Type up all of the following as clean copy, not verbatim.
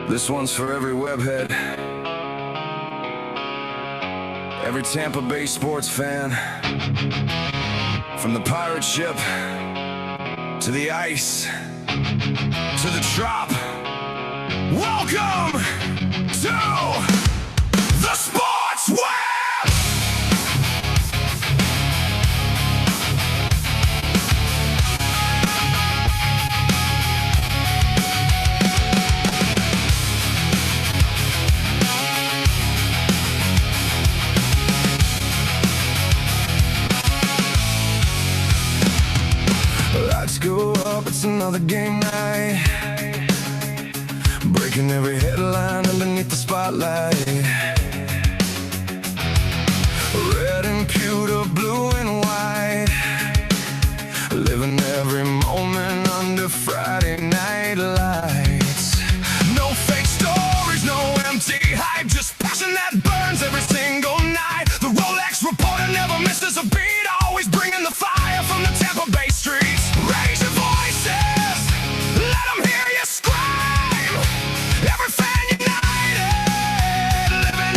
This one's for every webhead, every Tampa Bay sports fan, from the pirate ship to the ice to the trop. Welcome to the Sports Web! Lights go up, it's another game night, breaking every headline underneath the spotlight. Red and pewter, blue and white, living every moment under Friday night lights. No fake stories, no empty hype, just passion that burns every single night. The Rolex reporter never misses a beat, always bringing the fire from the Tampa Bay streets. Raise your voices, let them hear you scream. Every fan united, living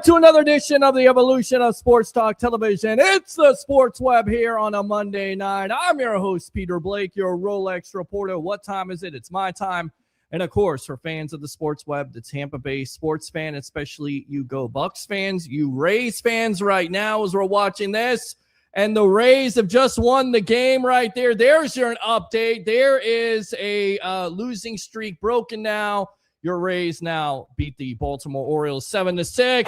to another edition of the Evolution of Sports Talk Television. It's the Sports Web here on a Monday night. I'm your host, Peter Blake, your Rolex reporter. What time is it? It's my time. And, of course, for fans of the Sports Web, the Tampa Bay sports fan, especially you Go Bucs fans, you Rays fans right now as we're watching this. And the Rays have just won the game right there. There's your update. There is a losing streak broken now. Your Rays now beat the Baltimore Orioles 7-6.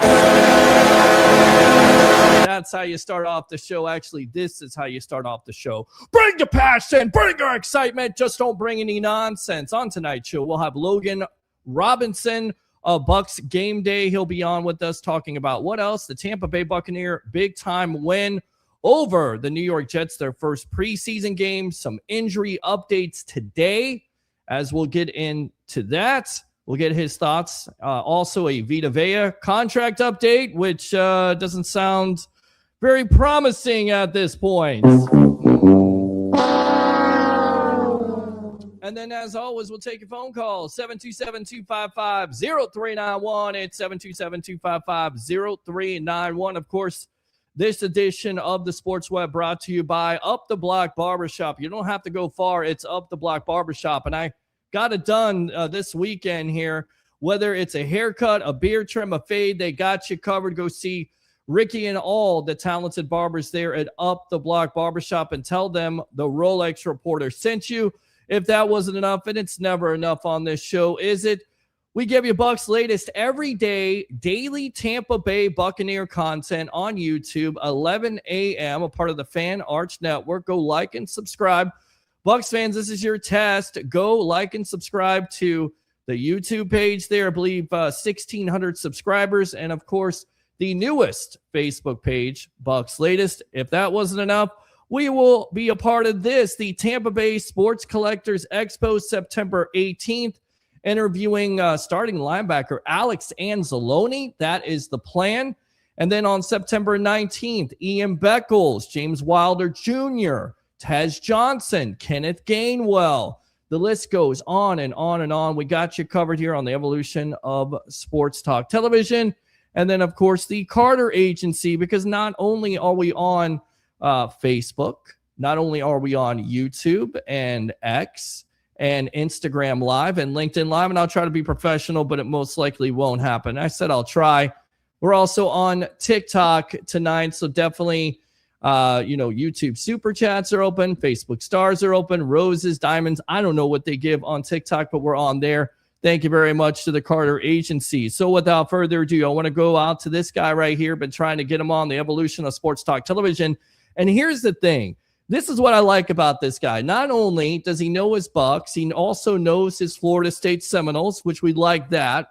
That's how you start off the show. Actually, this is how you start off the show. Bring the passion, bring your excitement. Just don't bring any nonsense. On tonight's show, we'll have Logan Robinson of Bucs Gameday. He'll be on with us talking about what else? The Tampa Bay Buccaneers big-time win over the New York Jets, their first preseason game. Some injury updates today, as we'll get into that. We'll get his thoughts. Also, a Vita Vea contract update, which doesn't sound very promising at this point. And then, as always, we'll take your phone call, 727-255-0391. It's 727-255-0391. Of course, this edition of the Sports Web brought to you by Up the Block Barbershop. You don't have to go far. It's Up the Block Barbershop. And I got it done this weekend here. Whether it's a haircut, a beard trim, a fade, they got you covered. Go see Ricky and all the talented barbers there at Up the Block Barbershop and tell them the Rolex reporter sent you. If that wasn't enough, and it's never enough on this show, is it? We give you Bucs latest every day, daily Tampa Bay Buccaneer content on YouTube, 11 a.m., a part of the Fan Arch Network. Go like and subscribe. Bucs fans, this is your test. Go like and subscribe to the YouTube page there. I believe 1,600 subscribers. And, of course, the newest Facebook page, Bucs Latest. If that wasn't enough, we will be a part of this, the Tampa Bay Sports Collectors Expo, September 18th, interviewing starting linebacker Alex Anzalone. That is the plan. And then on September 19th, Ian Beckles, James Wilder Jr., Tez Johnson, Kenneth Gainwell. The list goes on and on and on. We got you covered here on the Evolution of Sports Talk Television. And then, of course, the Carter Agency, because not only are we on Facebook, not only are we on YouTube and X and Instagram Live and LinkedIn Live, and I'll try to be professional, but it most likely won't happen. I said I'll try. We're also on TikTok tonight, so definitely YouTube super chats are open, Facebook stars are open, roses, diamonds. I don't know what they give on TikTok, but we're on there. Thank you very much to the Carter Agency. So without further ado, I want to go out to this guy right here. Been trying to get him on the Evolution of Sports Talk Television. And here's the thing. This is what I like about this guy. Not only does he know his Bucs, he also knows his Florida State Seminoles, which we like that.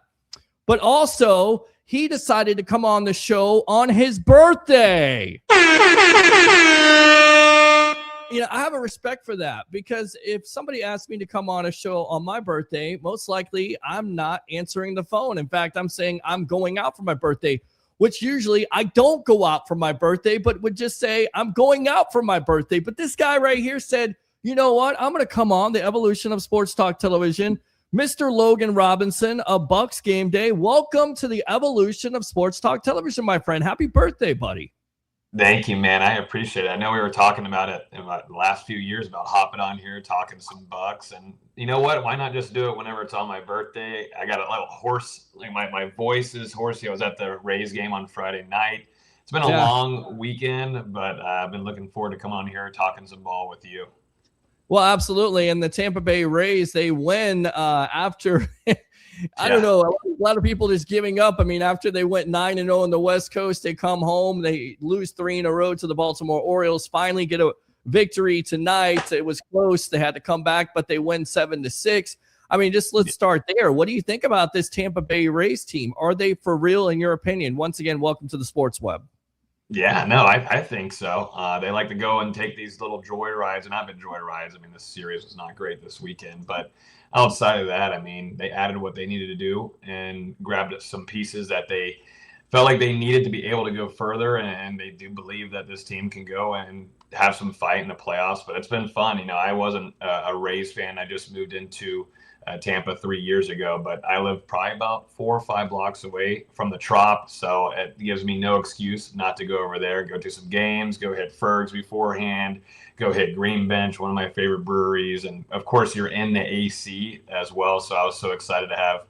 But also, he decided to come on the show on his birthday. I have a respect for that, because if somebody asked me to come on a show on my birthday, most likely I'm not answering the phone. In fact, I'm saying I'm going out for my birthday, which usually I don't go out for my birthday, but would just say I'm going out for my birthday. But this guy right here said, you know what? I'm going to come on the Evolution of Sports Talk Television. Mr. Logan Robinson of Bucs Gameday. Welcome to the Evolution of Sports Talk Television, my friend. Happy birthday, buddy. Thank you, man. I appreciate it. I know we were talking about it in the last few years about hopping on here, talking some Bucs. And you know what? Why not just do it whenever it's on my birthday? I got a little hoarse. Like my voice is hoarse. I was at the Rays game on Friday night. It's been a long weekend, but I've been looking forward to come on here talking some ball with you. Well, absolutely. And the Tampa Bay Rays, they win after I don't know, a lot of people just giving up. I mean, after they went 9-0 on the West Coast, they come home, they lose 3 in a row to the Baltimore Orioles, finally get a victory tonight. It was close. They had to come back, but they win 7-6. I mean, just let's start there. What do you think about this Tampa Bay Rays team? Are they for real, in your opinion? Once again, welcome to the Sports Web. Yeah, no, I think so. They like to go and take these little joy rides, and I've been joy rides. I mean, this series was not great this weekend, but outside of that, I mean, they added what they needed to do and grabbed some pieces that they felt like they needed to be able to go further, and they do believe that this team can go and have some fight in the playoffs. But it's been fun. I wasn't a Rays fan. I just moved into Tampa 3 years ago, but I live probably about 4 or 5 blocks away from the Trop, so it gives me no excuse not to go over there, go to some games, go hit Ferg's beforehand, go hit Green Bench, one of my favorite breweries, and of course you're in the AC as well, so I was so excited to have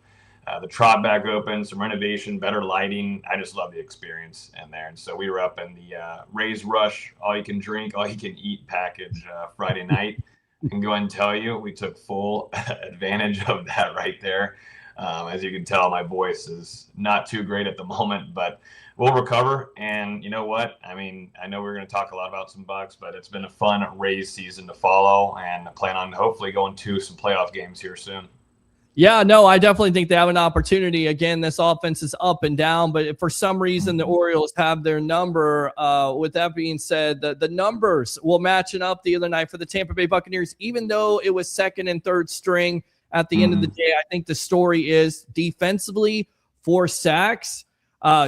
the Trop back open, some renovation, better lighting. I just love the experience in there. And so we were up in the Rays Rush, all you can drink, all you can eat package Friday night. I can go ahead and tell you, we took full advantage of that right there. As you can tell, my voice is not too great at the moment, but we'll recover. And you know what? I mean, I know we're going to talk a lot about some Bucs, but it's been a fun Rays season to follow, and I plan on hopefully going to some playoff games here soon. Yeah, no, I definitely think they have an opportunity. Again, this offense is up and down, but if for some reason the Orioles have their number, with that being said, the numbers will matching up the other night for the Tampa Bay Buccaneers, even though it was second and third string at the end of the day. I think the story is defensively, 4 sacks,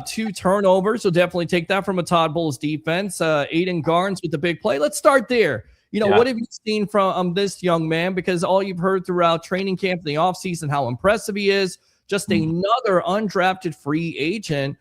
2 turnovers. So definitely take that from a Todd Bowles defense. Aiden Garnes with the big play. Let's start there. What have you seen from this young man? Because all you've heard throughout training camp in the offseason, how impressive he is. Just another undrafted free agent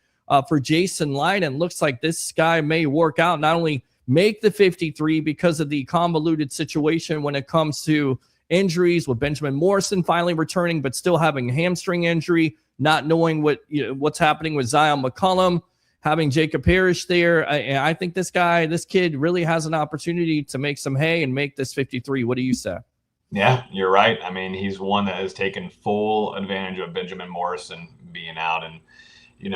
for Jason Light. And looks like this guy may work out, not only make the 53 because of the convoluted situation when it comes to injuries with Benjamin Morrison finally returning, but still having a hamstring injury, not knowing what's happening with Zion McCollum, having Jacob Parrish there. I think this kid really has an opportunity to make some hay and make this 53. What do you say? Yeah, you're right. I mean, he's one that has taken full advantage of Benjamin Morrison being out. And,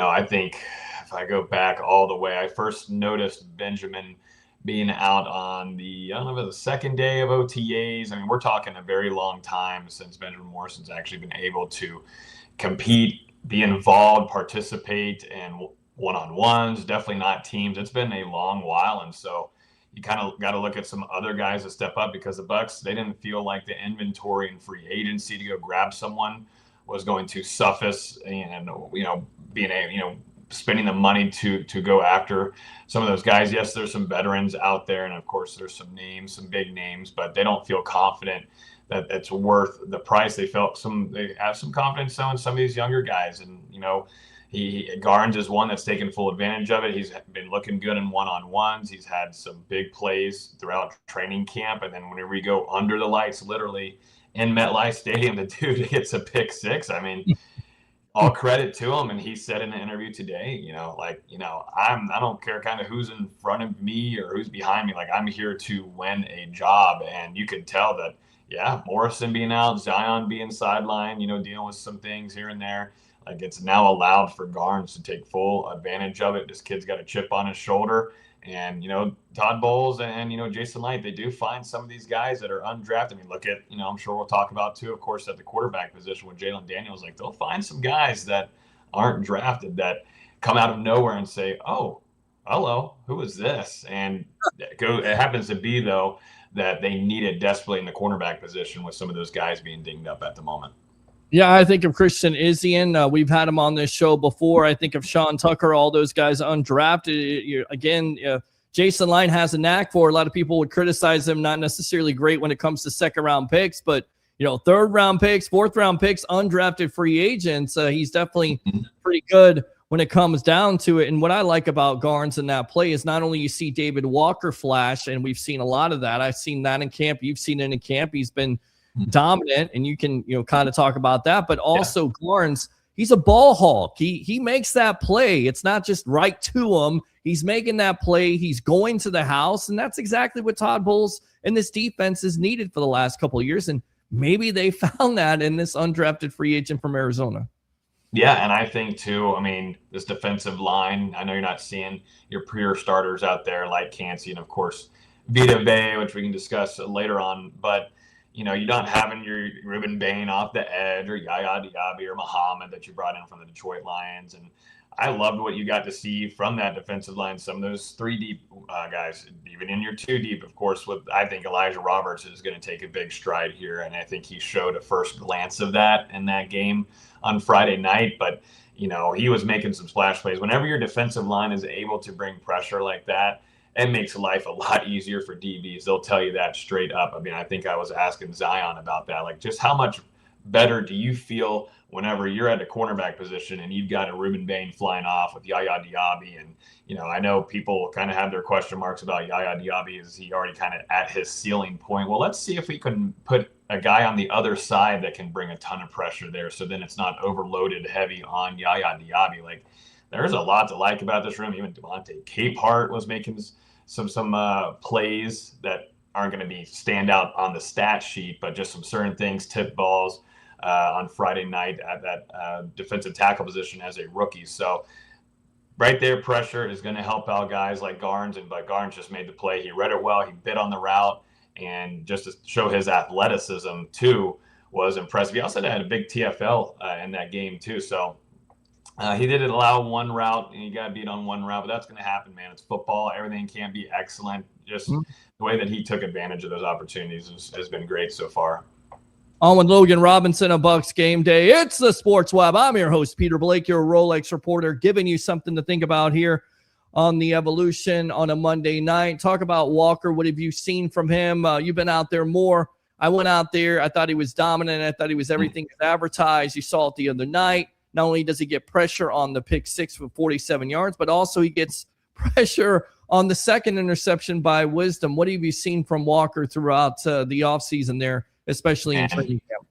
I think if I go back all the way, I first noticed Benjamin being out on I don't know if it was the second day of OTAs. I mean, we're talking a very long time since Benjamin Morrison's actually been able to compete, be involved, participate, and one-on-ones, definitely not teams. It's been a long while, and so you kind of got to look at some other guys to step up, because the Bucs, they didn't feel like the inventory and free agency to go grab someone was going to suffice, and spending the money to go after some of those guys. Yes, there's some veterans out there, and of course there's some big names, but they don't feel confident that it's worth the price. They have some confidence though in some of these younger guys, and Garnes is one that's taken full advantage of it. He's been looking good in one-on-ones. He's had some big plays throughout training camp. And then whenever we go under the lights, literally in MetLife Stadium, the dude hits a pick 6. I mean, all credit to him. And he said in an interview today, I don't care kind of who's in front of me or who's behind me. Like, I'm here to win a job. And you could tell that, Morrison being out, Zion being sidelined, dealing with some things here and there. Like, it's now allowed for Garnes to take full advantage of it. This kid's got a chip on his shoulder. And, Todd Bowles and, Jason Light, they do find some of these guys that are undrafted. I mean, look at, I'm sure we'll talk about too, of course, at the quarterback position with Jalen Daniels. Like, they'll find some guys that aren't drafted that come out of nowhere and say, oh, hello, who is this? And it happens to be, though, that they need it desperately in the cornerback position with some of those guys being dinged up at the moment. Yeah, I think of Christian Izien. We've had him on this show before. I think of Sean Tucker, all those guys undrafted. Jason Light has a knack for. A lot of people would criticize him, not necessarily great when it comes to second-round picks, but, third-round picks, fourth-round picks, undrafted free agents. He's definitely pretty good when it comes down to it. And what I like about Garnes in that play is not only you see David Walker flash, and we've seen a lot of that. I've seen that in camp. You've seen it in camp. He's been dominant, and you can kind of talk about that, but also Garnes, he's a ball hawk. He makes that play. It's not just right to him. He's making that play. He's going to the house, and that's exactly what Todd Bowles and this defense is needed for the last couple of years, and maybe they found that in this undrafted free agent from Arizona. Yeah, and I think too, this defensive line, I know you're not seeing your pure starters out there like Cansey and of course Vita Vea, which we can discuss later on, but you're not having your Ruben Bain off the edge or Yaya Diaby or Muhammad that you brought in from the Detroit Lions. And I loved what you got to see from that defensive line. Some of those 3 deep guys, even in your 2 deep, of course, I think Elijah Roberts is going to take a big stride here. And I think he showed a first glance of that in that game on Friday night. But, he was making some splash plays. Whenever your defensive line is able to bring pressure like that, it makes life a lot easier for DBs. They'll tell you that straight up. I think I was asking Zion about that, like just how much better do you feel whenever you're at the cornerback position and you've got a Ruben Bain flying off with Yaya Diaby? And, I know people kind of have their question marks about Yaya Diaby. Is he already kind of at his ceiling point? Well, let's see if we can put a guy on the other side that can bring a ton of pressure there. So then it's not overloaded heavy on Yaya Diaby. Like, there's a lot to like about this room. Even Devontae Capehart was making some plays that aren't going to be stand out on the stat sheet, but just some certain things, tip balls on Friday night at that defensive tackle position as a rookie. So right there, pressure is going to help out guys like Garnes, but Garnes just made the play. He read it well. He bit on the route, and just to show his athleticism too was impressive. He also had a big TFL in that game too. So he didn't allow one route, and he got beat on one route, but that's going to happen, man. It's football. Everything can't be excellent. Just the way that he took advantage of those opportunities has been great so far. On with Logan Robinson of Bucs Game Day. It's the Sports Web. I'm your host, Peter Blake, your Rolex reporter, giving you something to think about here on the Evolution on a Monday night. Talk about Walker. What have you seen from him? You've been out there more. I went out there. I thought he was dominant. I thought he was everything as advertised. You saw it the other night. Not only does he get pressure on the pick six for 47 yards, but also he gets pressure on the second interception by Wisdom. What have you seen from Walker throughout the offseason there, especially in training camp?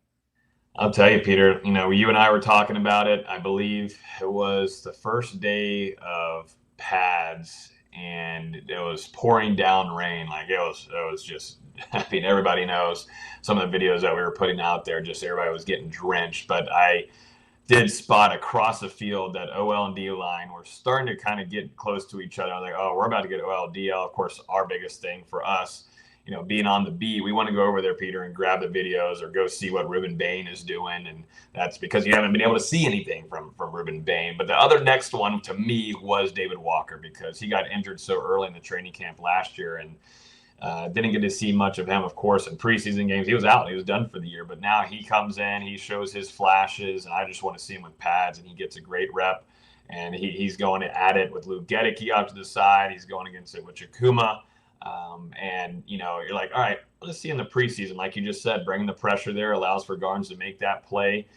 I'll tell you, Peter, you and I were talking about it. I believe it was the first day of pads, and it was pouring down rain. Like it was just, everybody knows some of the videos that we were putting out there, just everybody was getting drenched. But I did spot across the field that OL and D line were starting to kind of get close to each other. I was like, oh, we're about to get OL, DL. Of course, our biggest thing for us, being on the beat, we want to go over there, Peter, and grab the videos or go see what Ruben Bain is doing. And that's because you haven't been able to see anything from Ruben Bain. But the other next one to me was David Walker, because he got injured so early in the training camp last year and didn't get to see much of him, of course, in preseason games. He was out. He was done for the year. But now he comes in, he shows his flashes, and I just want to see him with pads, and he gets a great rep. And he's going at it with Luke Gedeke out to the side. He's going against it with Chakuma. And, you're like, all right, let's see in the preseason. Like you just said, bringing the pressure there allows for Garnes to make that play.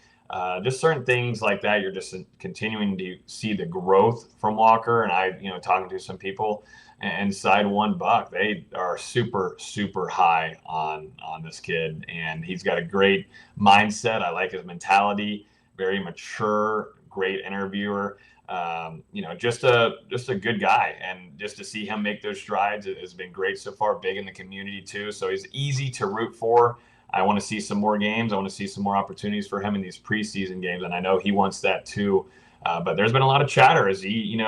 Just certain things like that. You're just continuing to see the growth from Walker. And I, talking to some people inside One Buck, they are super, super high on this kid. And he's got a great mindset. I like his mentality, very mature, great interviewer. Just a good guy, and just to see him make those strides has been great so far. Big in the community too, so he's easy to root for. I want to see some more games. I want to see some more opportunities for him in these preseason games, and I know he wants that too. But there's been a lot of chatter. Is he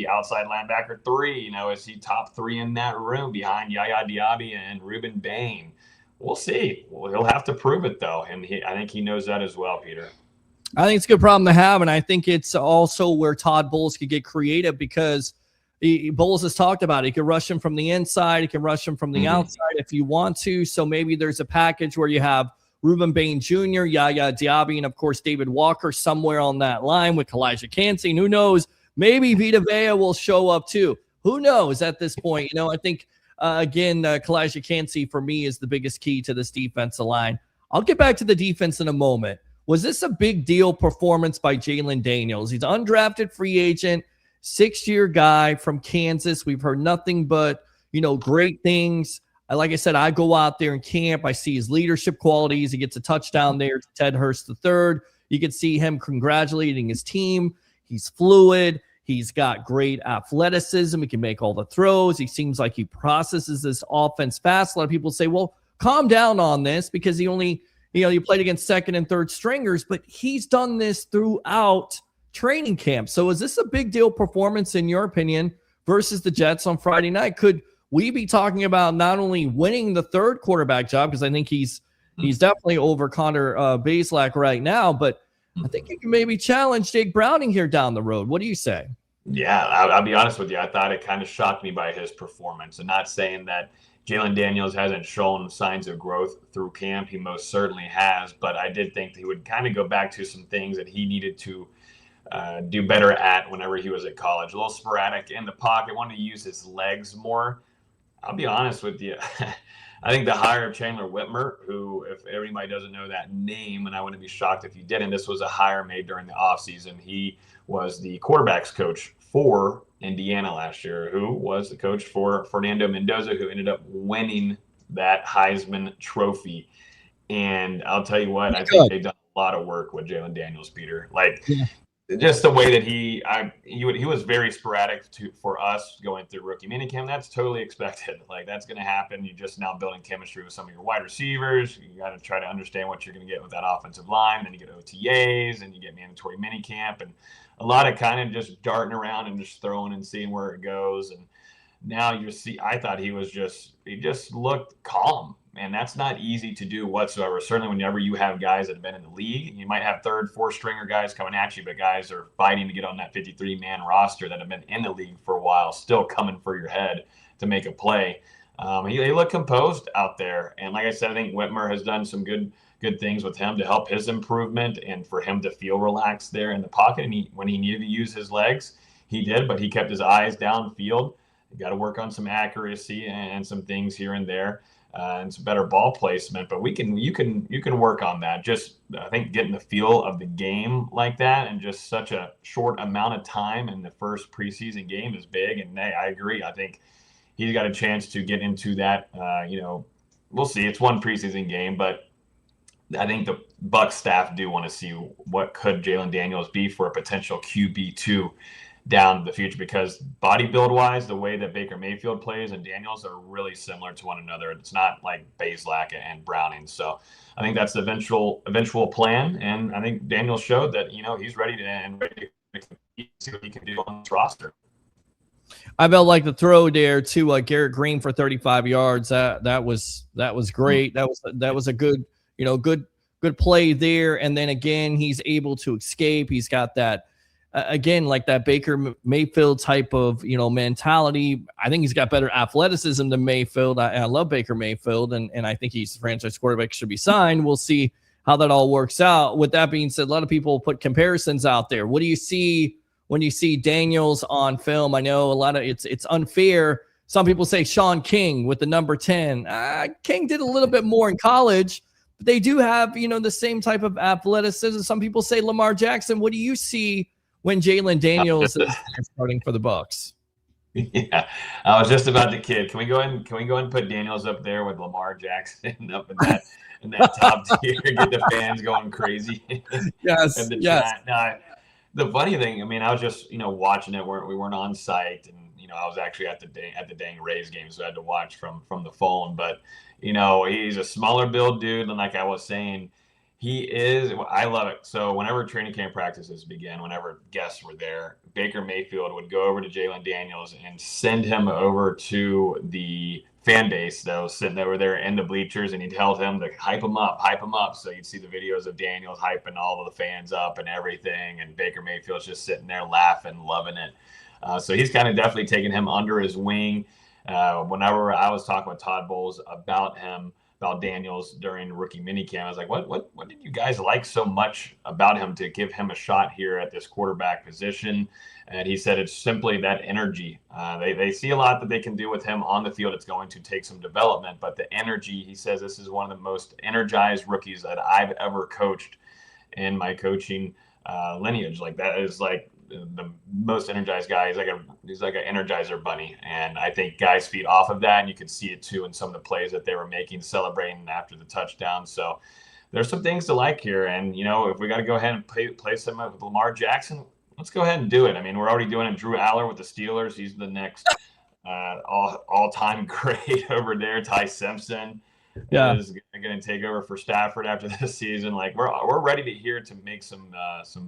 outside linebacker 3? Is he top 3 in that room behind Yaya Diaby and Ruben Bain? We'll see. Well, he'll have to prove it though, and I think he knows that as well, Peter. I think it's a good problem to have, and I think it's also where Todd Bowles could get creative, because Bowles has talked about it. He can rush him from the inside. He can rush him from the outside if you want to. So maybe there's a package where you have Ruben Bain Jr., Yaya Diaby, and, of course, David Walker somewhere on that line with Kalijah Kancey. Who knows? Maybe Vita Vea will show up too. Who knows at this point? I think, again, Kalijah Kancey for me is the biggest key to this defensive line. I'll get back to the defense in a moment. Was this a big deal performance by Jalen Daniels? He's an undrafted free agent, 6-year guy from Kansas. We've heard nothing but, great things. Like I said, I go out there in camp. I see his leadership qualities. He gets a touchdown there to Ted Hurst III. You can see him congratulating his team. He's fluid. He's got great athleticism. He can make all the throws. He seems like he processes this offense fast. A lot of people say, well, calm down on this, because he only – you played against second and third stringers, but he's done this throughout training camp. So is this a big deal performance, in your opinion, versus the Jets on Friday night? Could we be talking about not only winning the third quarterback job, because I think he's definitely over Connor Bazelak right now, but I think you can maybe challenge Jake Browning here down the road. What do you say? Yeah, I'll be honest with you. I thought it kind of shocked me by his performance, and not saying that Jalen Daniels hasn't shown signs of growth through camp. He most certainly has, but I did think that he would kind of go back to some things that he needed to do better at whenever he was at college. A little sporadic in the pocket, wanted to use his legs more. I'll be honest with you. I think the hire of Chandler Whitmer, who, if everybody doesn't know that name, and I wouldn't be shocked if you didn't, this was a hire made during the offseason. He was the quarterbacks coach for Indiana last year, who was the coach for Fernando Mendoza, who ended up winning that Heisman Trophy. And I'll tell you what, I think they've done a lot of work with Jalen Daniels, Peter. Just the way that he was very sporadic for us going through rookie minicamp. That's totally expected. Like, that's going to happen. You're just now building chemistry with some of your wide receivers. You got to try to understand what you're going to get with that offensive line. Then you get OTAs and you get mandatory minicamp, and a lot of kind of just darting around and just throwing and seeing where it goes. And now I thought he just looked calm. And that's not easy to do whatsoever. Certainly whenever you have guys that have been in the league, you might have third, fourth stringer guys coming at you, but guys are fighting to get on that 53-man roster that have been in the league for a while, still coming for your head to make a play. They look composed out there. And like I said, I think Whitmer has done some good things with him to help his improvement and for him to feel relaxed there in the pocket. And when he needed to use his legs, he did, but he kept his eyes downfield. You got to work on some accuracy and some things here and there. And some better ball placement, but you can work on that. Just, I think, getting the feel of the game like that and just such a short amount of time in the first preseason game is big. And I agree. I think he's got a chance to get into that. We'll see. It's one preseason game, but I think the Bucs staff do want to see what could Jalen Daniels be for a potential QB2 down the future, because body build wise, the way that Baker Mayfield plays and Daniels are really similar to one another. It's not like Bazelak and Browning. So I think that's the eventual plan. And I think Daniels showed that, he's ready to see what he can do on this roster. I felt like the throw there to Garrett Green for 35 yards. That was great. That was a good play there. And then again, he's able to escape. He's got that, again, like that Baker Mayfield type of, mentality. I think he's got better athleticism than Mayfield. I love Baker Mayfield, and I think he's the franchise quarterback, should be signed. We'll see how that all works out. With that being said, a lot of people put comparisons out there. What do you see when you see Daniels on film? I know a lot of it's unfair. Some people say Sean King with the number 10. King did a little bit more in college, but they do have, the same type of athleticism. Some people say Lamar Jackson. What do you see when Jalen Daniels is starting for the Bucs? Yeah, I was just about to kid. Can we go ahead and put Daniels up there with Lamar Jackson up in that top tier? Get the fans going crazy. Yes. Now, the funny thing, I was just watching it. We weren't on site, and I was actually at the dang Rays game, so I had to watch from the phone. But he's a smaller build dude, and like I was saying, I love it. So whenever training camp practices began, whenever guests were there, Baker Mayfield would go over to Jalen Daniels and send him over to the fan base that was sitting over there in the bleachers, and he'd tell him to hype him up. So you'd see the videos of Daniels hyping all of the fans up and everything, and Baker Mayfield's just sitting there laughing, loving it. So he's kind of definitely taken him under his wing. Whenever I was talking with Todd Bowles about Daniels during rookie minicamp, I was like, what did you guys like so much about him to give him a shot here at this quarterback position? And he said it's simply that energy. They see a lot that they can do with him on the field. It's going to take some development, but the energy, he says, this is one of the most energized rookies that I've ever coached in my coaching lineage. Like, that is like the most energized guy. He's like an Energizer bunny, and I think guys feed off of that, and you could see it too in some of the plays that they were making, celebrating after the touchdown. So there's some things to like here, and if we got to go ahead and play some with Lamar Jackson, let's go ahead and do it. We're already doing it. Drew Aller with the Steelers, he's the next all-time great over there. Ty Simpson is going to take over for Stafford after this season. Like, we're ready to make some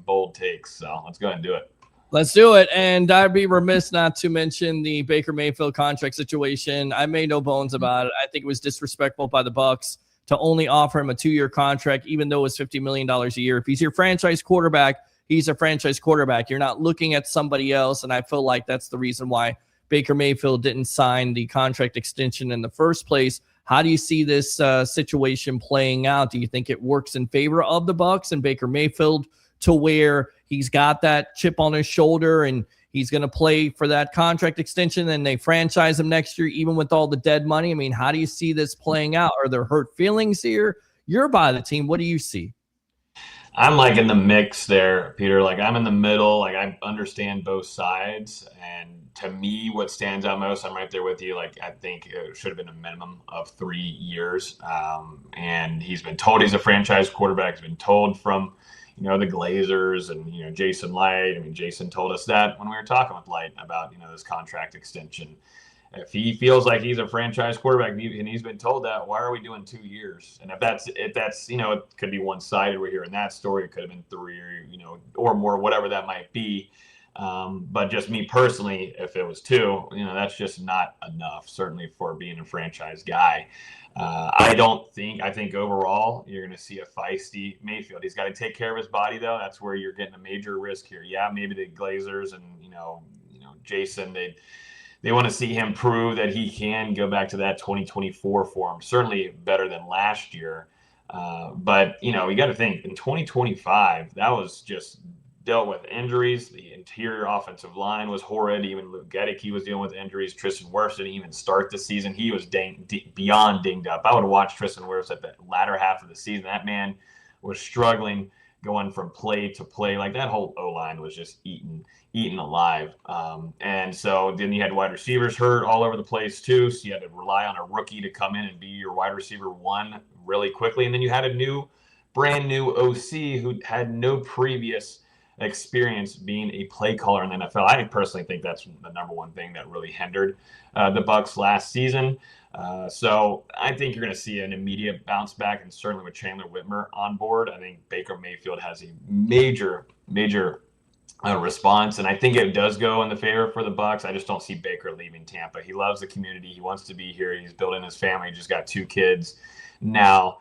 bold takes. So let's go ahead and do it. Let's do it. And I'd be remiss not to mention the Baker Mayfield contract situation. I made no bones about it. I think it was disrespectful by the Bucs to only offer him a 2-year contract, even though it's $50 million a year. If he's your franchise quarterback, he's a franchise quarterback. You're not looking at somebody else. And I feel like that's the reason why Baker Mayfield didn't sign the contract extension in the first place. How do you see this situation playing out? Do you think it works in favor of the Bucs and Baker Mayfield to where he's got that chip on his shoulder and he's going to play for that contract extension and they franchise him next year, even with all the dead money? I mean, how do you see this playing out? Are there hurt feelings here? You're by the team. What do you see? I'm like in the mix there, Peter. Like I'm in the middle. Like I understand both sides. And to me, what stands out most, I'm right there with you. Like I think it should have been a minimum of 3 years. And he's been told he's a franchise quarterback. He's been told from, the Glazers and, Jason Light. I mean, Jason told us that when we were talking with Light about, this contract extension. If he feels like he's a franchise quarterback and he's been told that, why are we doing 2 years? And if that's it could be one-sided. We're hearing that story. It could have been 3 or more, whatever that might be. But just me personally, if it was 2, that's just not enough, certainly for being a franchise guy. I think overall you're going to see a feisty Mayfield. He's got to take care of his body, though. That's where you're getting a major risk here. Yeah, maybe the Glazers and, Jason, they want to see him prove that he can go back to that 2024 form, certainly better than last year. But, you got to think in 2025, that was just dealt with injuries. The interior offensive line was horrid. Even Luke Gedicke was dealing with injuries. Tristan Wirfs didn't even start the season. He was beyond dinged up. I would have watched Tristan Wirfs at the latter half of the season. That man was struggling going from play to play. Like that whole O-line was just eaten alive. And so then you had wide receivers hurt all over the place too. So you had to rely on a rookie to come in and be your wide receiver 1 really quickly. And then you had a brand new OC who had no previous experience being a play caller in the NFL. I personally think that's the number one thing that really hindered the Bucs last season. So I think you're going to see an immediate bounce back, and certainly with Chandler Whitmer on board, I think Baker Mayfield has a major response, and I think it does go in the favor for the Bucs. I just don't see Baker leaving Tampa. He loves the community. He wants to be here. He's building his family. He just got 2 kids now.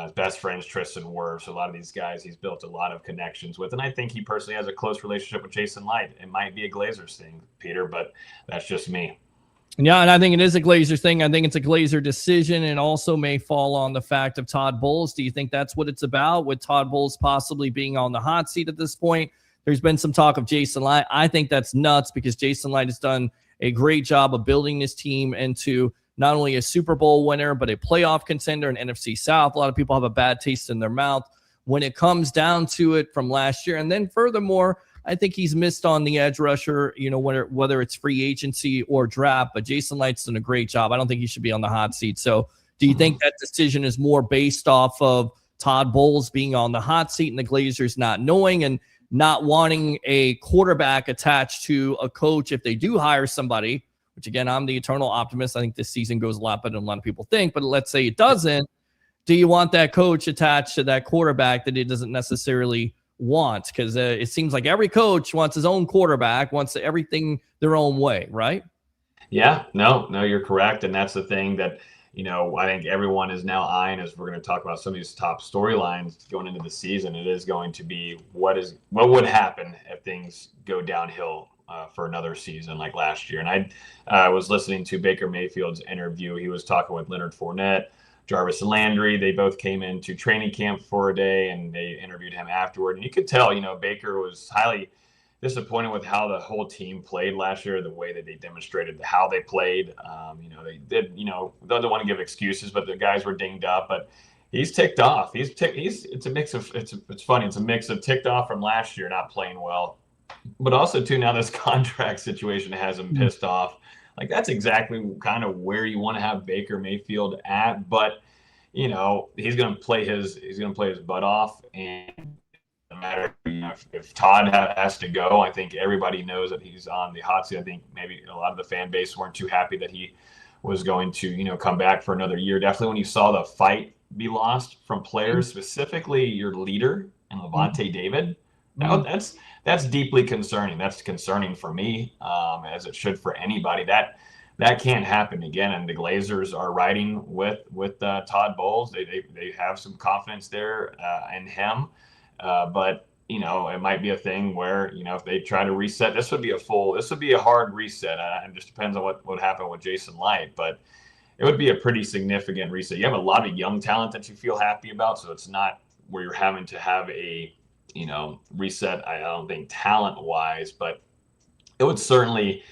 His best friend's Tristan Wirfs. A lot of these guys he's built a lot of connections with, and I think he personally has a close relationship with Jason Light. It might be a Glazers thing, Peter, but that's just me. Yeah, and I think it is a Glazer thing. I think it's a Glazer decision, and also may fall on the fact of Todd Bowles. Do you think that's what it's about, with Todd Bowles possibly being on the hot seat at this point? There's been some talk of Jason Light. I think that's nuts, because Jason Light has done a great job of building this team into not only a Super Bowl winner, but a playoff contender in NFC South. A lot of people have a bad taste in their mouth when it comes down to it from last year. And then furthermore, I think he's missed on the edge rusher, whether it's free agency or draft, but Jason Light's done a great job. I don't think he should be on the hot seat. So do you think that decision is more based off of Todd Bowles being on the hot seat and the Glazers not knowing and not wanting a quarterback attached to a coach if they do hire somebody, which again, I'm the eternal optimist. I think this season goes a lot better than a lot of people think, but let's say it doesn't. Do you want that coach attached to that quarterback that it doesn't necessarily want? Because it seems like every coach wants his own quarterback, wants everything their own way, right? Yeah, no, you're correct. And that's the thing that, I think everyone is now eyeing, as we're going to talk about some of these top storylines going into the season. It is going to be what would happen if things go downhill for another season like last year. And I was listening to Baker Mayfield's interview. He was talking with Leonard Fournette, Jarvis Landry. They both came into training camp for a day, and they interviewed him afterward. And you could tell, Baker was highly disappointed with how the whole team played last year, the way that they demonstrated how they played. They did, don't want to give excuses, but the guys were dinged up. But he's ticked off. It's a mix of it's funny. It's a mix of ticked off from last year, not playing well, but also too now this contract situation has him pissed off. Like that's exactly kind of where you want to have Baker Mayfield at. But he's going to play his butt off, and no matter if Todd has to go, I think everybody knows that he's on the hot seat. I think maybe a lot of the fan base weren't too happy that he was going to come back for another year. Definitely when you saw the fight be lost from players, specifically your leader and Levante David, that's deeply concerning. That's concerning for me, as it should for anybody. That can't happen again. And the Glazers are riding with Todd Bowles. They have some confidence there in him. But it might be a thing where if they try to reset, this would be a hard reset. It just depends on what would happen with Jason Light, but it would be a pretty significant reset. You have a lot of young talent that you feel happy about, so it's not where you're having to have a reset. I don't think talent wise, but it would certainly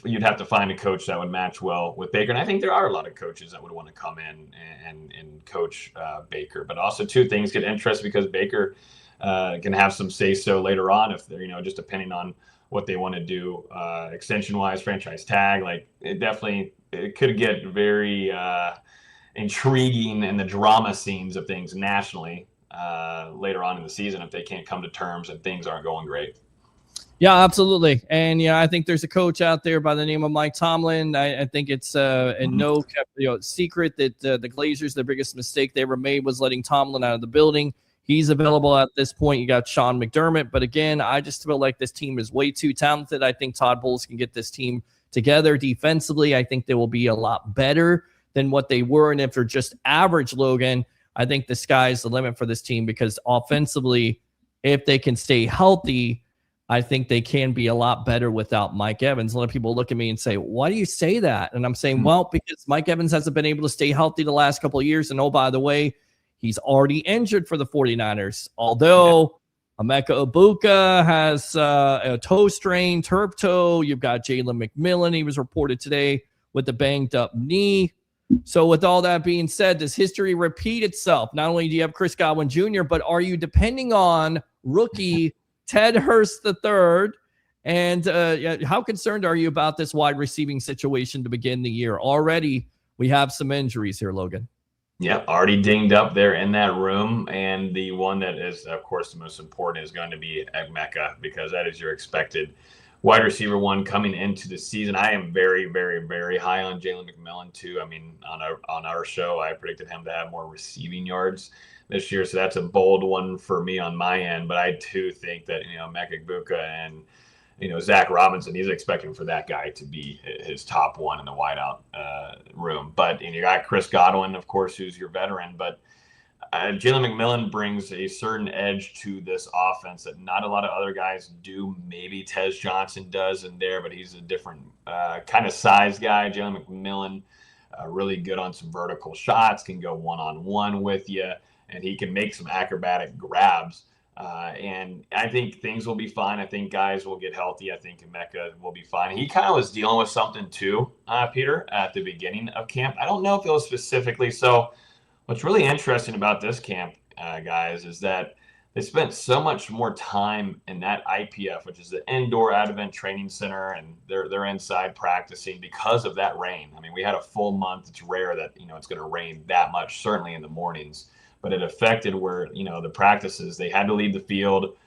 you'd have to find a coach that would match well with Baker. And I think there are a lot of coaches that would want to come in and coach Baker. But also, two things get interesting because Baker can have some say-so later on if they're, just depending on what they want to do extension-wise, franchise tag. Like, it could get very intriguing in the drama scenes of things nationally later on in the season if they can't come to terms and things aren't going great. Yeah, absolutely. And I think there's a coach out there by the name of Mike Tomlin. I think it's no secret that the Glazers, their biggest mistake they ever made was letting Tomlin out of the building. He's available at this point. You got Sean McDermott. But again, I just feel like this team is way too talented. I think Todd Bowles can get this team together defensively. I think they will be a lot better than what they were. And if they're just average, Logan, I think the sky's the limit for this team because offensively, if they can stay healthy, I think they can be a lot better without Mike Evans. A lot of people look at me and say, why do you say that? And I'm saying, well, because Mike Evans hasn't been able to stay healthy the last couple of years. And oh, by the way, he's already injured for the 49ers. Although Emeka Egbuka has a toe strain, turf toe. You've got Jallin McMillan. He was reported today with a banged up knee. So with all that being said, does history repeat itself? Not only do you have Chris Godwin Jr., but are you depending on rookie Ted Hurst III? And how concerned are you about this wide receiving situation to begin the year? Already, we have some injuries here, Logan. Yeah, already dinged up there in that room. And the one that is, of course, the most important is going to be Emeka, because that is your expected wide receiver one coming into the season. I am very, very, very high on Jallin McMillan, too. I mean, on our show, I predicted him to have more receiving yards this year. So that's a bold one for me on my end. But I, too, think that, Emeka Egbuka and, Zach Robinson, he's expecting for that guy to be his top one in the wideout room. But you got Chris Godwin, of course, who's your veteran. But Jallin McMillan brings a certain edge to this offense that not a lot of other guys do. Maybe Tez Johnson does in there, but he's a different kind of size guy. Jallin McMillan, really good on some vertical shots, can go one-on-one with you, and he can make some acrobatic grabs. And I think things will be fine. I think guys will get healthy. I think Emeka will be fine. He kind of was dealing with something too, Peter, at the beginning of camp. I don't know if it was specifically. So what's really interesting about this camp, guys, is that they spent so much more time in that IPF, which is the indoor Advent training center, and they're inside practicing because of that rain. I mean, we had a full month. It's rare that, it's going to rain that much, certainly in the mornings. But it affected where, the practices, they had to leave the field.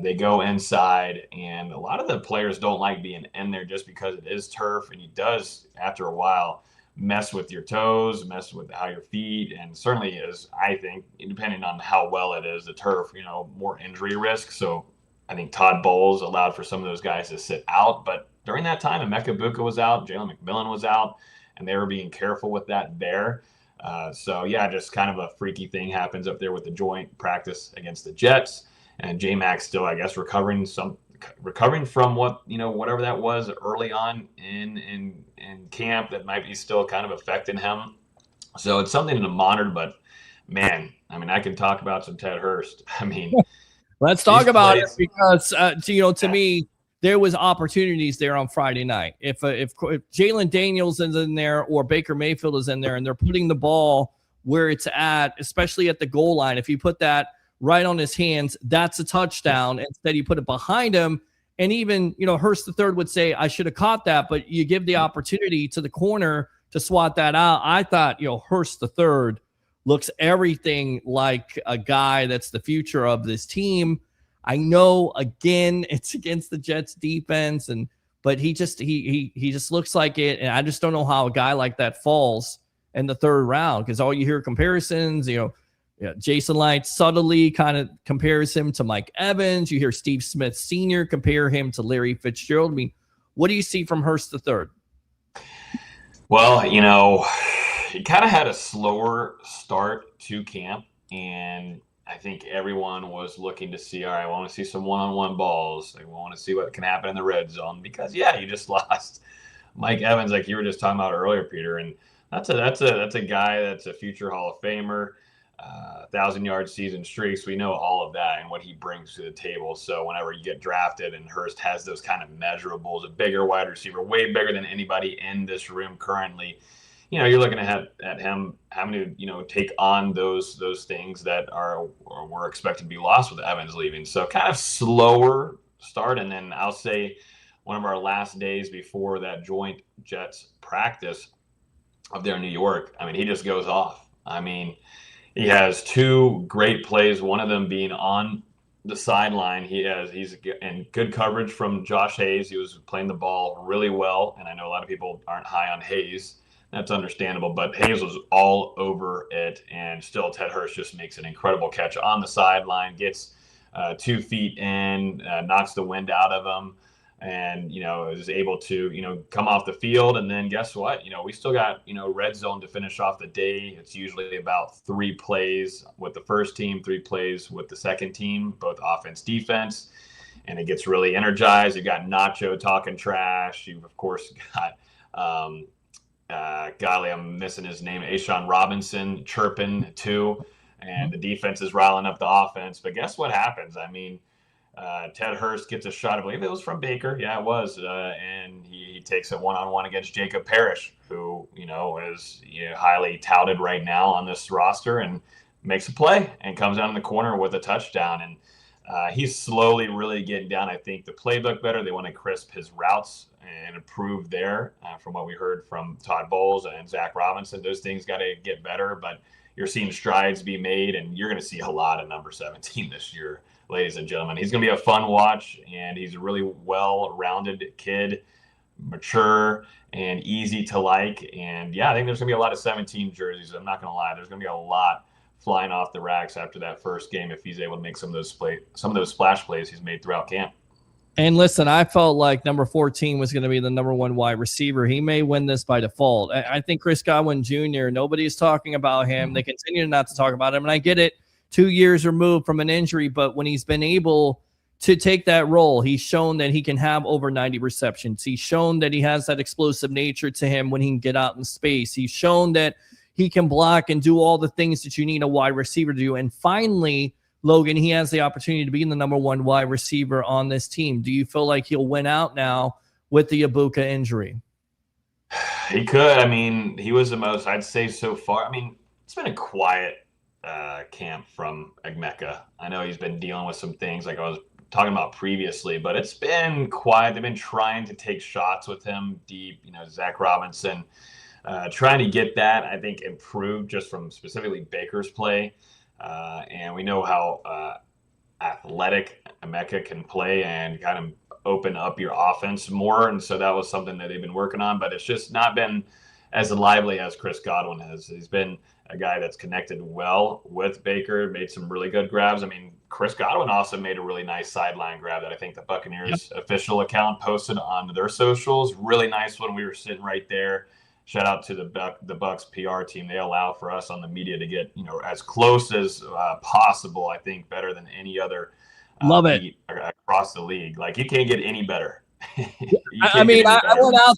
They go inside, and a lot of the players don't like being in there just because it is turf, and it does, after a while, mess with your toes, mess with how your feet, and certainly is, I think, depending on how well it is, the turf, more injury risk. So I think Todd Bowles allowed for some of those guys to sit out. But during that time, Emeka Egbuka was out, Jallin McMillan was out, and they were being careful with that there. So yeah, just kind of a freaky thing happens up there with the joint practice against the Jets, and J-Mac still, I guess, recovering from what, whatever that was early on in camp that might be still kind of affecting him. So it's something to monitor, but man, I mean, I can talk about some Ted Hurst. I mean, let's talk about it because, to me, there was opportunities there on Friday night. If Jalen Daniels is in there or Baker Mayfield is in there and they're putting the ball where it's at, especially at the goal line, if you put that right on his hands, that's a touchdown. Instead, you put it behind him. And even, Hurst III would say, I should have caught that, but you give the opportunity to the corner to swat that out. I thought, Hurst III looks everything like a guy that's the future of this team. I know, again, it's against the Jets defense, but he just looks like it, and I just don't know how a guy like that falls in the third round, because all you hear comparisons, Jason Light subtly kind of compares him to Mike Evans. You hear Steve Smith Sr. compare him to Larry Fitzgerald. I mean, what do you see from Hurst III? Well, he kind of had a slower start to camp, and I think everyone was looking to see, all right, I want to see some one-on-one balls. I want to see what can happen in the red zone because, you just lost Mike Evans, like you were just talking about earlier, Peter. And that's a guy that's a future Hall of Famer. 1,000-yard season streaks. We know all of that and what he brings to the table. So whenever you get drafted and Hurst has those kind of measurables, a bigger wide receiver, way bigger than anybody in this room currently, you're looking at him having to, take on those things that were expected to be lost with Evans leaving. So kind of slower start. And then I'll say one of our last days before that joint Jets practice up there in New York, he just goes off. He has 2 great plays, one of them being on the sideline. He's in good coverage from Josh Hayes. He was playing the ball really well, and I know a lot of people aren't high on Hayes. That's understandable, but Hayes was all over it, and still Ted Hurst just makes an incredible catch on the sideline, gets 2 feet in, knocks the wind out of him, and is able to come off the field. And then guess what, we still got red zone to finish off the day. It's usually about 3 plays with the first team, 3 plays with the second team, both offense, defense, and it gets really energized. You got Nacho talking trash. You've of course got golly, I'm missing his name, Ashawn Robinson chirping too, and the defense is riling up the offense. But guess what happens? Ted Hurst gets a shot. I believe it was from Baker. Yeah, it was. And he takes it one-on-one against Jacob Parrish, who, is highly touted right now on this roster, and makes a play and comes down in the corner with a touchdown. And he's slowly really getting down, I think, the playbook better. They want to crisp his routes and improve there from what we heard from Todd Bowles and Zach Robinson. Those things got to get better, but you're seeing strides be made, and you're going to see a lot of number 17 this year, ladies and gentlemen. He's going to be a fun watch, and he's a really well-rounded kid, mature and easy to like. And yeah, I think there's going to be a lot of 17 jerseys. I'm not going to lie. There's going to be a lot flying off the racks after that first game if he's able to make some of those splash plays he's made throughout camp. And listen, I felt like number 14 was going to be the number 1 wide receiver. He may win this by default. I think Chris Godwin Jr., nobody's talking about him. They continue not to talk about him. And I get it, 2 years removed from an injury, but when he's been able to take that role, he's shown that he can have over 90 receptions. He's shown that he has that explosive nature to him when he can get out in space. He's shown that he can block and do all the things that you need a wide receiver to do. And finally, Logan, he has the opportunity to be the number 1 wide receiver on this team. Do you feel like he'll win out now with the Egbuka injury? He could. He was the most, I'd say so far. It's been a quiet camp from Emeka. I know he's been dealing with some things like I was talking about previously, but it's been quiet. They've been trying to take shots with him deep, Zach Robinson, trying to get that, I think, improved just from specifically Baker's play. And we know how athletic Emeka can play and kind of open up your offense more. And so that was something that they've been working on, but it's just not been as lively as Chris Godwin has. He's been a guy that's connected well with Baker, made some really good grabs. Chris Godwin also made a really nice sideline grab that I think the Buccaneers official account posted on their socials. Really nice when we were sitting right there. Shout out to the Bucs PR team. They allow for us on the media to get as close as possible. I think better than any other love it across the league. Like, you can't get any better. I went out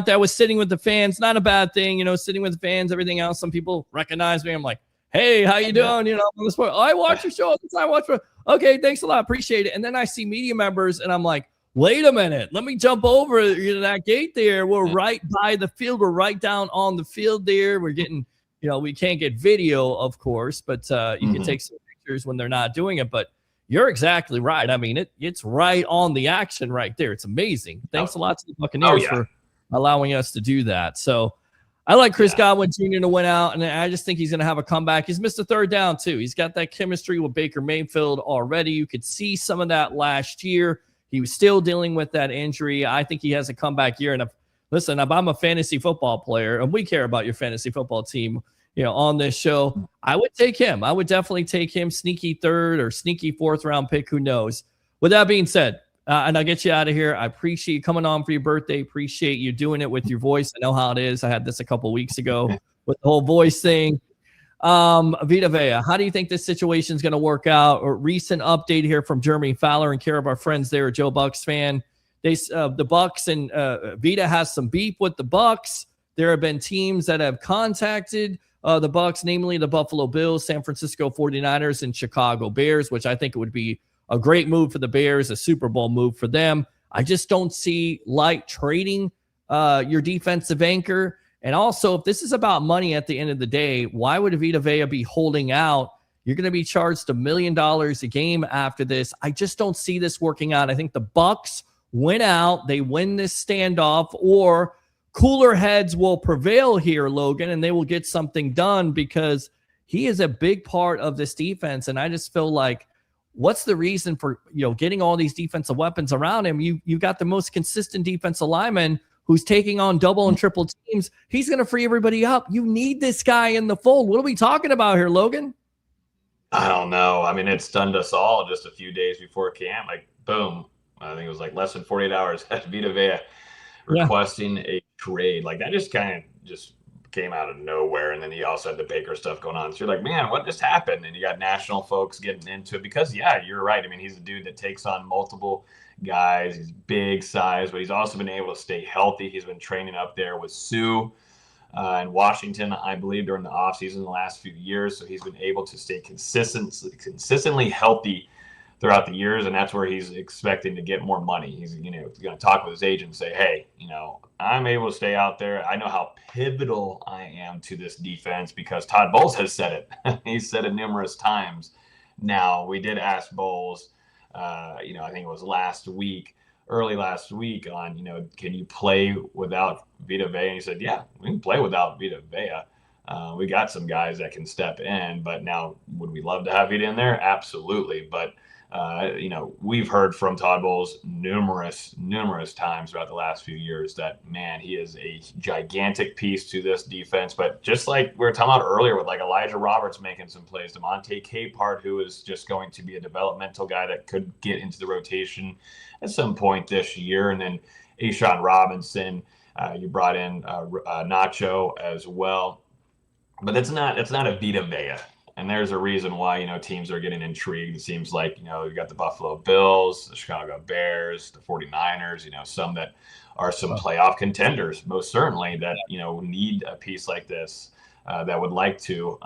there. I was sitting with the fans. Not a bad thing, sitting with the fans. Everything else. Some people recognize me. I'm like, hey, how you doing? On the sport. I watch your show all the time. Okay, thanks a lot. Appreciate it. And then I see media members, and I'm like, wait a minute, let me jump over that gate there. We're right by the field. We're right down on the field there. We're getting, we can't get video, of course, but you can take some pictures when they're not doing it. But you're exactly right. It's right on the action right there. It's amazing. Thanks a lot to the Buccaneers for allowing us to do that. So I like Chris Godwin Jr. to win out, and I just think he's going to have a comeback. He's missed a third down, too. He's got that chemistry with Baker Mayfield already. You could see some of that last year. He was still dealing with that injury. I think he has a comeback year. And if I'm a fantasy football player, and we care about your fantasy football team, on this show, I would take him. I would definitely take him, sneaky 3rd or sneaky 4th round pick. Who knows? With that being said, and I'll get you out of here. I appreciate you coming on for your birthday. Appreciate you doing it with your voice. I know how it is. I had this a couple weeks ago with the whole voice thing. Vita Vea, how do you think this situation is going to work out? A recent update here from Jeremy Fowler and care of our friends there at Joe Bucs fan. The Bucs and Vita has some beef with the Bucs. There have been teams that have contacted the Bucs, namely the Buffalo Bills, San Francisco 49ers, and Chicago Bears, which I think it would be a great move for the Bears, a Super Bowl move for them. I just don't see Light trading your defensive anchor. And also, if this is about money at the end of the day, why would Vita Vea be holding out? You're going to be charged $1 million a game after this. I just don't see this working out. I think the Bucs win out. They win this standoff, or cooler heads will prevail here, Logan, and they will get something done because he is a big part of this defense. And I just feel like, what's the reason for, getting all these defensive weapons around him? You got the most consistent defensive lineman who's taking on double and triple teams. He's going to free everybody up. You need this guy in the fold. What are we talking about here, Logan? I don't know. I mean, it stunned us all just a few days before camp. Like, boom. I think it was like less than 48 hours at Vita Vea requesting a trade. Like, that just kind of just came out of nowhere. And then you also had the Baker stuff going on. So you're like, man, what just happened? And you got national folks getting into it because, yeah, you're right. I mean, he's a dude that takes on multiple guys. He's big size, but he's also been able to stay healthy. He's been training up there with Sue in Washington, I believe, during the offseason the last few years. So he's been able to stay consistently healthy throughout the years, and that's where he's expecting to get more money. He's going to talk with his agent and say, hey, I'm able to stay out there. I know how pivotal I am to this defense because Todd Bowles has said it. He's said it numerous times. Now, we did ask Bowles, I think it was early last week on, can you play without Vita Vea? And he said, yeah, we can play without Vita Vea. We got some guys that can step in, but now would we love to have Vita in there? Absolutely. But, we've heard from Todd Bowles numerous times throughout the last few years that, man, he is a gigantic piece to this defense. But just like we were talking about earlier with like Elijah Roberts making some plays, DeMonte Capehart, who is just going to be a developmental guy that could get into the rotation at some point this year. And then Ashawn Robinson, you brought in Nacho as well. But it's not a Vita Vea. And there's a reason why, teams are getting intrigued. It seems like, you got the Buffalo Bills, the Chicago Bears, the 49ers, some that are some playoff contenders, most certainly, that, need a piece like this that would like to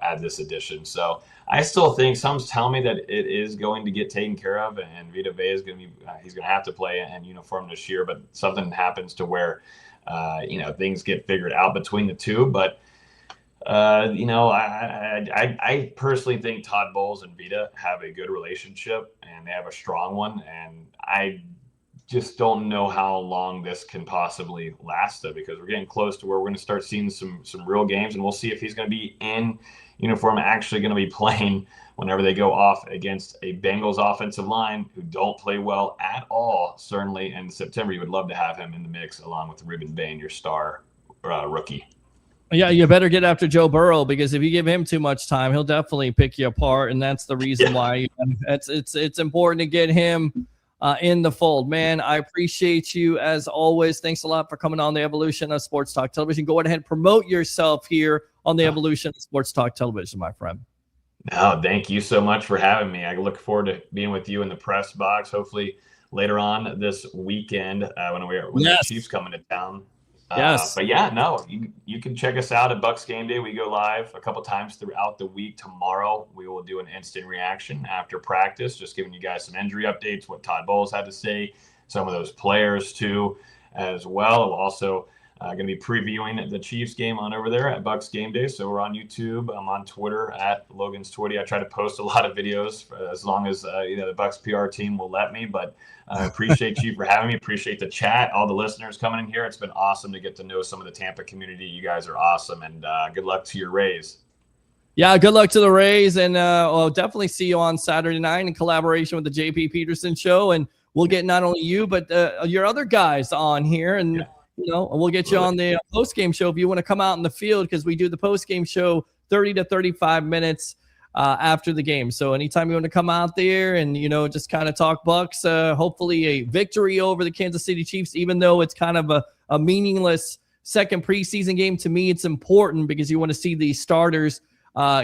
add this addition. So I still think some tell me that it is going to get taken care of, and Vita Vea is going to be, he's going to have to play in uniform this year, but something happens to where, things get figured out between the two. But I personally think Todd Bowles and Vita have a good relationship, and they have a strong one. And I just don't know how long this can possibly last, though, because we're getting close to where we're going to start seeing some real games, and we'll see if he's going to be in uniform, actually going to be playing whenever they go off against a Bengals offensive line who don't play well at all. Certainly in September, you would love to have him in the mix along with Ruben Bain, your star rookie. Yeah, you better get after Joe Burrow, because if you give him too much time, he'll definitely pick you apart, and that's the reason why it's important to get him in the fold. Man, I appreciate you as always. Thanks a lot for coming on the Evolution of Sports Talk Television. Go ahead and promote yourself here on the Evolution of Sports Talk Television, my friend. No, thank you so much for having me. I look forward to being with you in the press box, hopefully later on this weekend when the Chiefs coming to town. Yes. But yeah, no, you can check us out at Bucs Gameday. We go live a couple times throughout the week. Tomorrow, we will do an instant reaction after practice, just giving you guys some injury updates, what Todd Bowles had to say, some of those players too, as well. We'll also going to be previewing the Chiefs game on over there at Bucs Gameday. So we're on YouTube. I'm on Twitter at Logan's Twitty. I try to post a lot of videos as long as the Bucs PR team will let me. But I appreciate you for having me. Appreciate the chat. All the listeners coming in here. It's been awesome to get to know some of the Tampa community. You guys are awesome, and good luck to your Rays. Yeah, good luck to the Rays, and I'll definitely see you on Saturday night in collaboration with the JP Peterson Show, and we'll get not only you but your other guys on here, and we'll get you on the post-game show if you want to come out in the field, because we do the post-game show 30 to 35 minutes after the game. So anytime you want to come out there and, just kind of talk Bucs, hopefully a victory over the Kansas City Chiefs, even though it's kind of a meaningless second preseason game. To me, it's important because you want to see these starters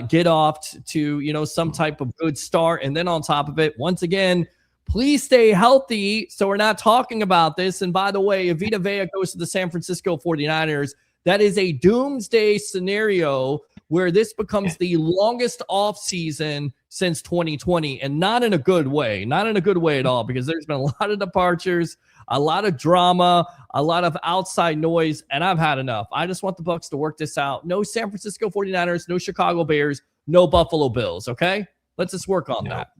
get off to, some type of good start. And then on top of it, once again, please stay healthy so we're not talking about this. And by the way, if Vita Vea goes to the San Francisco 49ers, that is a doomsday scenario where this becomes the longest off season since 2020, and not in a good way, not in a good way at all, because there's been a lot of departures, a lot of drama, a lot of outside noise, and I've had enough. I just want the Bucs to work this out. No San Francisco 49ers, no Chicago Bears, no Buffalo Bills, okay? Let's just work on that.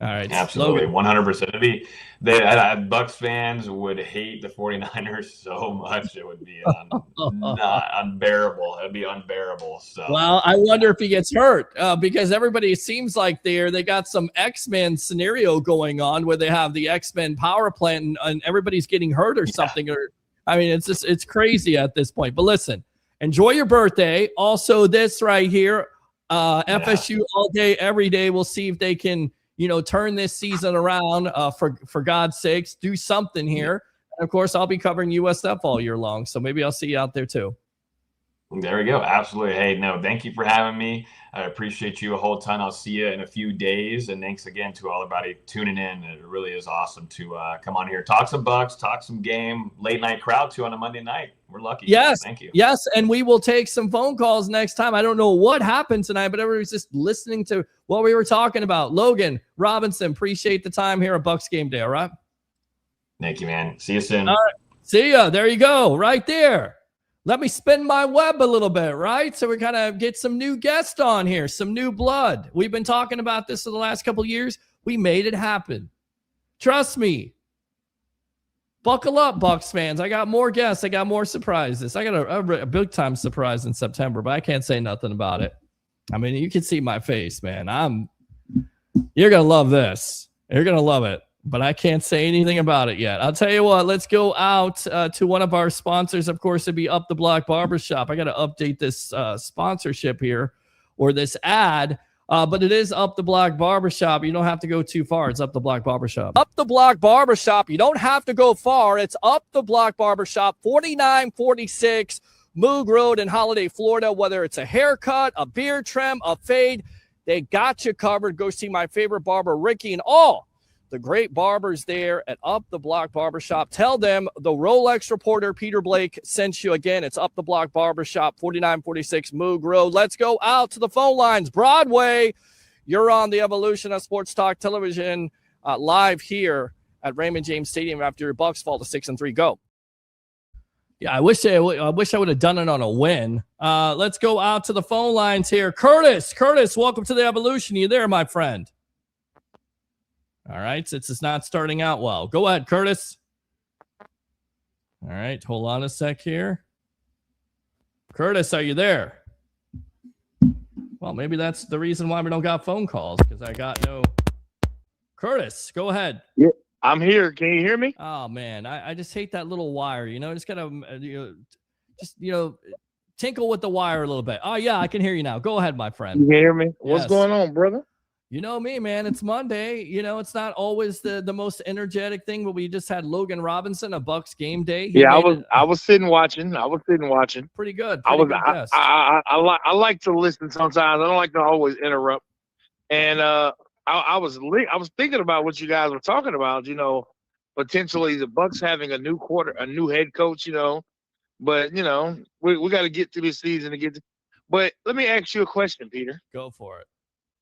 All right. Absolutely. 100%. It'd be Bucs fans would hate the 49ers so much. It would be not unbearable. It'd be unbearable. So, well, I wonder if he gets hurt because everybody seems like they got some X-Men scenario going on where they have the X-Men power plant and everybody's getting hurt or something. Or I mean, it's crazy at this point. But listen, enjoy your birthday. Also, this right here, FSU all day, every day. We'll see if they can, turn this season around for God's sakes, do something here. And of course, I'll be covering USF all year long. So maybe I'll see you out there too. There we go. Absolutely. Hey, no, thank you for having me. I appreciate you a whole ton. I'll see you in a few days. And thanks again to all everybody tuning in. It really is awesome to come on here, talk some Bucs, talk some game, late night crowd too on a Monday night. We're lucky. Yes. Thank you. Yes. And we will take some phone calls next time. I don't know what happened tonight, but everybody's just listening to what we were talking about. Logan Robinson, appreciate the time here at Bucs Game Day. All right. Thank you, man. See you soon. All right. See ya. There you go. Right there. Let me spin my web a little bit, right? So we kind of get some new guests on here, some new blood. We've been talking about this for the last couple of years. We made it happen. Trust me. Buckle up, Bucs fans. I got more guests. I got more surprises. I got a big-time surprise in September, but I can't say nothing about it. I mean, you can see my face, man. You're going to love this. You're going to love it. But I can't say anything about it yet. I'll tell you what, let's go out to one of our sponsors. Of course, it'd be Up the Block Barbershop. I got to update this sponsorship here or this ad, but it is Up the Block Barbershop. You don't have to go too far. It's Up the Block Barbershop. Up the Block Barbershop. You don't have to go far. It's Up the Block Barbershop, 4946 Moog Road in Holiday, Florida. Whether it's a haircut, a beard trim, a fade, they got you covered. Go see my favorite barber, Ricky, and all the great barbers there at Up the Block Barbershop. Tell them the Rolex reporter, Peter Blake, sent you again. It's Up the Block Barbershop, 4946 Moog Road. Let's go out to the phone lines. Broadway, you're on the evolution of sports talk television live here at Raymond James Stadium after your Bucs fall to 6-3. Go. Yeah, I wish I would have done it on a win. Let's go out to the phone lines here. Curtis, welcome to the evolution. You there, my friend? All right, since it's not starting out well. Go ahead, Curtis. All right, hold on a sec here. Curtis, are you there? Well, maybe that's the reason why we don't got phone calls, because I got no... Curtis, go ahead. Yeah, I'm here. Can you hear me? Oh, man, I just hate that little wire. Just got to, tinkle with the wire a little bit. Oh, yeah, I can hear you now. Go ahead, my friend. You can hear me? What's Yes. going on, brother? You know me, man. It's Monday. It's not always the most energetic thing, but we just had Logan Robinson, a Bucs Game Day. I was sitting watching. Pretty good. I like to listen sometimes. I don't like to always interrupt. And I was thinking about what you guys were talking about. Potentially the Bucs having a new head coach. But we got to get through this season to get. But let me ask you a question, Peter. Go for it.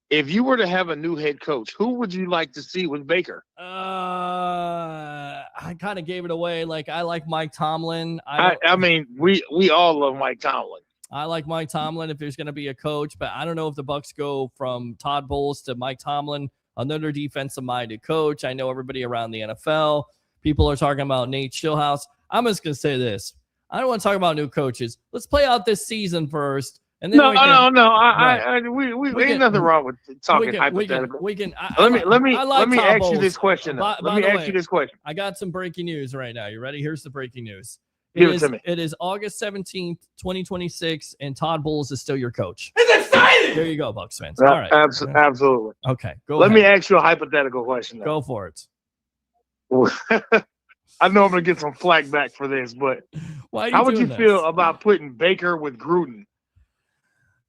If you were to have a new head coach, who would you like to see with Baker? I kind of gave it away. Like, I like Mike Tomlin. I mean, we all love Mike Tomlin. I like Mike Tomlin if there's going to be a coach, but I don't know if the Bucs go from Todd Bowles to Mike Tomlin, another defensive-minded coach. I know everybody around the NFL. People are talking about Nate Schillhouse. I'm just going to say this. I don't want to talk about new coaches. Let's play out this season first. And then no. We ain't nothing wrong with talking hypothetical. Let me ask you this question. Let me ask you this question. I got some breaking news right now. You ready? Here's the breaking news. Give it to me. It is August 17th, 2026, and Todd Bowles is still your coach. It's exciting. There you go, Bucs fans. All right. Absolutely. Okay. Let me ask you a hypothetical question. Go for it. I know I'm going to get some flack back for this, but how would you feel about putting Baker with Gruden?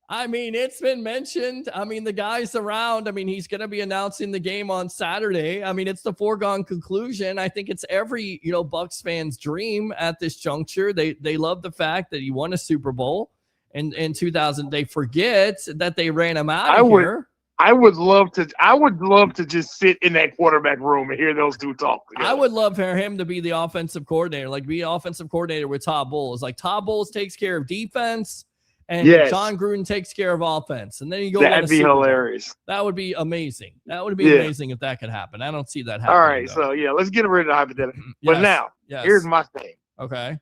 I mean, it's been mentioned. I mean, the guy's around. I mean, he's going to be announcing the game on Saturday. I mean, it's the foregone conclusion. I think it's every, Bucs fan's dream at this juncture. They love the fact that he won a Super Bowl in 2000. They forget that they ran him out of here. I would love to just sit in that quarterback room and hear those two talk together. I would love for him to be the offensive coordinator, like be offensive coordinator with Todd Bowles. Like Todd Bowles takes care of defense. And John Gruden takes care of offense. And then you go. That'd be hilarious. That would be amazing. That would be amazing if that could happen. I don't see that happening. All right. So, let's get rid of the hypothetical. But now, here's my thing. Okay.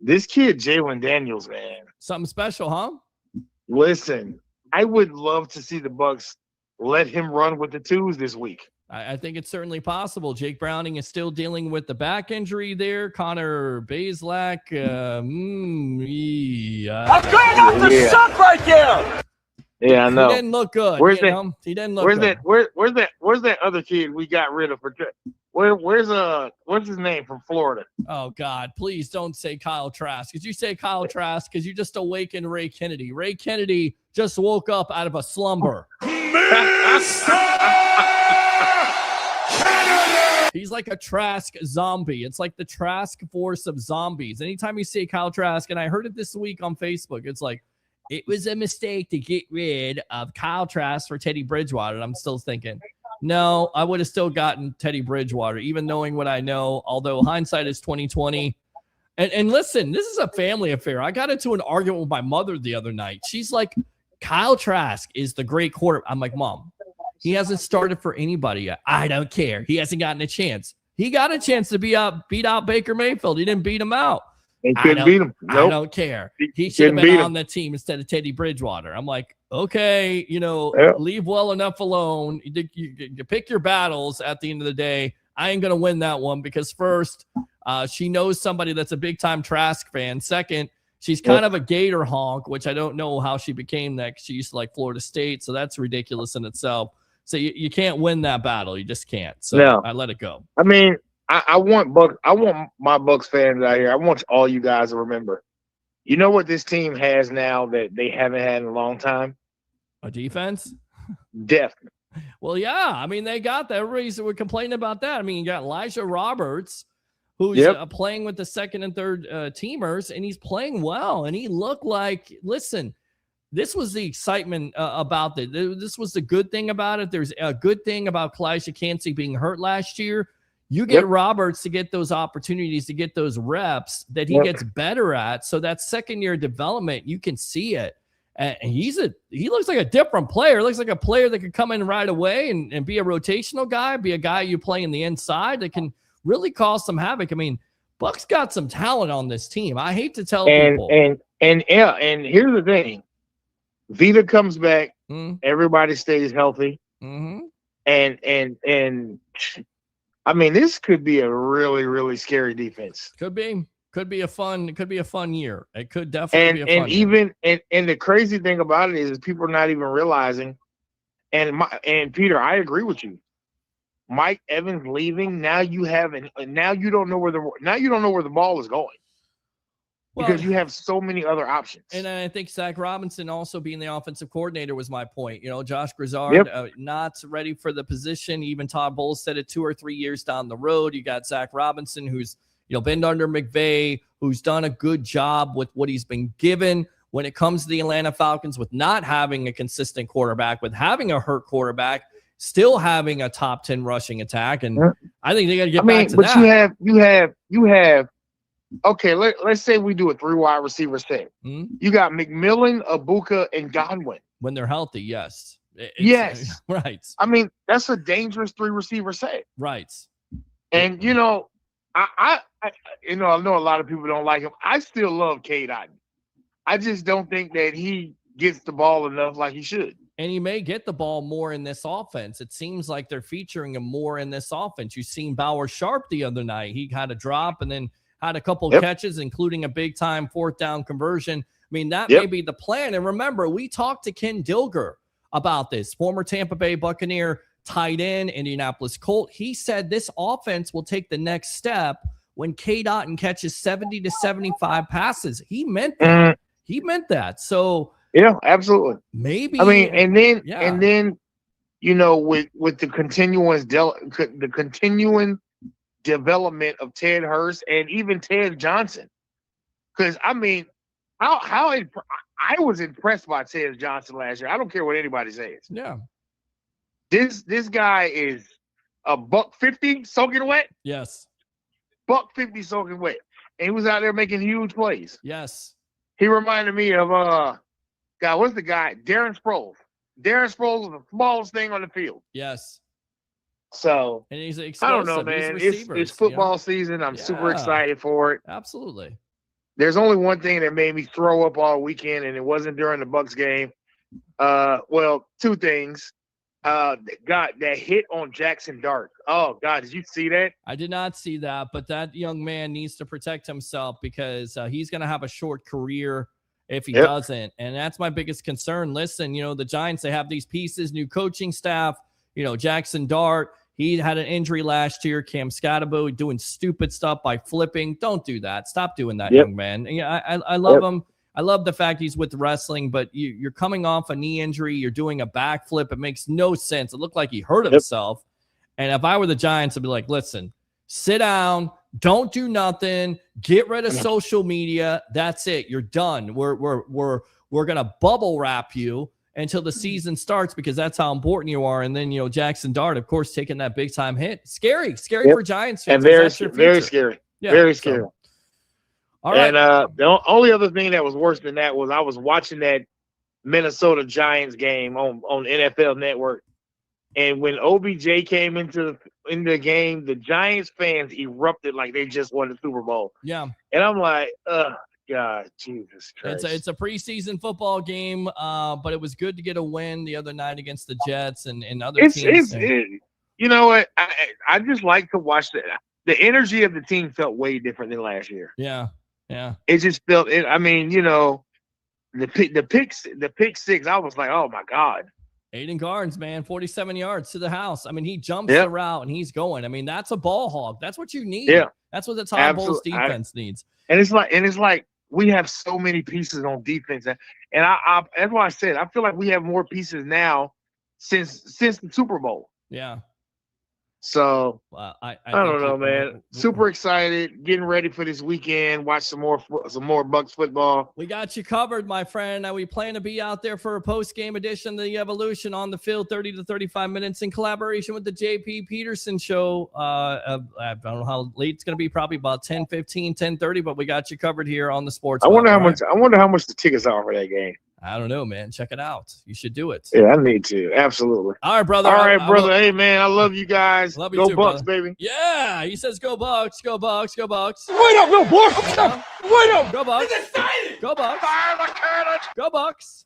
This kid, Jalen Daniels, man. Something special, huh? Listen, I would love to see the Bucs let him run with the twos this week. I think it's certainly possible. Jake Browning is still dealing with the back injury there. Connor Bazelak. I'm trying not to suck right there. Yeah, I know. He didn't look good. He didn't look good. Where's that other kid we got rid of for what's his name from Florida? Oh God, please don't say Kyle Trask. Did you say Kyle Trask? Because you just awakened Ray Kennedy. Ray Kennedy just woke up out of a slumber. He's like a Trask zombie. It's like the Trask force of zombies. Anytime you say Kyle Trask, and I heard it this week on Facebook, it's like, it was a mistake to get rid of Kyle Trask for Teddy Bridgewater. And I'm still thinking, no, I would have still gotten Teddy Bridgewater, even knowing what I know, although hindsight is 2020. And listen, this is a family affair. I got into an argument with my mother the other night. She's like, Kyle Trask is the great quarterback. I'm like, Mom, he hasn't started for anybody yet. I don't care. He hasn't gotten a chance. He got a chance to beat out Baker Mayfield. He didn't beat him out. He couldn't beat him. Nope. I don't care. He should have been on the team instead of Teddy Bridgewater. I'm like, okay, leave well enough alone. You pick your battles at the end of the day. I ain't going to win that one because first, she knows somebody that's a big-time Trask fan. Second, she's kind of a Gator honk, which I don't know how she became that. She used to like Florida State, so that's ridiculous in itself. So you can't win that battle. You just can't. So I let it go. I mean, I want my Bucs fans out here. I want all you guys to remember. You know what this team has now that they haven't had in a long time? A defense? Depth. Well, yeah. I mean, they got that. Everybody's complaining about that. I mean, you got Elijah Roberts, who's playing with the second and third teamers, and he's playing well. And he looked like, listen, this was the excitement about it. This was the good thing about it. There's a good thing about Kalijah Kancey being hurt last year. You get Roberts to get those opportunities, to get those reps that he gets better at. So that second-year development, you can see it. And he looks like a different player. Looks like a player that could come in right away and be a rotational guy, be a guy you play in the inside that can really cause some havoc. I mean, Bucs got some talent on this team. I hate to tell people. And here's the thing. Vita comes back. Everybody stays healthy. Mm-hmm. And I mean, this could be a really, really scary defense. Could be a fun year. It could definitely be a fun year. And the crazy thing about it is people are not even realizing. And Peter, I agree with you. Mike Evans leaving. Now you don't know where the ball is going. Because you have so many other options. And I think Zach Robinson also being the offensive coordinator was my point. Josh Grizzard, not ready for the position. Even Todd Bowles said it 2 or 3 years down the road. You got Zach Robinson, who's been under McVay, who's done a good job with what he's been given when it comes to the Atlanta Falcons with not having a consistent quarterback, with having a hurt quarterback, still having a top 10 rushing attack. And I think they got to get back to that. But you have. Okay, let's say we do a 3 wide receiver set. You got McMillan, Egbuka, and Godwin. When they're healthy, yes. Yes. Right. I mean, that's a dangerous 3 receiver set. Right. And, I know a lot of people don't like him. I still love Cade Otton. I just don't think that he gets the ball enough like he should. And he may get the ball more in this offense. It seems like they're featuring him more in this offense. You've seen Bauer Sharp the other night. He had a drop and then had a couple of catches, including a big-time 4th down conversion. I mean, that may be the plan. And remember, we talked to Ken Dilger about this, former Tampa Bay Buccaneer, tight end, Indianapolis Colt. He said this offense will take the next step when Cade Otton catches 70 to 75 passes. He meant that. He meant that. So Yeah, absolutely. Maybe. I mean, and yeah. then you know, with the the continuing development of Ted Hurst and even Ted Johnson. Because I mean, I was impressed by Ted Johnson last year. I don't care what anybody says. Yeah. This guy is a $150 soaking wet. Yes. $150 soaking wet, and he was out there making huge plays. Yes. He reminded me of God. What's the guy? Darren Sproles. Darren Sproles was the smallest thing on the field. Yes. So And he's I don't know, man. It's football season. I'm super excited for it. Absolutely. There's only one thing that made me throw up all weekend, and it wasn't during the Bucs game. Well, two things. That hit on Jackson Dart. Oh God, did you see that? I did not see that, but that young man needs to protect himself because he's going to have a short career if he doesn't. And that's my biggest concern. Listen, you know, the Giants, they have these pieces, new coaching staff, you know, Jackson Dart. He had an injury last year. Cam Scatterbo doing stupid stuff by flipping. Don't do that. Stop doing that, young man. Yeah, I love him. I love the fact he's with wrestling, but you're coming off a knee injury. You're doing a backflip. It makes no sense. It looked like he hurt himself. And if I were the Giants, I'd be like, listen, sit down. Don't do nothing. Get rid of social media. That's it. You're done. We're going to bubble wrap you until the season starts because that's how important you are. And then, you know, Jackson Dart, of course, taking that big time hit. Scary for Giants fans. And very scary. Yeah, very scary. So. All right. And the only other thing that was worse than that was I was watching that Minnesota Giants game on NFL Network. And when OBJ came into the game, the Giants fans erupted like they just won the Super Bowl. Yeah. And I'm like, God, Jesus Christ. It's a preseason football game, but it was good to get a win the other night against the Jets and other teams. You know what? I just like to watch the energy of the team felt way different than last year. Yeah. Yeah. It just felt it. I mean, you know, the pick six, I was like, oh my God. Aiden Garnes, man, 47 yards to the house. I mean, he jumps the route and he's going. I mean, that's a ball hog. That's what you need. Yeah. That's what the Todd Bowles defense needs. And it's like we have so many pieces on defense. And I that's why I said I feel like we have more pieces now since the Super Bowl. Yeah. So I don't know, man. Super excited, getting ready for this weekend. Watch some more Bucs football. We got you covered, my friend. Now we plan to be out there for a post-game edition of the Evolution on the field, 30 to 35 minutes in collaboration with the JP Peterson Show. I don't know how late it's going to be. Probably about 10:15, 10:30. But we got you covered here on the Sports. I wonder how much the tickets are for that game. I don't know, man. Check it out. You should do it. Yeah, I need to. Absolutely. All right, brother. All right, brother. Hey, man, I love you guys. Love you go too, Bucs, brother. baby. Yeah, he says go Bucs, go Bucs, go Bucs. Wait up, little boy. Wait up. Go Bucs. It's exciting. Go Bucs. Fire the cannons. Go Bucs.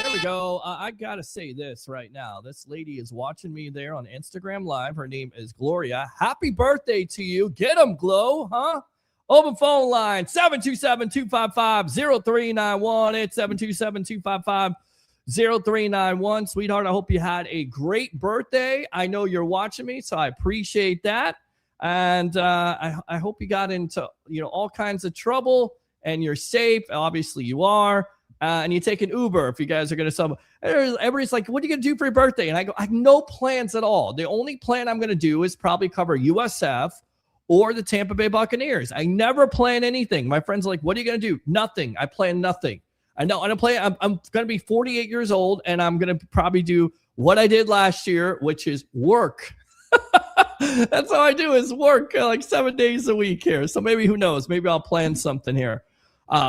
There we go. I got to say this right now. This lady is watching me there on Instagram Live. Her name is Gloria. Happy birthday to you. Get them, Glow, huh? Open phone line, 727-255-0391. It's 727-255-0391. Sweetheart, I hope you had a great birthday. I know you're watching me, so I appreciate that. And I hope you got into all kinds of trouble and you're safe. Obviously, you are. And you take an Uber if you guys are going to sub. Everybody's like, what are you going to do for your birthday? And I go, I have no plans at all. The only plan I'm going to do is probably cover USF or the Tampa Bay Buccaneers. I never plan anything. My friends are like, what are you going to do? Nothing. I plan nothing. I know. I'm going to be 48 years old, and I'm going to probably do what I did last year, which is work. That's all I do is work like 7 days a week here. So maybe, who knows? Maybe I'll plan something here.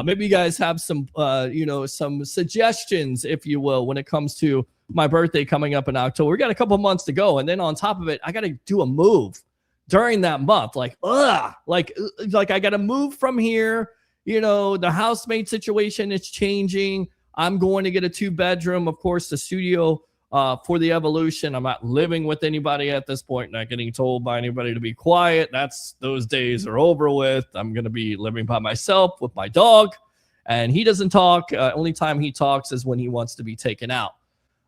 Maybe you guys have some suggestions, if you will, when it comes to my birthday coming up in October. We got a couple months to go. And then on top of it, I got to do a move during that month. Like I got to move from here. The housemate situation is changing. I'm going to get a 2-bedroom, of course, the studio for the Evolution. I'm not living with anybody at this point, not getting told by anybody to be quiet. Those days are over with. I'm going to be living by myself with my dog, and he doesn't talk. Only time he talks is when he wants to be taken out.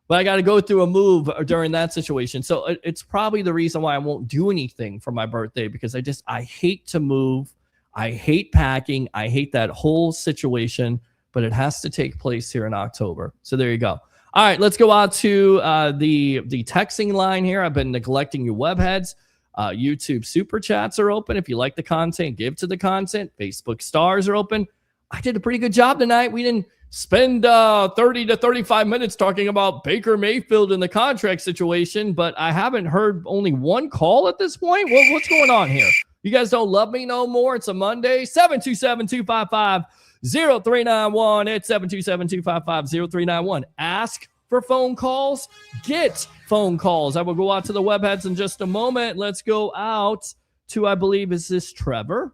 But I got to go through a move during that situation. So it's probably the reason why I won't do anything for my birthday, because I hate to move. I hate packing. I hate that whole situation. but it has to take place here in October. So there you go. All right, let's go out to the texting line here. I've been neglecting you webheads. YouTube super chats are open. If you like the content, give to the content. Facebook stars are open. I did a pretty good job tonight. We didn't spend 30 to 35 minutes talking about Baker Mayfield and the contract situation, but I haven't heard only one call at this point. What's going on here? You guys don't love me no more. It's a Monday. 727-255-0391. It's 727-255-0391. Ask for phone calls. Get phone calls. I will go out to the webheads in just a moment. Let's go out to, I believe, is this Trevor?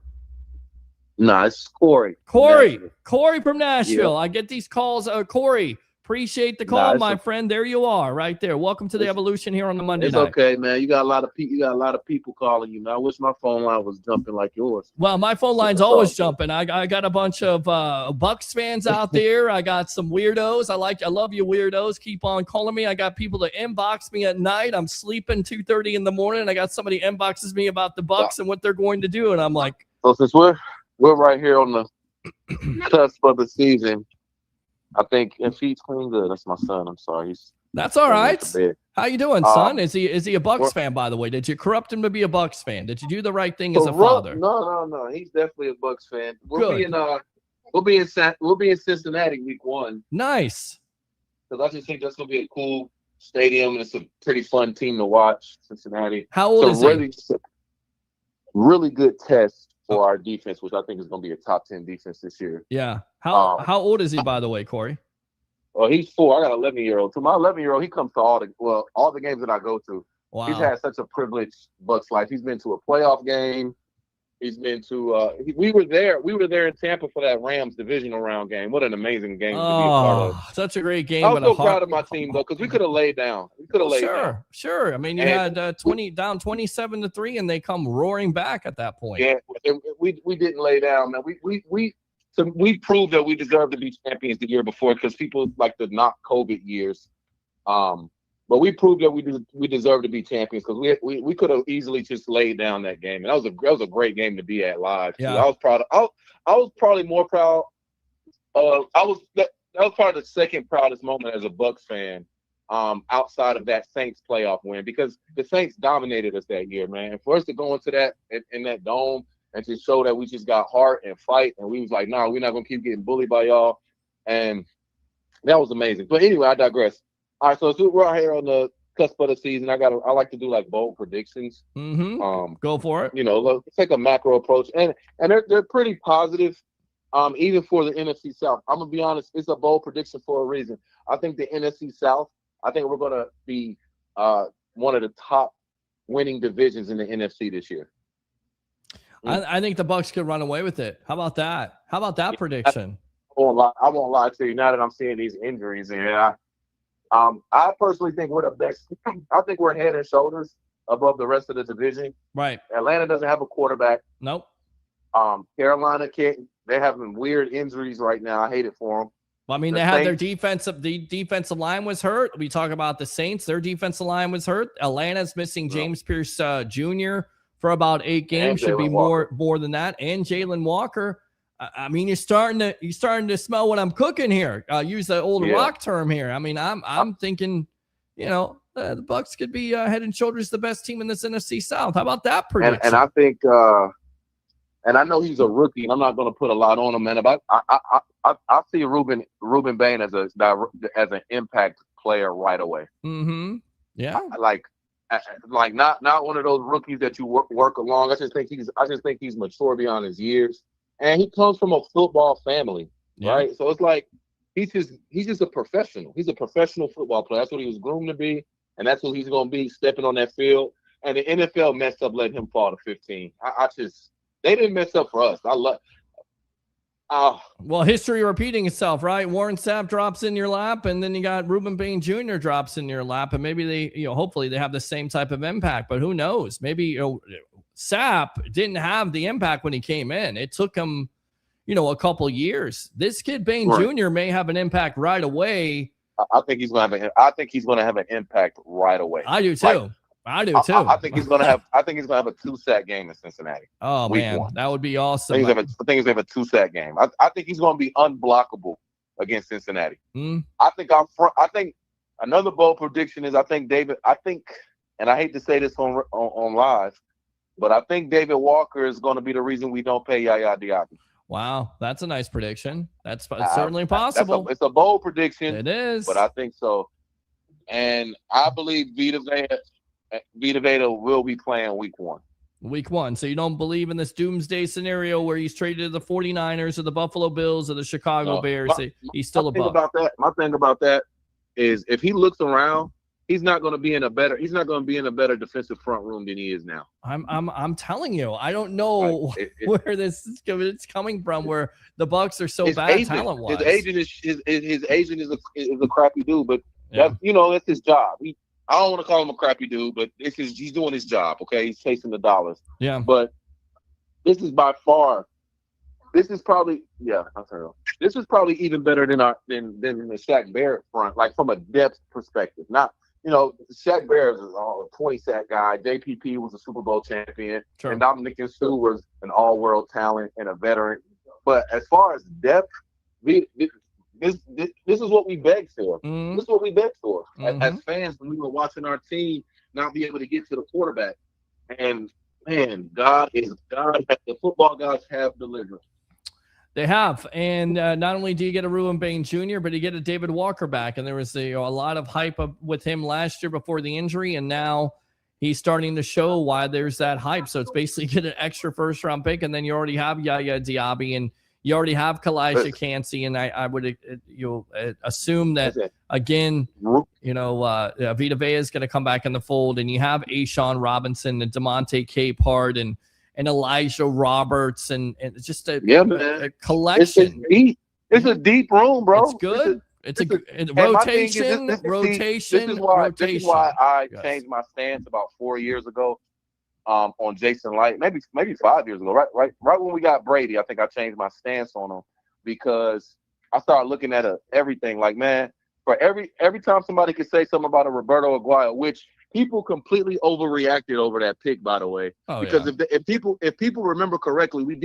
No, it's Corey. Corey from Nashville. Yeah. I get these calls. Corey, appreciate the call, my friend. There you are, right there. Welcome to the Evolution here on the Monday night. It's okay, man. You got a lot of people calling you, man. I wish my phone line was jumping like yours. Well, my phone line's always jumping. I got a bunch of Bucs fans out there. I got some weirdos. I love you weirdos. Keep on calling me. I got people that inbox me at night. I'm sleeping 2:30 in the morning. I got somebody inboxes me about the Bucs and what they're going to do, and I'm like, so since we're right here on the cusp of the season, I think if he's clean good, that's my son. I'm sorry. That's all right. How you doing, son? Is he a Bucs fan, by the way? Did you corrupt him to be a Bucs fan? Did you do the right thing as a father? No. He's definitely a Bucs fan. We'll be in Cincinnati week 1. Nice. Because I just think that's gonna be a cool stadium and it's a pretty fun team to watch. Cincinnati. How old is he? Really good test for our defense, which I think is going to be a top 10 defense this year. Yeah. How old is he, by the way, Corey? Well, he's 4. I got an 11-year-old. To my 11-year-old, he comes to all the games that I go to. Wow. He's had such a privileged Bucs life. He's been to a playoff game. He's been to we were there in Tampa for that Rams divisional round game. What an amazing game to be a part of. Such a great game. I was so proud of my team though, because we could have laid down. Sure. I mean, you had 27-3, and they come roaring back at that point. Yeah, we didn't lay down. Man, we proved that we deserved to be champions the year before, because people like to knock COVID years. But we proved that we deserve to be champions, because we could have easily just laid down that game, and that was a great game to be at live. Yeah. So I was proud. I was probably more proud. That was probably the second proudest moment as a Bucs fan, outside of that Saints playoff win, because the Saints dominated us that year, man. And for us to go into that in that dome and to show that we just got heart and fight, and we was like, nah, we're not gonna keep getting bullied by y'all, and that was amazing. But anyway, I digress. All right, so we're out here on the cusp of the season. I like to do like bold predictions. Mm-hmm. Go for it. Let's take a macro approach, and they're pretty positive. Even for the NFC South, I'm gonna be honest, it's a bold prediction for a reason. I think the NFC South, I think we're gonna be one of the top winning divisions in the NFC this year. I think the Bucs could run away with it. How about that? How about that prediction? I won't lie to you. Now that I'm seeing these injuries here, I personally think we're the best. I think we're head and shoulders above the rest of the division. Right. Atlanta doesn't have a quarterback. Nope. Carolina can't. They're having weird injuries right now. I hate it for them. Well, I mean, they had the defensive line was hurt. We talk about the Saints. Their defensive line was hurt. Atlanta's missing James Pierce Jr. for about 8 games. Should be more than that. And Jalen Walker. I mean, you're starting to smell what I'm cooking here. Use the old rock term here. I mean, I'm thinking, the Bucs could be head and shoulders the best team in this NFC South. How about that prediction? And I think, and I know he's a rookie, and I'm not going to put a lot on him, man. But I see Ruben Bain as an impact player right away. Mm-hmm. Yeah. Like not one of those rookies that you work along. I just think he's mature beyond his years. And he comes from a football family, right? So it's like he's just a professional. He's a professional football player. That's what he was groomed to be, and that's what he's going to be stepping on that field. And the NFL messed up letting him fall to 15. They didn't mess up for us. Well, history repeating itself, right? Warren Sapp drops in your lap, and then you got Ruben Bain Jr. drops in your lap, and maybe they, hopefully they have the same type of impact. But who knows? Maybe Sapp didn't have the impact when he came in. It took him, a couple years. This kid Bain Jr. may have an impact right away. I think he's going to have an impact right away. I do too. I think he's going to have a 2-sack game in Cincinnati. Oh man, that would be awesome. I think he's going to have a 2-sack game. I think he's going to be unblockable against Cincinnati. Mm. I think another bold prediction is I think, and I hate to say this on live, but I think David Walker is going to be the reason we don't pay Yaya Diaby. Wow, that's a nice prediction. That's certainly possible. It's a bold prediction. It is. But I think so. And I believe Vita Vea will be playing week 1. Week 1. So you don't believe in this doomsday scenario where he's traded to the 49ers or the Buffalo Bills or the Chicago Bears. He's still a Buc. My thing about that is if he looks around, he's not going to be in a better defensive front room than he is now. I'm telling you, I don't know where this is coming from, where the Bucs are so bad talent-wise. His agent is a crappy dude, but that's his job. I don't want to call him a crappy dude, but he's doing his job. Okay, he's chasing the dollars. Yeah. But this is probably even better than the Shaq Barrett front, like from a depth perspective. Not, Shaq Barrett is a 20-sack guy. JPP was a Super Bowl champion. Sure. And Dominic Sue was an all-world talent and a veteran. But as far as depth, this is what we begged for. Mm-hmm. This is what we begged for Mm-hmm. as fans when we were watching our team not be able to get to the quarterback. And man, the football gods have delivered. They have, and not only do you get a Ruben Bain Jr., but you get a David Walker back, and there was a lot of hype with him last year before the injury, and now he's starting to show why there's that hype. So it's basically get an extra first-round pick, and then you already have Yaya Diaby, and you already have Kalijah Kancey, and I would assume that, again, Vita Vea is going to come back in the fold, and you have Ashawn Robinson and DeMonte Capehart and Elijah Roberts and just a collection. It's a deep room, bro. It's good. It's a rotation. This is why I changed my stance about 4 years ago on Jason Light, maybe 5 years ago, right when we got Brady. I think I changed my stance on him because I started looking at everything. Like, man, for every time somebody could say something about a Roberto Aguayo, which people completely overreacted over that pick, by the way. Because if people remember correctly, we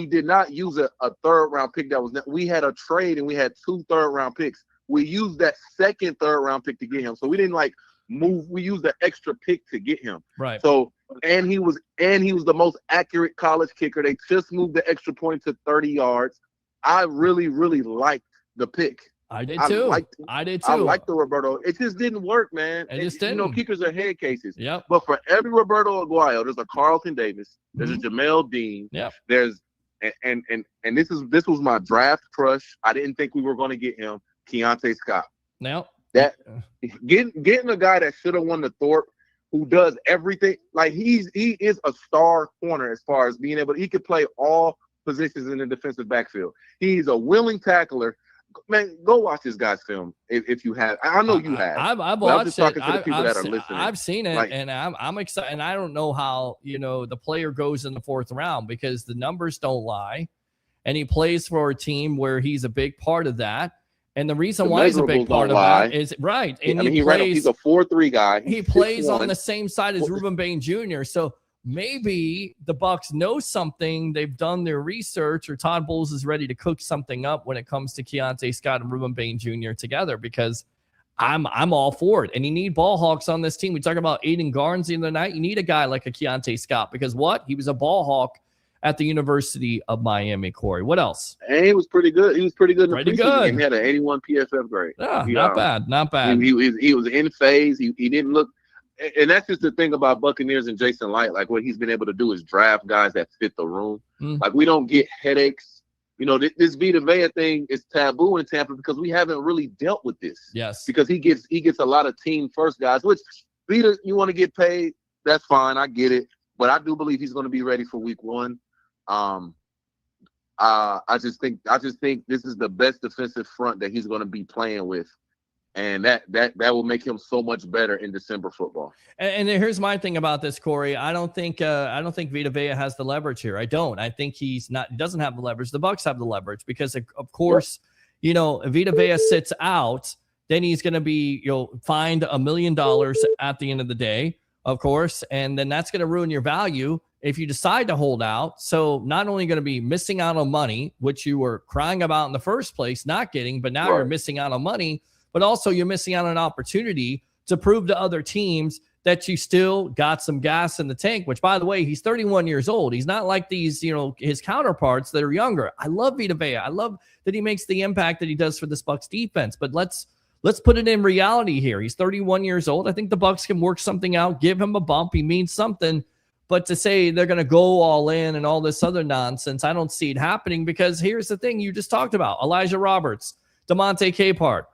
did not use a third-round pick we had a trade and we had 2 third-round picks. We used that second third-round pick to get him. So we didn't move. We used the extra pick to get him. Right. So and he was the most accurate college kicker. They just moved the extra point to 30 yards. I really, really liked the pick. I did too. I did too. I liked the Roberto. It just didn't work, man. It just didn't. Kickers are head cases. Yep. But for every Roberto Aguayo, there's a Carlton Davis. There's a Jamel Dean. Yep. There's and this was my draft crush. I didn't think we were going to get him, Keontae Scott. Now that getting a guy that should have won the Thorpe, who does everything. Like he is a star corner as far as being able. He could play all positions in the defensive backfield. He's a willing tackler. Man, go watch this guy's film if you have. I know you have. I've watched it. I've seen it, and I'm excited. And I don't know how the player goes in the 4th round because the numbers don't lie, and he plays for a team where he's a big part of that. And the reason why he's a big part of that is right. And he's a 4-3 guy. He plays on the same side as Ruben Bain Jr. So maybe the Bucs know something. They've done their research, or Todd Bowles is ready to cook something up when it comes to Keontae Scott and Ruben Bain Jr. together, because I'm all for it. And you need ball hawks on this team. We talked about Aiden Garnes the other night. You need a guy like a Keontae Scott because he was a ball hawk at the University of Miami. Corey, what else? And he was pretty good. He was pretty good. Pretty good. He had an 81 PFF grade. Yeah, not bad. Not bad. He was in phase. He didn't look. And that's just the thing about Buccaneers and Jason Light. Like, what he's been able to do is draft guys that fit the room. Like, we don't get headaches. This Vita Vea thing is taboo in Tampa because we haven't really dealt with this. Yes. Because he gets a lot of team first guys, which Vita, you want to get paid, that's fine. I get it. But I do believe he's going to be ready for week 1. I just think this is the best defensive front that he's going to be playing with. And that will make him so much better in December football. And here's my thing about this, Corey. I don't think Vita Vea has the leverage here. I don't. I think he doesn't have the leverage. The Bucs have the leverage because of course, Vita Vea sits out, then he's going to be fined $1 million at the end of the day, of course, and then that's going to ruin your value if you decide to hold out. So not only going to be missing out on money, which you were crying about in the first place, not getting, but now you're missing out on money, but also you're missing out on an opportunity to prove to other teams that you still got some gas in the tank, which, by the way, he's 31 years old. He's not like these, his counterparts that are younger. I love Vita Vea. I love that he makes the impact that he does for this Bucs defense, but let's put it in reality here. He's 31 years old. I think the Bucs can work something out, give him a bump. He means something, but to say they're going to go all in and all this other nonsense, I don't see it happening, because here's the thing you just talked about, Elijah Roberts, DeMonte Capehart.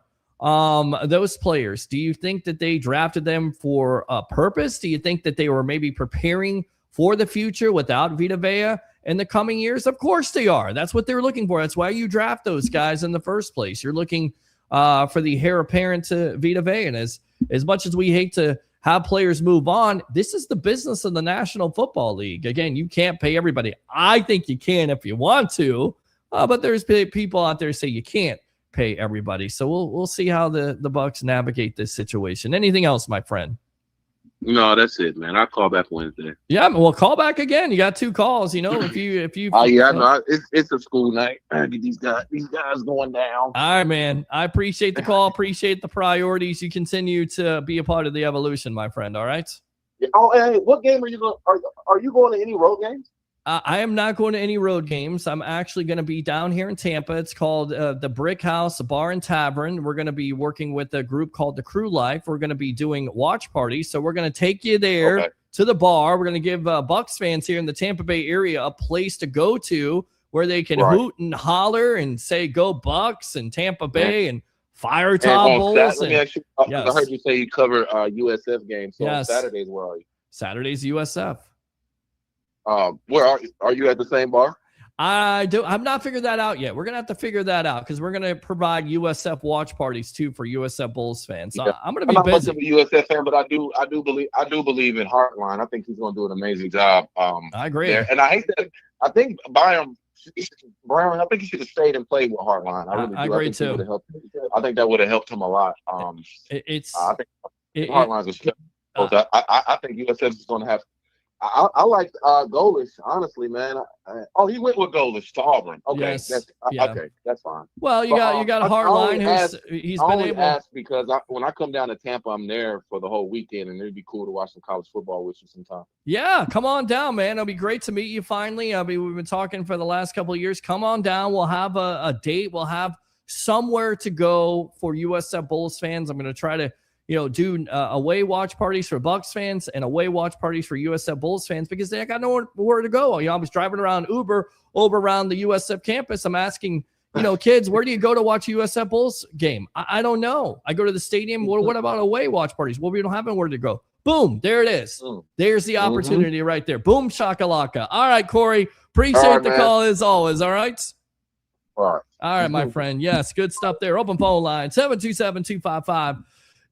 Those players, do you think that they drafted them for a purpose? Do you think that they were maybe preparing for the future without Vita Vea in the coming years? Of course they are. That's what they're looking for. That's why you draft those guys in the first place. You're looking for the heir apparent to Vita Vea. And as much as we hate to have players move on, this is the business of the National Football League. Again, you can't pay everybody. I think you can if you want to, but there's people out there say you can't pay everybody. So we'll see how the Bucs navigate this situation. Anything else, my friend? No, that's it, man. I'll call back Wednesday. Yeah, well, call back again. You got 2 calls. If you. Oh yeah, I know. It's a school night. I get these guys going down. All right, man. I appreciate the call. Appreciate the priorities. You continue to be a part of the evolution, my friend. All right. Oh, hey, what game are you going? Are you going to any road games? I am not going to any road games. I'm actually going to be down here in Tampa. It's called the Brick House Bar and Tavern. We're going to be working with a group called the Crew Life. We're going to be doing watch parties. So we're going to take you there to the bar. We're going to give Bucs fans here in the Tampa Bay area a place to go to where they can hoot and holler and say, go Bucs and Tampa Bay and fire towels. Let me ask you, I heard you say you cover USF games. So on Saturdays, where are you? Saturdays, USF. Where are you at the same bar? I've not figured that out yet. We're gonna have to figure that out because we're gonna provide USF watch parties too for USF Bulls fans. So I'm gonna be busy. I'm not much of a USF fan, but I do believe in Heartline. I think he's gonna do an amazing job. I agree. There. And I hate that. I think Brown. I think he should have stayed and played with Heartline. I agree too. I think that would have helped him a lot. I think Heartline's a step. I think USF is gonna have. I like Golish, honestly, man. He went with Golish to Auburn. Okay, okay, that's fine. Well, you got a hard line. He's been able. Ask because when I come down to Tampa, I'm there for the whole weekend, and it'd be cool to watch some college football with you sometime. Yeah, come on down, man. It'll be great to meet you finally. We've been talking for the last couple of years. Come on down. We'll have a date. We'll have somewhere to go for USF Bulls fans. I'm going to try to do away watch parties for Bucs fans and away watch parties for USF Bulls fans because they got nowhere to go. I was driving around Uber over around the USF campus. I'm asking, kids, where do you go to watch a USF Bulls game? I don't know. I go to the stadium. What about away watch parties? Well, we don't have anywhere to go. Boom. There it is. There's the opportunity right there. Boom, shakalaka. All right, Corey. Appreciate the call as always. All right. All right, my friend. Yes, good stuff there. Open phone line 727-255.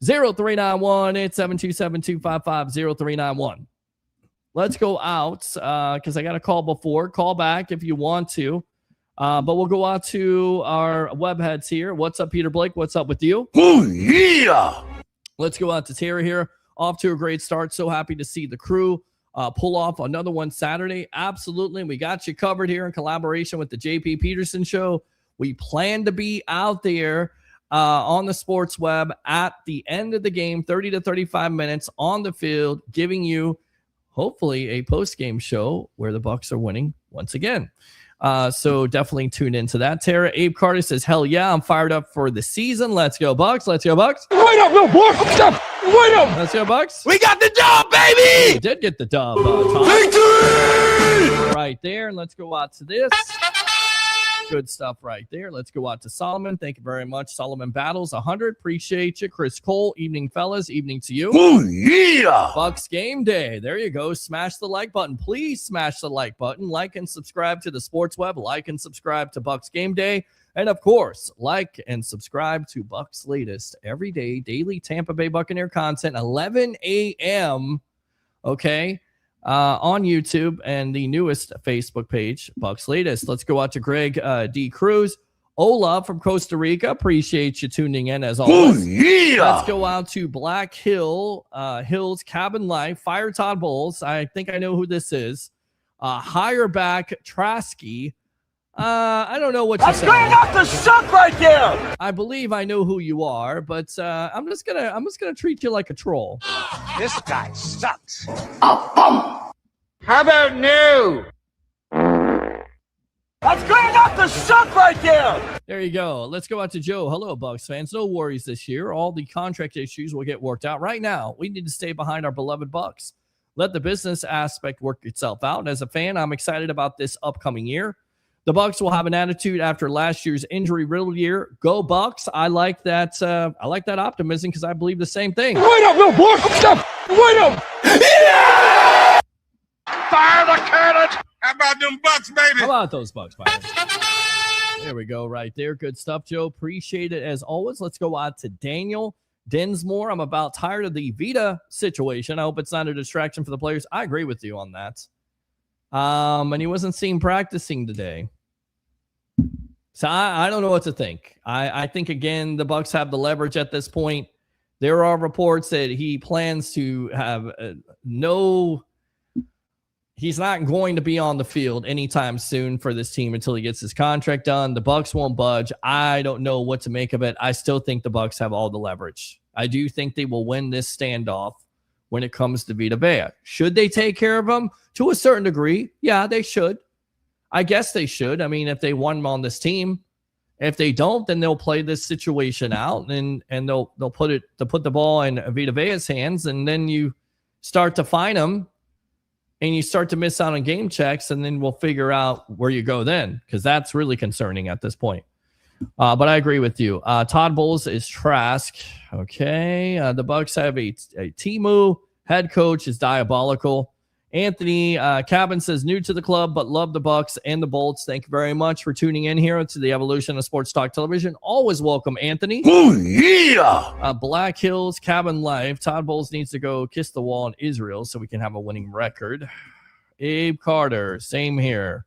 0391. It's 727-255-0391. Let's go out because I got a call before. Call back if you want to. But we'll go out to our web heads here. What's up, Peter Blake? What's up with you? Oh, yeah. Let's go out to Tara here. Off to a great start. So happy to see the crew pull off another one Saturday. Absolutely. We got you covered here in collaboration with the JP Peterson Show. We plan to be out there on the sports web at the end of the game, 30 to 35 minutes on the field, giving you hopefully a post-game show where the Bucs are winning once again. So definitely tune into that. Tara Abe Carter says, hell yeah, I'm fired up for the season. Let's go Bucs. Let's go Bucs. Wait up, little boy. Wait up. Let's go Bucs. We got the dub, baby. We did get the dub. Victory! Right there. And let's go out to this. Good stuff right there. Let's go out to Solomon. Thank you very much. Solomon Battles 100. Appreciate you. Chris Cole. Evening, fellas. Evening to you. Oh, yeah. Bucs game day. There you go. Smash the like button. Please smash the like button. Like and subscribe to the Sports Web. Like and subscribe to Bucs game day. And of course, like and subscribe to Bucs latest every day, daily Tampa Bay Buccaneer content, 11 a.m. Okay. On YouTube and the newest Facebook page, Bucs Latest. Let's go out to Greg D. Cruz. Ola from Costa Rica. Appreciate you tuning in as always. Oh, yeah. Let's go out to Black Hill, Hills Cabin Life, Fire Todd Bowles. I think I know who this is. Higher back Trasky. I don't know what you're That's saying. going off the suck right there. I believe I know who you are, but I'm just gonna treat you like a troll. This guy sucks. How about new? That's going off the suck right there. There you go. Let's go out to Joe. Hello, Bucs fans. No worries this year. All the contract issues will get worked out. Right now, we need to stay behind our beloved Bucs. Let the business aspect work itself out. As a fan, I'm excited about this upcoming year. The Bucs will have an attitude after last year's injury-riddled year. Go Bucs! I like that. I like that optimism because I believe the same thing. Wait up, little boy. Stop. Wait up. Yeah! Fire the cannon. How about them Bucs, baby? How about those Bucs, Pirates? There we go, right there. Good stuff, Joe. Appreciate it as always. Let's go out to Daniel Dinsmore. I'm about tired of the Vita situation. I hope it's not a distraction for the players. I agree with you on that. And he wasn't seen practicing today. So I don't know what to think. I think, again, the Bucs have the leverage at this point. There are reports that he plans to have he's not going to be on the field anytime soon for this team until he gets his contract done. The Bucs won't budge. I don't know what to make of it. I still think the Bucs have all the leverage. I do think they will win this standoff when it comes to Vita Vea. Should they take care of him? To a certain degree, yeah, they should. I guess they should. I mean, if they want him on this team. If they don't, then they'll play this situation out and they'll put the ball in Vita Vea's hands, and then you start to fine him and you start to miss out on game checks, and then we'll figure out where you go then, because that's really concerning at this point. But I agree with you. Todd Bowles is Trask. Okay. The Bucs have a Timu. Head coach is diabolical. Anthony Cabin says, new to the club, but love the Bucs and the Bolts. Thank you very much for tuning in here to the evolution of Sports Talk Television. Always welcome, Anthony. Oh, yeah. Black Hills Cabin Life. Todd Bowles needs to go kiss the wall in Israel so we can have a winning record. Abe Carter, same here.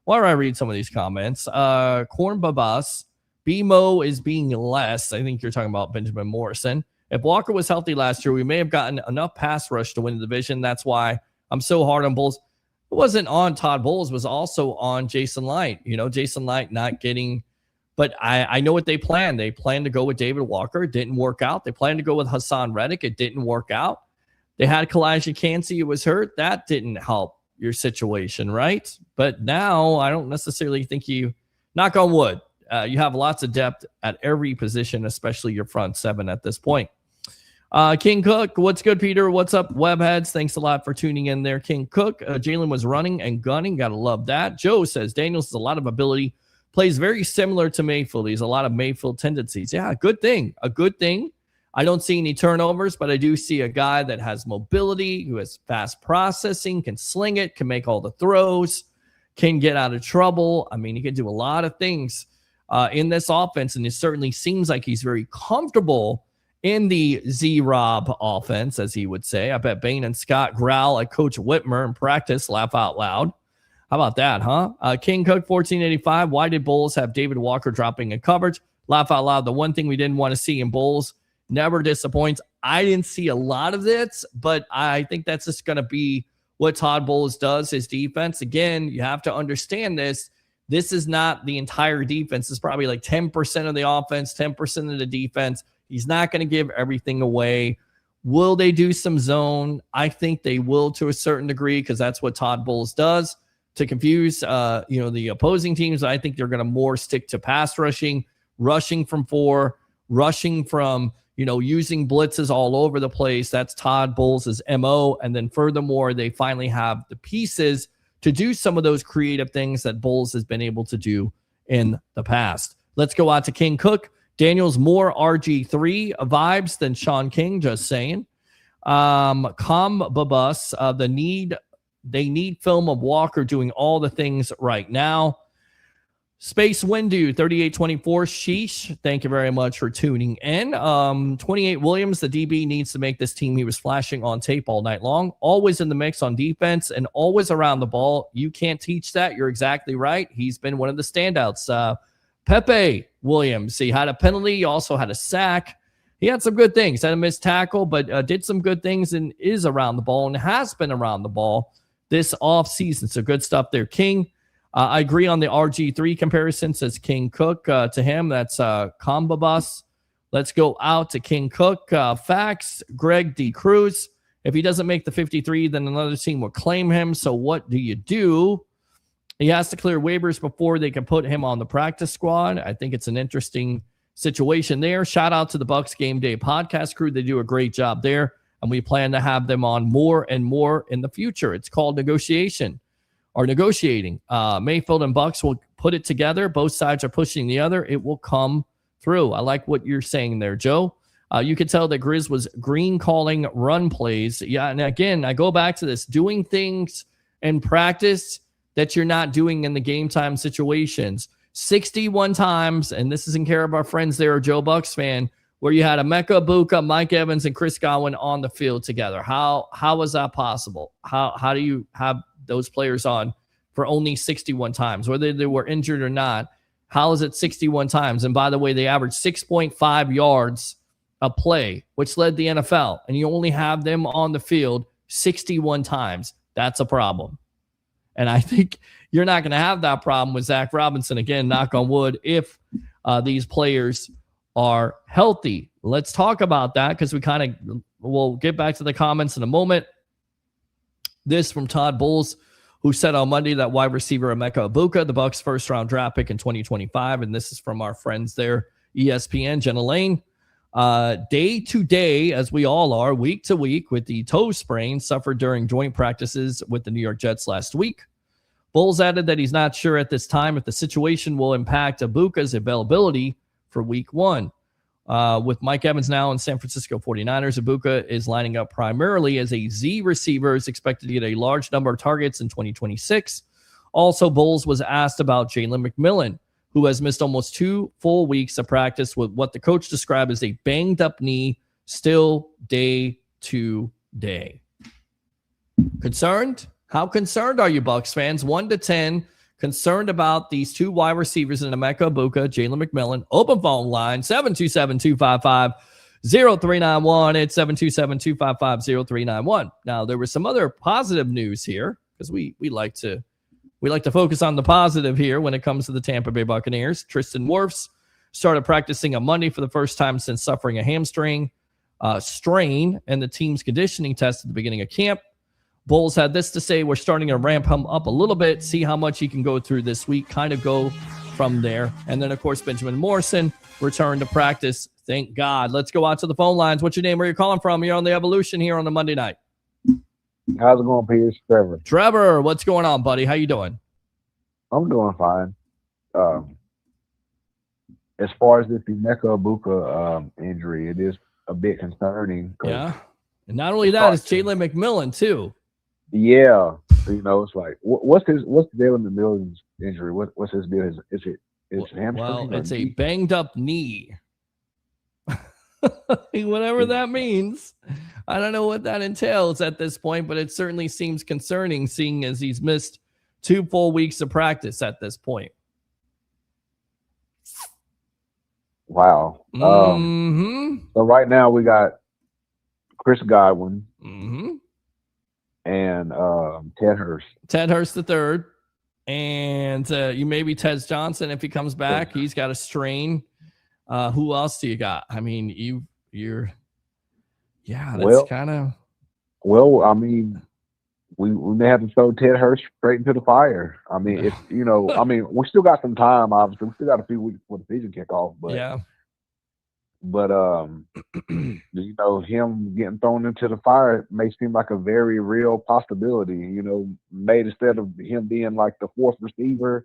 Why don't I read some of these comments? Corn Babas. BMO is being less. I think you're talking about Benjamin Morrison. If Walker was healthy last year, we may have gotten enough pass rush to win the division. That's why I'm so hard on Bowles. It wasn't on Todd Bowles. It was also on Jason Light. You know, Jason Light not getting – but I know what they planned. They planned to go with David Walker. It didn't work out. They planned to go with Hassan Reddick. It didn't work out. They had Kalijah Kancey. It was hurt. That didn't help your situation, right? But now I don't necessarily think you – knock on wood. You have lots of depth at every position, especially your front seven at this point. King Cook, what's good, Peter? What's up, Webheads? Thanks a lot for tuning in there, King Cook. Jalen was running and gunning. Got to love that. Joe says, Daniels has a lot of ability. Plays very similar to Mayfield. He's a lot of Mayfield tendencies. Yeah, good thing. A good thing. I don't see any turnovers, but I do see a guy that has mobility, who has fast processing, can sling it, can make all the throws, can get out of trouble. I mean, he can do a lot of things in this offense, and it certainly seems like he's very comfortable in the Z-Rob offense, as he would say. I bet Bain and Scott growl at Coach Whitmer in practice, laugh out loud. How about that, huh? King Cook, 1485. Why did Bowles have David Walker dropping in coverage? Laugh out loud. The one thing we didn't want to see in Bowles, never disappoints. I didn't see a lot of this, but I think that's just going to be what Todd Bowles does, his defense. Again, you have to understand this. This is not the entire defense. It's probably like 10% of the offense, 10% of the defense. He's not going to give everything away. Will they do some zone? I think they will to a certain degree, because that's what Todd Bowles does to confuse the opposing teams. I think they're going to more stick to pass rushing from four, rushing from using blitzes all over the place. That's Todd Bowles' MO. And then furthermore, they finally have the pieces to do some of those creative things that Bowles has been able to do in the past. Let's go out to King Cook. Daniel's more RG3 vibes than Sean King, just saying. Babus, they need film of Walker doing all the things right now. Space Windu, 3824, sheesh. Thank you very much for tuning in. 28 Williams, the DB needs to make this team. He was flashing on tape all night long. Always in the mix on defense and always around the ball. You can't teach that. You're exactly right. He's been one of the standouts. Pepe Williams, he had a penalty. He also had a sack. He had some good things. Had a missed tackle, but did some good things and is around the ball and has been around the ball this offseason. So good stuff there, King. I agree on the RG3 comparison, says King Cook. To him, that's Combo Bus. Let's go out to King Cook. Facts, Greg D. Cruz. If he doesn't make the 53, then another team will claim him. So what do you do? He has to clear waivers before they can put him on the practice squad. I think it's an interesting situation there. Shout out to the Bucs Game Day podcast crew. They do a great job there, and we plan to have them on more and more in the future. It's called negotiating. Mayfield and Bucs will put it together. Both sides are pushing the other. It will come through. I like what you're saying there, Joe. You could tell that Grizz was green calling run plays. Yeah, and again, I go back to this, doing things in practice that you're not doing in the game time situations. 61 times, and this is in care of our friends there, Joe Bucs fan, where you had Emeka Egbuka, Mike Evans, and Chris Godwin on the field together. How was that possible? How do you have those players on for only 61 times, whether they were injured or not? How is it 61 times? And by the way, they averaged 6.5 yards a play, which led the NFL, and you only have them on the field 61 times. That's a problem. And I think you're not going to have that problem with Zach Robinson, again, knock on wood, if these players are healthy. Let's talk about that, because we'll get back to the comments in a moment. This from Todd Bowles, who said on Monday that wide receiver Emeka Egbuka, the Bucs' first-round draft pick in 2025, and this is from our friends there, ESPN, Jenna Lane. Day to day, as we all are, week to week, with the toe sprain suffered during joint practices with the New York Jets last week. Bowles added that he's not sure at this time if the situation will impact Egbuka's availability for week one. With Mike Evans now in San Francisco 49ers, Egbuka is lining up primarily as a Z receiver, is expected to get a large number of targets in 2026. Also, Bowles was asked about Jallin McMillan, who has missed almost 2 full weeks of practice with what the coach described as a banged-up knee, still day to day. Concerned? How concerned are you, Bucs fans? 1 to 10, concerned about these 2 wide receivers in Emeka Egbuka, Jallin McMillan. Open phone line, 727-255-0391. It's 727-255-0391. Now, there was some other positive news here, because we like to focus on the positive here when it comes to the Tampa Bay Buccaneers. Tristan Wirfs started practicing on Monday for the first time since suffering a hamstring strain and the team's conditioning test at the beginning of camp. Bowles had this to say: we're starting to ramp him up a little bit, see how much he can go through this week, kind of go from there. And then, of course, Benjamin Morrison returned to practice. Thank God. Let's go out to the phone lines. What's your name? Where are you calling from? You're on the Evolution here on the Monday night. How's it going, Pierce? Trevor. Trevor, what's going on, buddy? How you doing? I'm doing fine. As far as this Emeka Egbuka injury, it is a bit concerning. Yeah. And not only that, it's Jallin McMillan, too. Yeah. It's like, what's Jallin McMillan's injury? What's his deal? Is it hamstring? Well, it's a banged up knee. Whatever that means. I don't know what that entails at this point, but it certainly seems concerning, seeing as he's missed 2 full weeks of practice at this point. Wow. So right now we got Chris Godwin and Ted Hurst. Ted Hurst the third. And you maybe Tez Johnson if he comes back. He's got a strain. Who else do you got? I mean, that's kind of. Well, I mean, we may have to throw Ted Hurst straight into the fire. I mean, if we still got some time. Obviously, we still got a few weeks before the season kickoff. But yeah. But him getting thrown into the fire may seem like a very real possibility. Made instead of him being like the 4th receiver,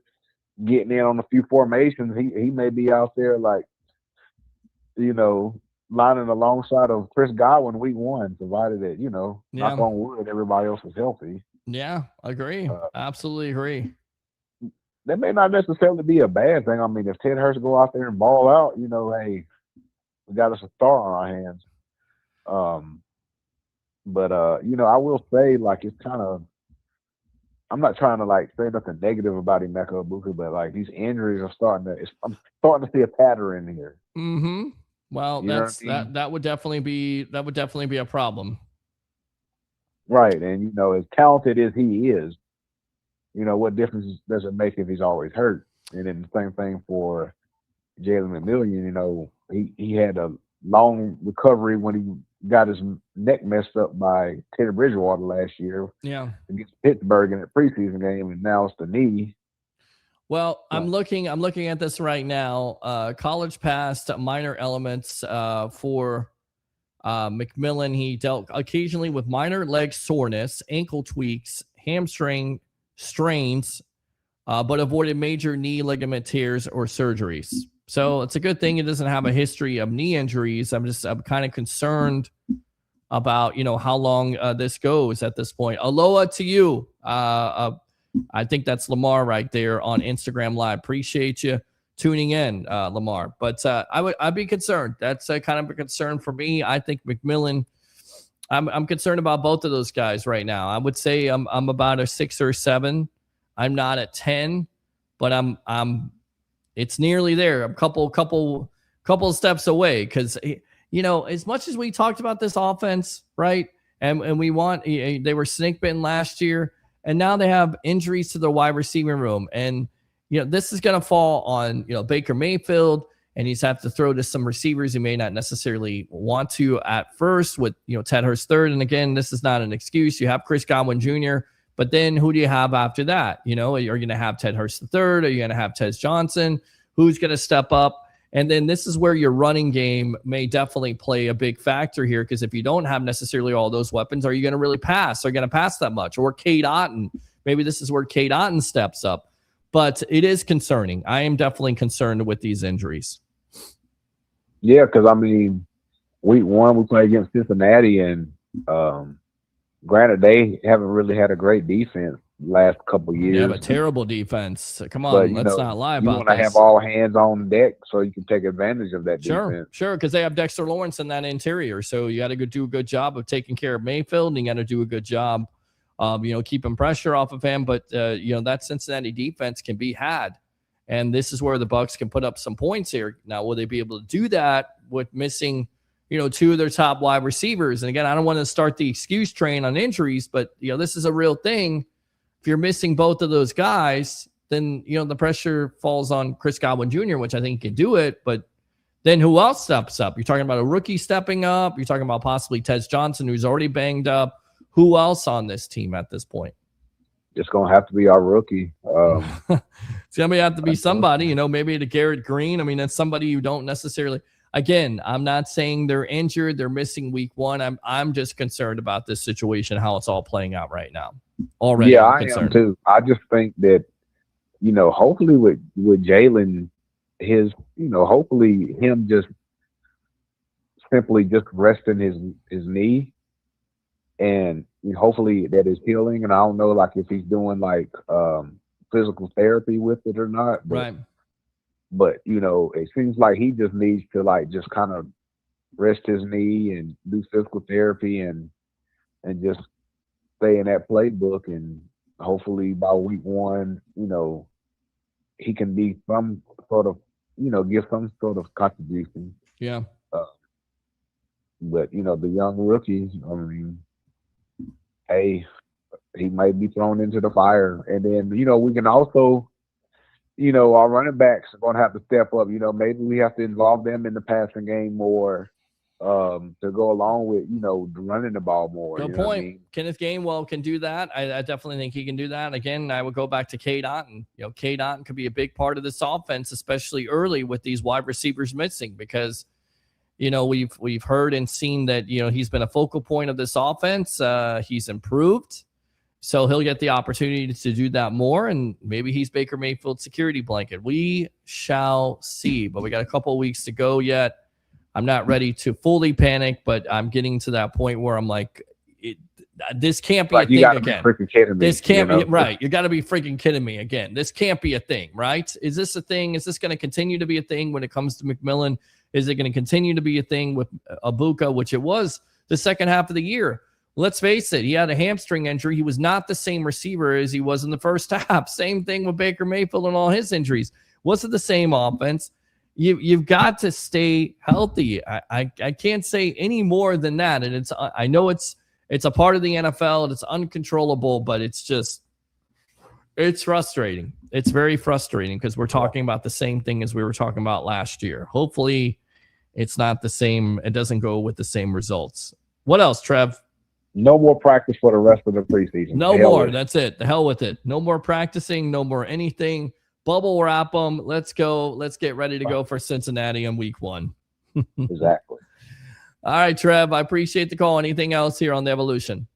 getting in on a few formations, he may be out there like, lining alongside of Chris Godwin week 1, provided that, knock on wood, everybody else is healthy. Yeah, agree. Absolutely agree. That may not necessarily be a bad thing. I mean, if Ted Hurst go out there and ball out, hey, we got us a star on our hands. But I will say, like, it's kind of, I'm not trying to like say nothing negative about Emeka Egbuka, but like these injuries are I'm starting to see a pattern in here. Mm-hmm. Well, that would definitely be a problem. Right. And, you know, as talented as he is, you know, what difference does it make if he's always hurt? And then the same thing for Jallin McMillan. You know, he had a long recovery when he got his neck messed up by Teddy Bridgewater last year Yeah. against Pittsburgh in a preseason game, and now it's the knee. Well, I'm looking at this right now. College passed minor elements for McMillan. He dealt occasionally with minor leg soreness, ankle tweaks, hamstring strains, but avoided major knee ligament tears or surgeries. So it's a good thing he doesn't have a history of knee injuries. I'm kind of concerned about, you know, how long this goes at this point. Aloha to you. I think that's Lamar right there on Instagram Live. Appreciate you tuning in, Lamar. But I'd be concerned. That's kind of a concern for me. I think McMillan. I'm concerned about both of those guys right now. I would say I'm about a 6 or 7. I'm not at 10, but I'm. It's nearly there. I'm a couple steps away because, you know, as much as we talked about this offense, right? And we want, they were snake bitten last year, and now they have injuries to the wide receiving room. And, you know, this is going to fall on, you know, Baker Mayfield, and he's have to throw to some receivers he may not necessarily want to at first with, you know, Ted Hurst third. And again, this is not an excuse. You have Chris Godwin Jr., but then who do you have after that? You know, are you going to have Ted Hurst III? Are you going to have Tez Johnson? Who's going to step up? And then this is where your running game may definitely play a big factor here, because if you don't have necessarily all those weapons, are you going to really pass? Are you going to pass that much? Or Cade Otton? Maybe this is where Cade Otton steps up. But it is concerning. I am definitely concerned with these injuries. Yeah, because, I mean, week 1, we played against Cincinnati, and granted, they haven't really had a great defense last couple years. They have a terrible defense. Come on, let's not lie about this. You want to have all hands on deck so you can take advantage of that defense. Sure, because they have Dexter Lawrence in that interior. So you got to do a good job of taking care of Mayfield, and you got to do a good job of, you know, keeping pressure off of him. But, you know, that Cincinnati defense can be had. And this is where the Bucs can put up some points here. Now, will they be able to do that with missing, you know, 2 of their top wide receivers? And again, I don't want to start the excuse train on injuries, but, you know, this is a real thing. If you're missing both of those guys, then, you know, the pressure falls on Chris Godwin Jr., which I think can do it. But then who else steps up? You're talking about a rookie stepping up. You're talking about possibly Tez Johnson, who's already banged up. Who else on this team at this point? It's going to have to be our rookie. It's going to have to be somebody, you know, maybe to Garrett Green. I mean, that's somebody you don't necessarily. Again, I'm not saying they're injured. They're missing week 1. I'm just concerned about this situation, how it's all playing out right now. Already, yeah, I am too. I just think that, you know, hopefully with Jallin, hopefully him just simply just resting his knee, and hopefully that is healing. And I don't know, like, if he's doing like physical therapy with it or not. But, right. But, you know, it seems like he just needs to, like, just kind of rest his knee and do physical therapy and just stay in that playbook. And hopefully by week 1, you know, he can be some sort of, you know, give some sort of contribution. Yeah. But, you know, the young rookies, I mean, hey, he might be thrown into the fire. And then, you know, we can also, you know, our running backs are going to have to step up. You know, maybe we have to involve them in the passing game more to go along with, you know, running the ball more. Good point. I mean? Kenneth Gainwell can do that. I definitely think he can do that. Again, I would go back to Cade Otton. You know, Cade Otton could be a big part of this offense, especially early with these wide receivers missing, because, you know, we've heard and seen that, you know, he's been a focal point of this offense. He's improved. So he'll get the opportunity to do that more, and maybe he's Baker Mayfield's security blanket. We shall see, but we got a couple of weeks to go yet. I'm not ready to fully panic, but I'm getting to that point where I'm like, this can't be a thing again. This can't be right. You got to be freaking kidding me again. This can't be a thing, right? Is this a thing? Is this going to continue to be a thing when it comes to McMillan? Is it going to continue to be a thing with Egbuka, which it was the second half of the year? Let's face it, he had a hamstring injury. He was not the same receiver as he was in the first half. Same thing with Baker Mayfield and all his injuries. Wasn't the same offense. You've got to stay healthy. I can't say any more than that. And I know it's It's a part of the NFL and it's uncontrollable, but it's frustrating. It's very frustrating because we're talking about the same thing as we were talking about last year. Hopefully it's not the same. It doesn't go with the same results. What else, Trev? No more practice for the rest of the preseason. No more. That's it. The hell with it. No more practicing. No more anything. Bubble wrap them. Let's go. Let's get ready to go for Cincinnati in week 1. Exactly. All right, Trev. I appreciate the call. Anything else here on the Evolution?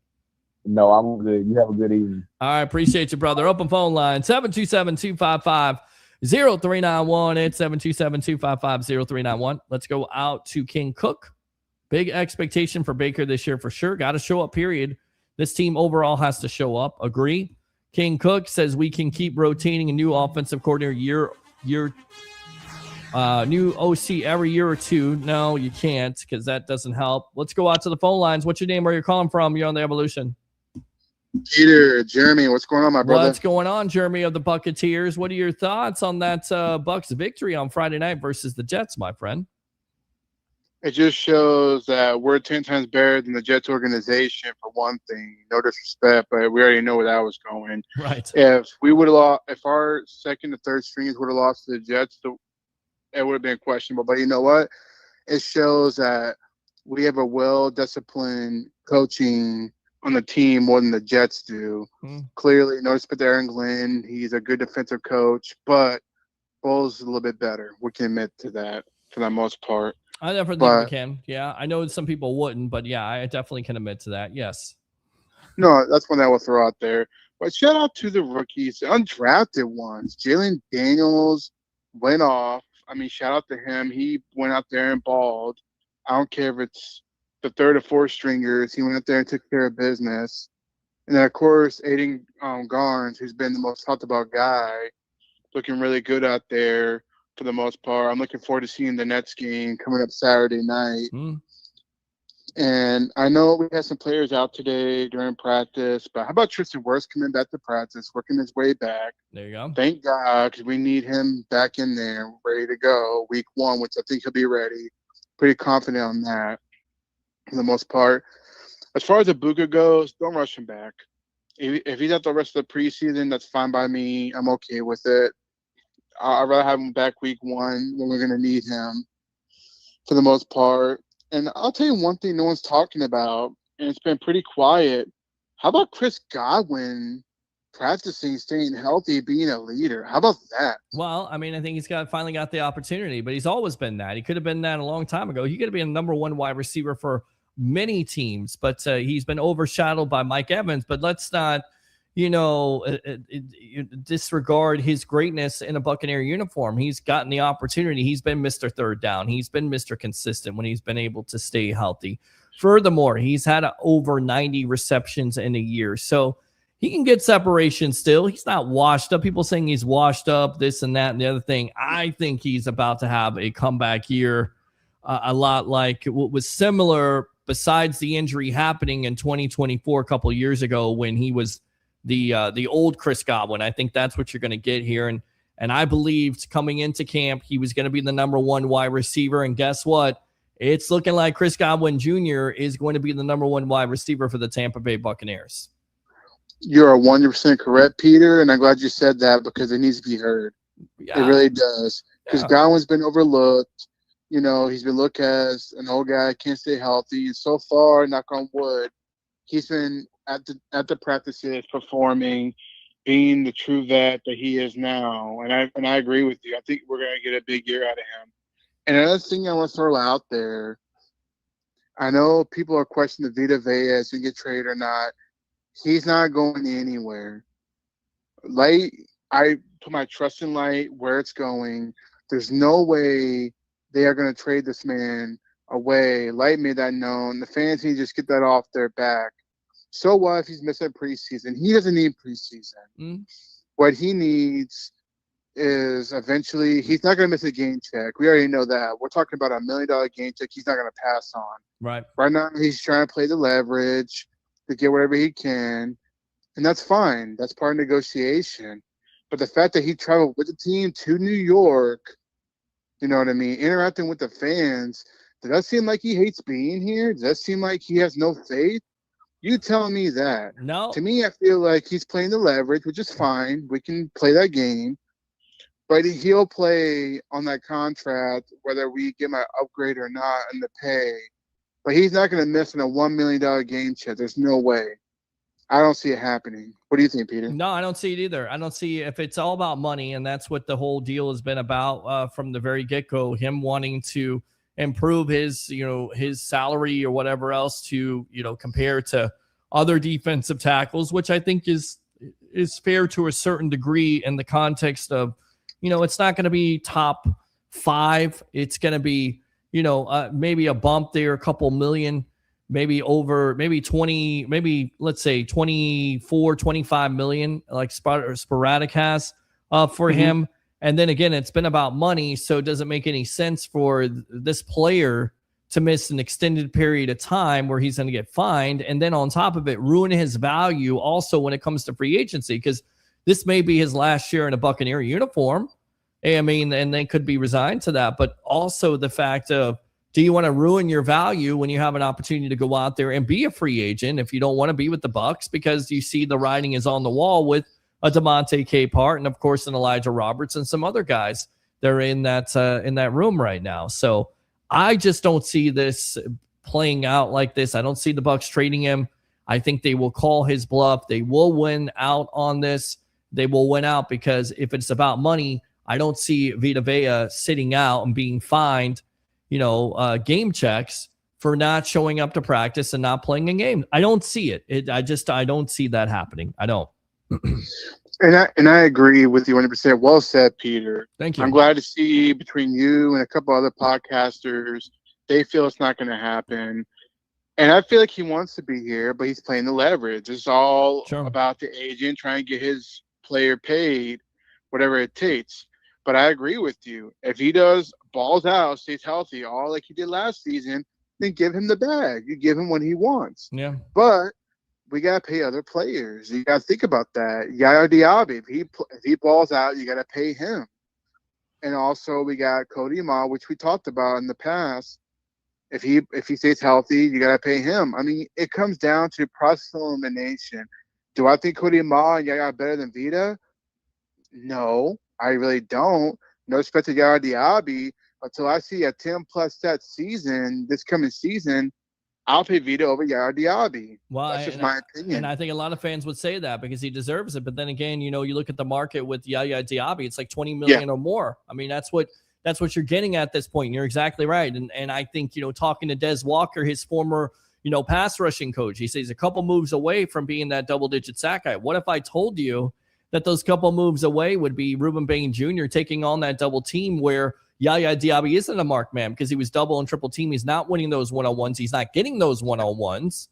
No, I'm good. You have a good evening. All right. Appreciate you, brother. Open phone line 727-255-0391. It's 727-255-0391. Let's go out to King Cook. Big expectation for Baker this year for sure. Got to show up, period. This team overall has to show up. Agree. King Cook says we can keep rotating a new offensive coordinator new OC every year or two. No, you can't because that doesn't help. Let's go out to the phone lines. What's your name? Where you're calling from? You're on the Evolution. Peter, Jeremy, what's going on, my brother? What's going on, Jeremy of the Buccaneers? What are your thoughts on that Bucs victory on Friday night versus the Jets, my friend? It just shows that we're 10 times better than the Jets organization, for one thing. No disrespect, but we already know where that was going. Right. If we would have lost, if our second and third strings would have lost to the Jets, it would have been questionable. But you know what? It shows that we have a well-disciplined coaching on the team more than the Jets do. Clearly, no respect to Aaron Glenn. He's a good defensive coach, but Bowles is a little bit better. We can admit to that for the most part. I definitely think we can. Yeah, I know some people wouldn't, but yeah, I definitely can admit to that. Yes. No, that's one that we'll throw out there. But shout out to the rookies, the undrafted ones. Jalen Daniels went off. I mean, shout out to him. He went out there and balled. I don't care if it's the third or fourth stringers. He went out there and took care of business. And then, of course, Aiden Garnes, who's been the most talked about guy, looking really good out there for the most part. I'm looking forward to seeing the Nets game coming up Saturday night. And I know we had some players out today during practice, but how about Tristan Wirfs coming back to practice, working his way back? There you go. Thank God, because we need him back in there, ready to go week 1, which I think he'll be ready. Pretty confident on that for the most part. As far as Egbuka goes, don't rush him back. If he's out the rest of the preseason, that's fine by me. I'm okay with it. I'd rather have him back week 1 when we're going to need him for the most part. And I'll tell you one thing no one's talking about, and it's been pretty quiet. How about Chris Godwin practicing, staying healthy, being a leader? How about that? Well, I mean, I think he's finally got the opportunity, but he's always been that. He could have been that a long time ago. He could have been number 1 wide receiver for many teams, but he's been overshadowed by Mike Evans. But let's not, disregard his greatness in a Buccaneer uniform. He's gotten the opportunity. He's been Mr. Third Down. He's been Mr. Consistent when he's been able to stay healthy. Furthermore, he's had over 90 receptions in a year. So he can get separation still. He's not washed up. People saying he's washed up, this and that and the other thing. I think he's about to have a comeback year, a lot like what was similar besides the injury happening in 2024 a couple of years ago when he was the old Chris Godwin. I think that's what you're going to get here. And I believed coming into camp, he was going to be the number 1 wide receiver. And guess what? It's looking like Chris Godwin Jr. is going to be the number 1 wide receiver for the Tampa Bay Buccaneers. You're 100% correct, Peter. And I'm glad you said that because it needs to be heard. Yeah. It really does. Because Godwin's been overlooked. He's been looked as an old guy, can't stay healthy. And so far, knock on wood, he's been at the practices performing, being the true vet that he is now. And I agree with you. I think we're going to get a big year out of him. And another thing I want to throw out there, I know people are questioning the Vita Vea to get traded or not. He's not going anywhere. Light, I put my trust in Light where it's going. There's no way they are going to trade this man away. Light made that known. The fans need to just get that off their back. So what if he's missing preseason? He doesn't need preseason. What he needs is eventually he's not going to miss a game check. We already know that. We're talking about $1 million game check he's not going to pass on. Right now, he's trying to play the leverage to get whatever he can, and that's fine. That's part of negotiation. But the fact that he traveled with the team to New York, you know what I mean, interacting with the fans, does that seem like he hates being here? Does that seem like he has no faith? You tell me that. No. To me, I feel like he's playing the leverage, which is fine. We can play that game. But he'll play on that contract, whether we give him an upgrade or not in the pay. But he's not going to miss on a $1 million game check. There's no way. I don't see it happening. What do you think, Peter? No, I don't see it either. I don't see if it's all about money, and that's what the whole deal has been about from the very get-go, him wanting to improve his salary or whatever else to, compare to other defensive tackles, which I think is fair to a certain degree in the context of, it's not going to be top 5. It's going to be, maybe a bump there, a couple million, maybe over, maybe 20, maybe let's say 24, 25 million, like Sporadic has for him. And then again, it's been about money. So it doesn't make any sense for this player to miss an extended period of time where he's going to get fined. And then on top of it, ruin his value also when it comes to free agency, because this may be his last year in a Buccaneer uniform. I mean, and they could be resigned to that. But also the fact of, do you want to ruin your value when you have an opportunity to go out there and be a free agent if you don't want to be with the Bucs because you see the writing is on the wall with a Devontae Capehart and, of course, an Elijah Roberts and some other guys that are in that room right now. So I just don't see this playing out like this. I don't see the Bucs trading him. I think they will call his bluff. They will win out on this. They will win out because if it's about money, I don't see Vita Vea sitting out and being fined, game checks for not showing up to practice and not playing a game. I don't see it. I don't see that happening. I don't. And I agree with you 100%. Well said, Peter. Thank you. I'm glad to see between you and a couple other podcasters, they feel it's not going to happen. And I feel like he wants to be here, but he's playing the leverage. It's all about the agent trying to get his player paid, whatever it takes. But I agree with you. If he does balls out, stays healthy, all like he did last season, then give him the bag. You give him what he wants. Yeah. But we got to pay other players. You got to think about that. Yaya Diaby, if he balls out, you got to pay him. And also we got Cody Ma, which we talked about in the past. If he stays healthy, you got to pay him. I mean, it comes down to process elimination. Do I think Cody Ma and Yaya are better than Vita? No, I really don't. No respect to Yaya Diaby. Until I see a 10-plus set season, this coming season, I'll pay Vita over Yaya Diaby. Well, that's just my opinion. And I think a lot of fans would say that because he deserves it. But then again, you look at the market with Yaya Diaby, it's like 20 million or more. I mean, that's what you're getting at this point. You're exactly right. And I think, talking to Des Walker, his former, pass rushing coach, he says a couple moves away from being that double-digit sack guy. What if I told you that those couple moves away would be Reuben Bain Jr. taking on that double team where Yaya Diaby isn't a marked man because he was double and triple team. He's not winning those one-on-ones. He's not getting those one-on-ones.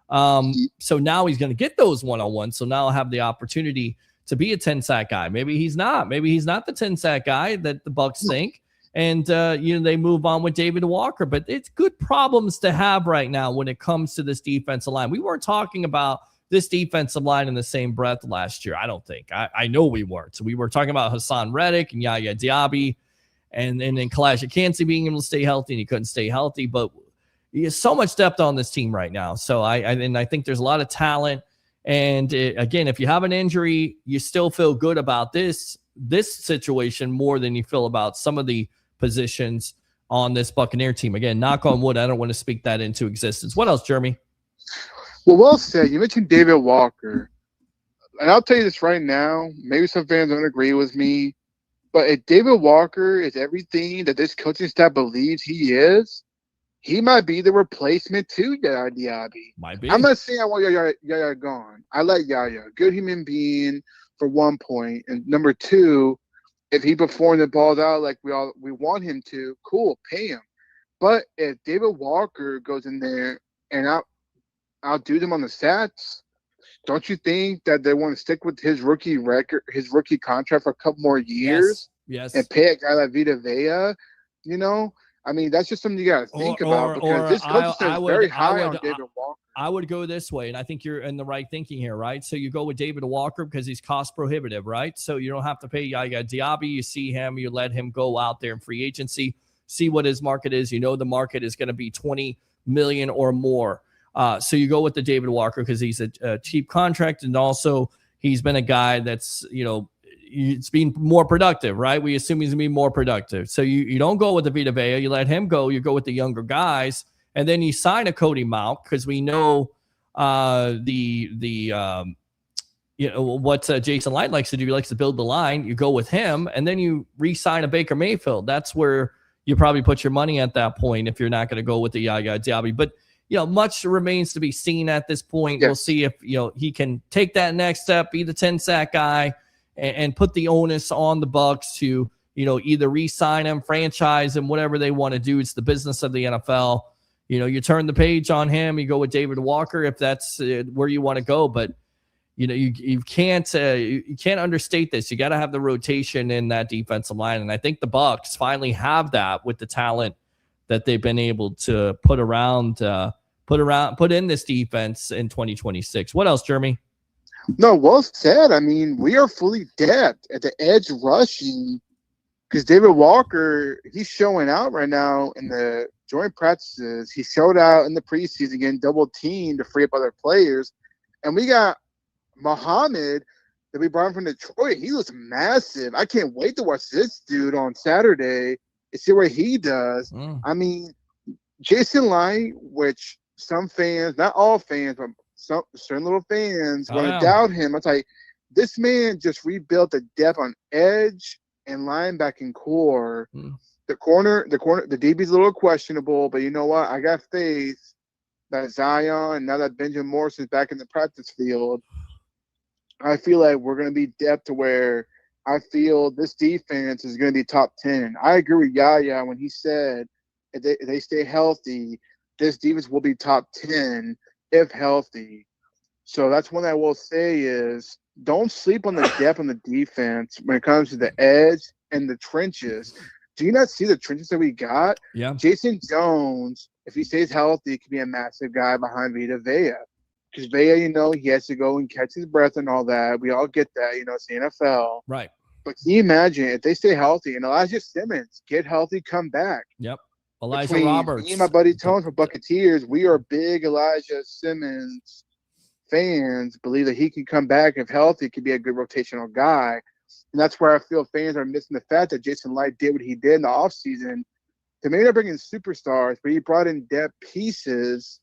So now he's going to get those one-on-ones. So now I'll have the opportunity to be a 10-sack guy. Maybe he's not. Maybe he's not the 10-sack guy that the Bucs think. And, they move on with David Walker. But it's good problems to have right now when it comes to this defensive line. We weren't talking about this defensive line in the same breath last year, I don't think. I know we weren't. So we were talking about Hassan Reddick and Yaya Diaby. And then Kalijah Kancey being able to stay healthy, and he couldn't stay healthy. But he has so much depth on this team right now. So I think there's a lot of talent. And again, if you have an injury, you still feel good about this situation more than you feel about some of the positions on this Buccaneer team. Again, knock on wood, I don't want to speak that into existence. What else, Jeremy? Well said. You mentioned David Walker. And I'll tell you this right now. Maybe some fans don't agree with me. But if David Walker is everything that this coaching staff believes he is, he might be the replacement to Yaya Diaby. Might be. I'm not saying I want Yaya gone. I like Yaya. Good human being for one point. And number two, if he performs the balls out like we want him to, cool, pay him. But if David Walker goes in there and I'll do them on the stats, don't you think that they want to stick with his rookie record, his rookie contract for a couple more years? Yes. And pay a guy like Vita Vea? I mean, that's just something you got to think about because this coach is very high on David Walker. I would go this way, and I think you're in the right thinking here, right? So you go with David Walker because he's cost prohibitive, right? So you don't have to pay Yaya Diaby. You see him, you let him go out there in free agency, see what his market is. The market is going to be 20 million or more. So you go with the David Walker because he's a cheap contract, and also he's been a guy that's, it's been more productive, right? We assume he's going to be more productive. So you don't go with the Vita Vea. You let him go. You go with the younger guys, and then you sign a Cody Mauch because we know what Jason Light likes to do. He likes to build the line. You go with him, and then you re-sign a Baker Mayfield. That's where you probably put your money at that point if you're not going to go with the Yaya Diaby. But much remains to be seen at this point. Yes. We'll see if he can take that next step, be the 10-sack guy, and put the onus on the Bucs to either re-sign him, franchise him, whatever they want to do. It's the business of the NFL. You turn the page on him. You go with David Walker if that's where you want to go. But you can't understate this. You got to have the rotation in that defensive line, and I think the Bucs finally have that with the talent that they've been able to put in this defense in 2026. What else, Jeremy? No, well said. I mean, we are fully depth at the edge rushing because David Walker, he's showing out right now in the joint practices. He showed out in the preseason getting double teamed to free up other players. And we got Muhammad that we brought in from Detroit. He looks massive. I can't wait to watch this dude on Saturday and see what he does. I mean, Jason Light, which some fans, not all fans, but some certain little fans want to doubt him. It's like, this man just rebuilt the depth on edge and linebacking core. The DB's a little questionable, but you know what? I got faith that Zion, now that Benjamin Morrison's back in the practice field, I feel like we're going to be depth to where I feel this defense is going to be top 10. I agree with Yaya when he said if they stay healthy, this defense will be top 10 if healthy. So that's one I will say is don't sleep on the depth on the defense when it comes to the edge and the trenches. Do you not see the trenches that we got? Yeah. Jason Jones, if he stays healthy, could be a massive guy behind Vita Vea. Because Vea, he has to go and catch his breath and all that. We all get that, it's the NFL. Right. But can you imagine if they stay healthy and Elijah Simmons get healthy, come back? Yep. Elijah Roberts. Me and my buddy Tone from Buccaneers, we are big Elijah Simmons fans, believe that he can come back if healthy, could be a good rotational guy. And that's where I feel fans are missing the fact that Jason Light did what he did in the offseason. They may not bring in superstars, but he brought in depth pieces,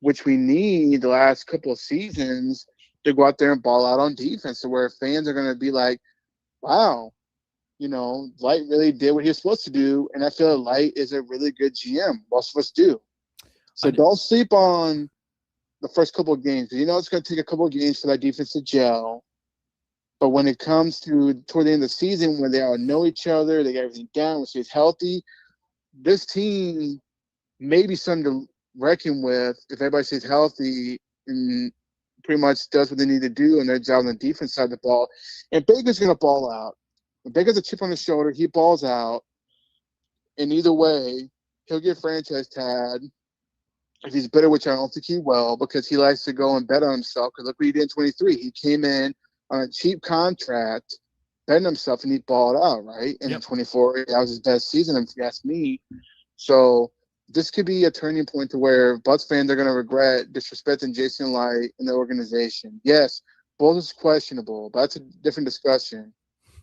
which we need the last couple of seasons to go out there and ball out on defense to where fans are going to be like, wow, Light really did what he was supposed to do. And I feel like Light is a really good GM. Most of us do. So don't sleep on the first couple of games. It's going to take a couple of games for that defense to gel. But when it comes toward the end of the season, when they all know each other, they got everything down, when stays healthy, this team may be something to reckon with if everybody stays healthy and pretty much does what they need to do and their job on the defense side of the ball. And Baker's going to ball out. When Baker's a chip on his shoulder, he balls out. And either way, he'll get franchise tagged. If he's better, which I don't think he will, because he likes to go and bet on himself. Because look what he did in 23. He came in on a cheap contract, betting himself, and he balled out, right? And in 24, that was his best season, if you ask me. So this could be a turning point to where Bucs fans are going to regret disrespecting Jason Light and the organization. Yes, Bulls is questionable, but that's a different discussion.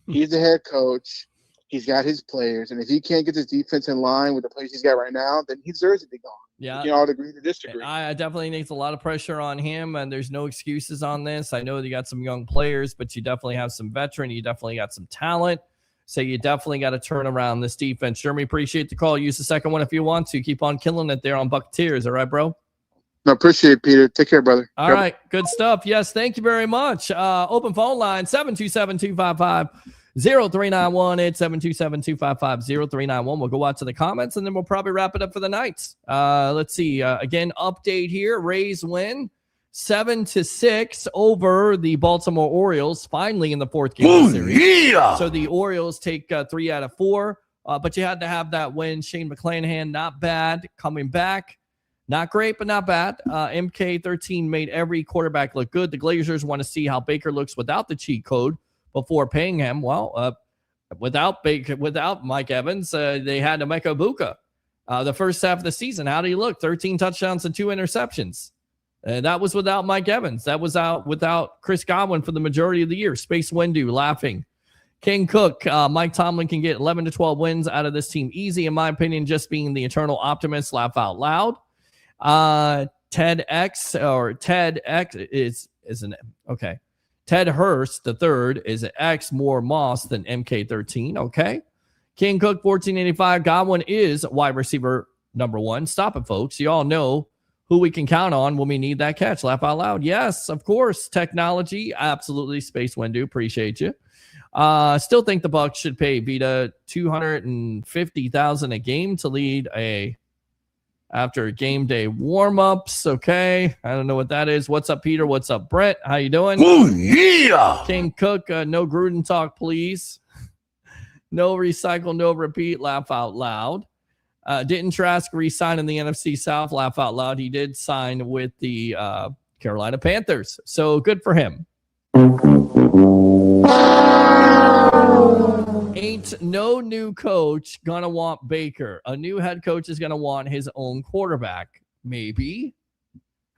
He's the head coach. He's got his players. And if he can't get his defense in line with the players he's got right now, then he deserves to be gone. Yeah. We can all agree to disagree. I definitely think it's a lot of pressure on him, and there's no excuses on this. I know you got some young players, but you definitely have some veteran. You definitely got some talent. So you definitely got to turn around this defense. Jeremy, appreciate the call. Use the second one if you want to. Keep on killing it there on Buccaneers. All right, bro? No, appreciate it, Peter. Take care, brother. All right. Good stuff. Yes, thank you very much. Open phone line, 727-255-0391, 877-255-0391. We'll go out to the comments, and then we'll probably wrap it up for the night. Let's see. Again, update here. Rays win 7-6 over the Baltimore Orioles, finally in the fourth game of the series. Yeah. So the Orioles take 3 out of 4, but you had to have that win. Shane McClanahan, not bad, coming back. Not great, but not bad. MK13 made every quarterback look good. The Glazers want to see how Baker looks without the cheat code before paying him. Well, without Mike Evans, they had Emeka Egbuka the first half of the season. How did he look? 13 touchdowns and 2 interceptions. And that was without Mike Evans. That was out without Chris Godwin for the majority of the year. Space Windu laughing. King Cook, Mike Tomlin can get 11 to 12 wins out of this team easy, in my opinion, just being the eternal optimist. Laugh out loud. Ted X is an okay. Ted Hurst the third is an X more Moss than MK13. Okay. King Cook 1485. Godwin is wide receiver number 1. Stop it, folks. You all know who we can count on when we need that catch. Laugh out loud. Yes, of course. Technology. Absolutely. Space Windu. Appreciate you. Still think the Bucs should pay Vita $250,000 a game to lead after game day warm-ups. Okay. I don't know what that is. What's up, Peter? What's up, Brett? How you doing? Oh, yeah. King Cook, no Gruden talk, please. No recycle, no repeat. Laugh out loud. Didn't Trask re-sign in the NFC South? Laugh out loud. He did sign with the Carolina Panthers. So good for him. Ain't no new coach gonna want Baker. A new head coach is gonna want his own quarterback. Maybe.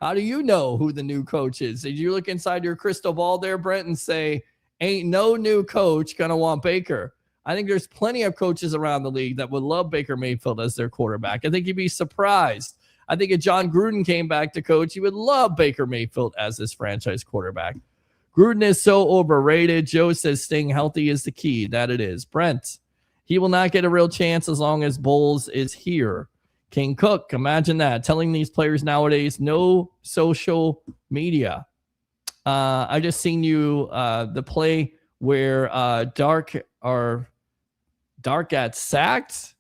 How do you know who the new coach is? Did you look inside your crystal ball there, Brent, and say, ain't no new coach gonna want Baker? I think there's plenty of coaches around the league that would love Baker Mayfield as their quarterback. I think you'd be surprised. I think if John Gruden came back to coach, he would love Baker Mayfield as his franchise quarterback. Gruden is so overrated. Joe says staying healthy is the key. That it is. Brent, he will not get a real chance as long as Bowles is here. King Cook, imagine that. Telling these players nowadays, no social media. I just seen you, the play where Dark got sacked.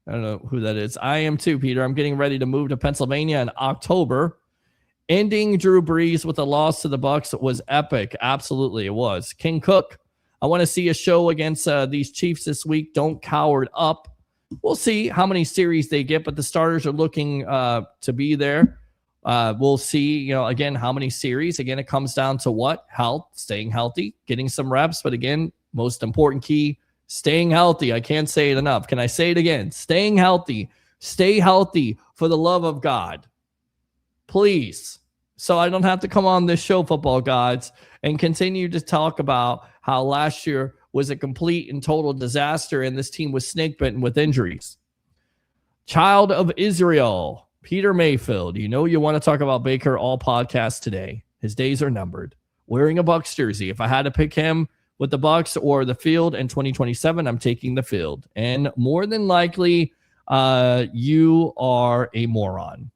I don't know who that is. I am too, Peter. I'm getting ready to move to Pennsylvania in October. Ending Drew Brees with a loss to the Bucs was epic. Absolutely, it was. King Cook, I want to see a show against these Chiefs this week. Don't cower up. We'll see how many series they get, but the starters are looking to be there. We'll see, again, how many series. Again, it comes down to what? Health, staying healthy, getting some reps. But again, most important key, staying healthy. I can't say it enough. Can I say it again? Staying healthy. Stay healthy for the love of God. Please. So I don't have to come on this show, football gods, and continue to talk about how last year was a complete and total disaster and this team was snake bitten with injuries. Child of Israel, Peter Mayfield. You want to talk about Baker all podcasts today. His days are numbered. Wearing a Bucs jersey. If I had to pick him with the Bucs or the field in 2027, I'm taking the field. And more than likely, you are a moron.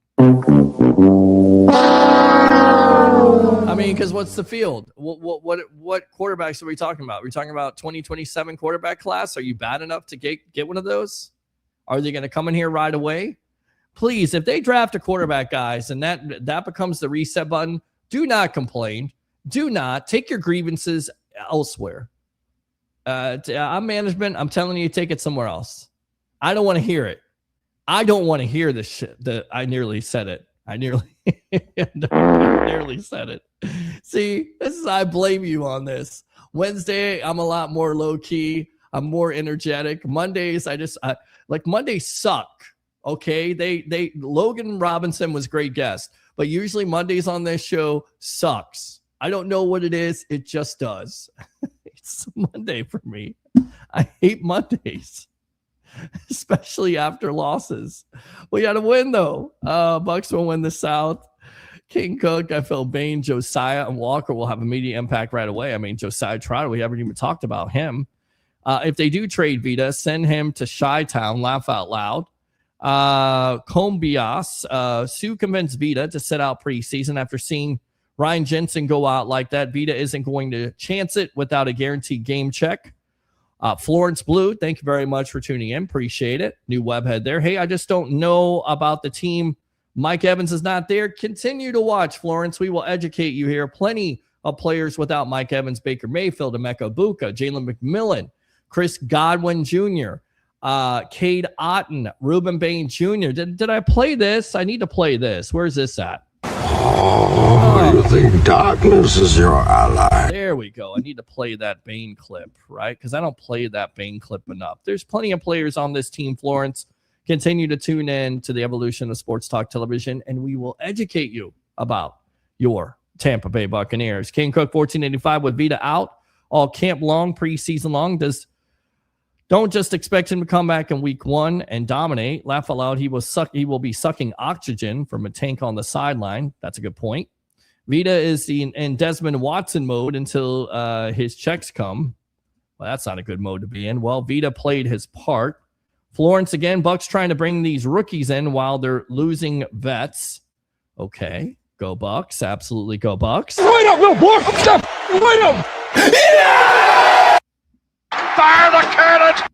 I mean, because what's the field? What quarterbacks are we talking about? Are we talking about 2027 quarterback class? Are you bad enough to get one of those? Are they going to come in here right away? Please, if they draft a quarterback, guys, and that becomes the reset button, do not complain. Do not take your grievances elsewhere. I'm management. I'm telling you, take it somewhere else. I don't want to hear it. I don't want to hear this shit. I nearly said it. I nearly said it. See, I blame you on this. Wednesday, I'm a lot more low key. I'm more energetic. Mondays, Mondays suck. Okay. Logan Robinson was great guest, but usually Mondays on this show sucks. I don't know what it is. It just does. It's Monday for me. I hate Mondays. Especially after losses. We got to win, though. Bucs will win the South. King Cook, I feel Bain, Josiah, and Walker will have immediate impact right away. I mean, Josiah Trotter, we haven't even talked about him. If they do trade Vita, send him to Chi-Town. Laugh out loud. Combias, Sue convinced Vita to sit out preseason after seeing Ryan Jensen go out like that. Vita isn't going to chance it without a guaranteed game check. Florence Blue, thank you very much for tuning in. Appreciate it. New webhead there. Hey, I just don't know about the team. Mike Evans is not there. Continue to watch, Florence. We will educate you here. Plenty of players without Mike Evans, Baker Mayfield, Emeka Egbuka, Jallin McMillan, Chris Godwin Jr., Cade Otton, Ruben Bain Jr. Did I play this? I need to play this. Where's this at? Oh, you think darkness is your ally? There we go. I need to play that Bain clip, right? Because I don't play that Bain clip enough. There's plenty of players on this team, Florence. Continue to tune in to the evolution of sports talk television, and we will educate you about your Tampa Bay Buccaneers. King Cook 1485 with Vita out all camp long, preseason long. Don't just expect him to come back in week 1 and dominate. Laugh out loud. He will be sucking oxygen from a tank on the sideline. That's a good point. Vita is in Desmond Watson mode until his checks come. Well, that's not a good mode to be in. Well, Vita played his part. Florence again. Bucs trying to bring these rookies in while they're losing vets. Okay, go Bucs. Absolutely go Bucs. Wait up, little boy. Wait up. Yeah! Fire the cannon.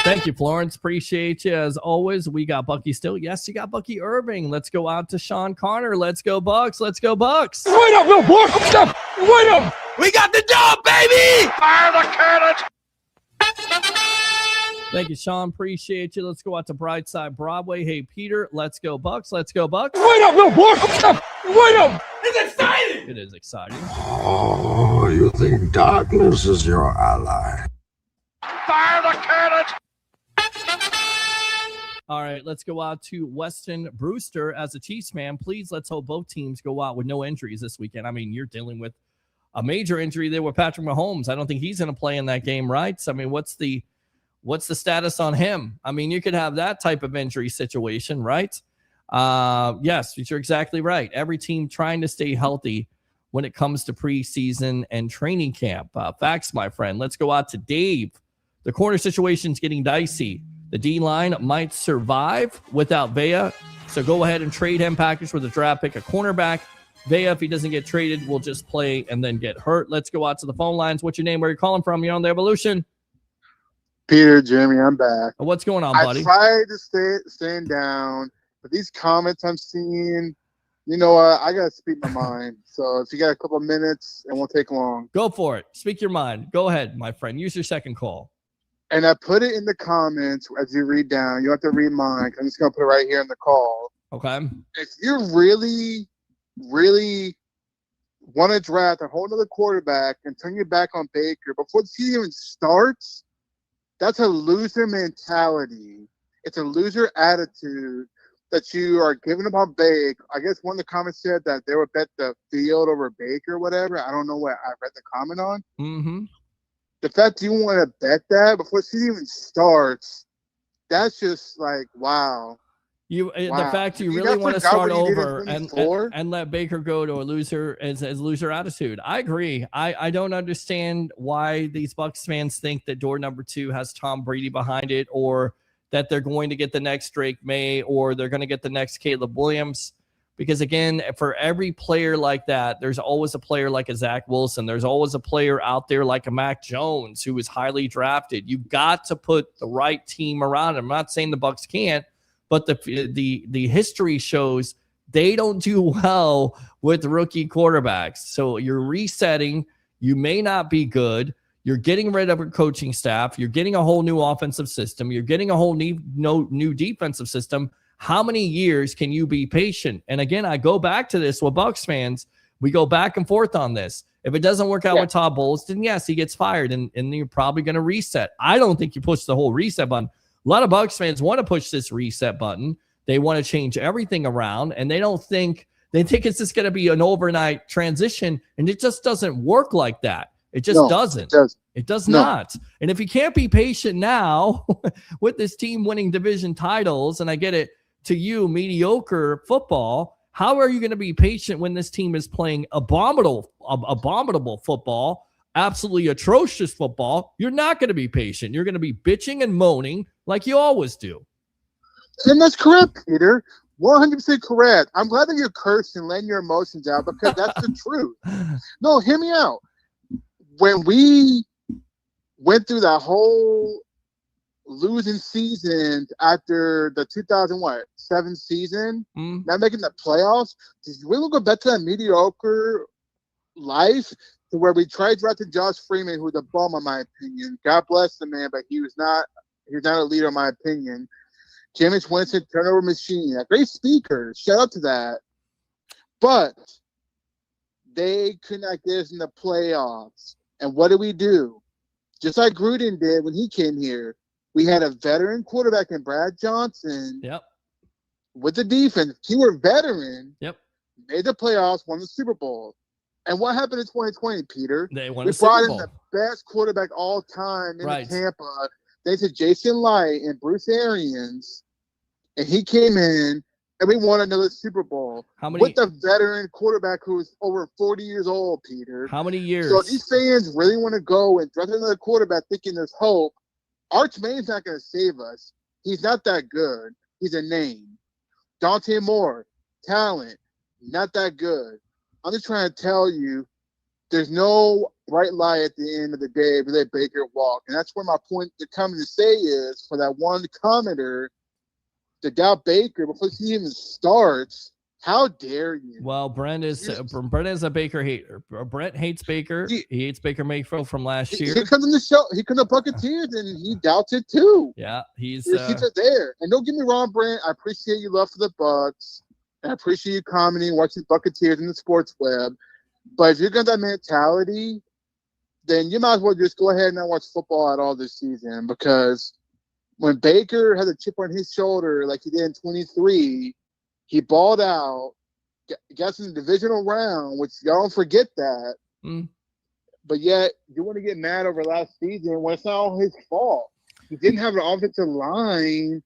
Thank you, Florence. Appreciate you as always. We got Bucky still. Yes, you got Bucky Irving. Let's go out to Sean Connor. Let's go Bucs. Let's go Bucs. Wait up, little boy. Wait up. We got the job, baby. Fire the cannon. Thank you, Sean. Appreciate you. Let's go out to Brightside Broadway. Hey, Peter. Let's go Bucs. Let's go Bucs. Wait up, little boy. Wait up. It's exciting. It is exciting. Oh, you think darkness is your ally? Fire the cannon. All right, let's go out to Weston Brewster as a Chiefs fan. Please, let's hope both teams go out with no injuries this weekend. I mean, you're dealing with a major injury there with Patrick Mahomes. I don't think he's going to play in that game, right? So, I mean, what's the status on him? I mean, you could have that type of injury situation, right? Yes, you're exactly right. Every team trying to stay healthy when it comes to preseason and training camp. Facts, my friend. Let's go out to Dave. The corner situation's getting dicey. The D-line might survive without Vea, so go ahead and trade him, package with a draft pick, a cornerback. Vea, if he doesn't get traded, will just play and then get hurt. Let's go out to the phone lines. What's your name? Where are you calling from? You're on the Evolution. Peter, Jeremy, I'm back. What's going on, buddy? I tried to stand down, but these comments I'm seeing, you know what? I got to speak my mind. So if you got a couple of minutes, it won't take long. Go for it. Speak your mind. Go ahead, my friend. Use your second call. And I put it in the comments as you read down. You don't have to read mine. I'm just going to put it right here in the call. Okay. If you really, really want to draft a whole other quarterback and turn your back on Baker before the season even starts, that's a loser mentality. It's a loser attitude that you are giving up on Baker. I guess one of the comments said that they would bet the field over Baker or whatever. I don't know what I read the comment on. Mm-hmm. The fact you want to bet that before the season even starts, that's just like, wow. The fact you really want to start over and let Baker go to a loser as loser attitude. I agree. I don't understand why these Bucs fans think that door number 2 has Tom Brady behind it, or that they're going to get the next Drake May, or they're going to get the next Caleb Williams. Because again, for every player like that, there's always a player like a Zach Wilson. There's always a player out there like a Mac Jones who is highly drafted. You've got to put the right team around him. I'm not saying the Bucs can't, but the history shows they don't do well with rookie quarterbacks. So you're resetting. You may not be good. You're getting rid of a coaching staff. You're getting a whole new offensive system. You're getting a whole new defensive system. How many years can you be patient? And again, I go back to this with Bucs fans. We go back and forth on this. If it doesn't work out with Todd Bowles, then yes, he gets fired, and you're probably going to reset. I don't think you push the whole reset button. A lot of Bucs fans want to push this reset button. They want to change everything around, and they think it's just going to be an overnight transition, and it just doesn't work like that. It just doesn't. It does not. And if you can't be patient now with this team winning division titles, and I get it, to you, mediocre football, how are you going to be patient when this team is playing abominable football, absolutely atrocious football? You're not going to be patient. You're going to be bitching and moaning like you always do. And that's correct, Peter. 100% correct. I'm glad that you're cursing and letting your emotions out, because that's the truth. No, hear me out. When we went through that whole losing season after the 2007 season, not making the playoffs, did you really go back to that mediocre life to where we tried drafting Josh Freeman, who was a bum in my opinion? God bless the man, but he was not a leader in my opinion. Jameis Winston, turnover machine, a great speaker. Shout out to that. But they could not get us in the playoffs. And what did we do? Just like Gruden did when he came here. We had a veteran quarterback in Brad Johnson. Yep. With the defense. He were veteran. Yep. made the playoffs, won the Super Bowl. And what happened in 2020, Peter? They won We the Super brought in Bowl. the best quarterback all time in Right. Tampa, thanks to Jason Light and Bruce Arians. And he came in, and we won another Super Bowl. How many? With the veteran quarterback who is over 40 years old, Peter. How many years? So if these fans really want to go and draft another quarterback thinking there's hope, Arch Main's not going to save us. He's not that good. He's a name. Dante Moore, talent, not that good. I'm just trying to tell you, there's no bright light at the end of the day if we let Baker walk. And that's where my point to come to say is, for that one commenter to doubt Baker before he even starts, how dare you? Well, Brent is a Baker hater. Brent hates Baker. He hates Baker Mayfield from last year. He comes in the show. He comes to Buccaneers, and he doubts it too. Yeah, he's are there. And don't get me wrong, Brent. I appreciate your love for the Bucs. And I appreciate you commenting, watching Buccaneers in the sports web. But if you're got that mentality, then you might as well just go ahead and not watch football at all this season. Because when Baker had a chip on his shoulder like he did in 23, he balled out, got in the divisional round, which y'all don't forget that. But yet, you want to get mad over last season when it's not all his fault. He didn't have an offensive line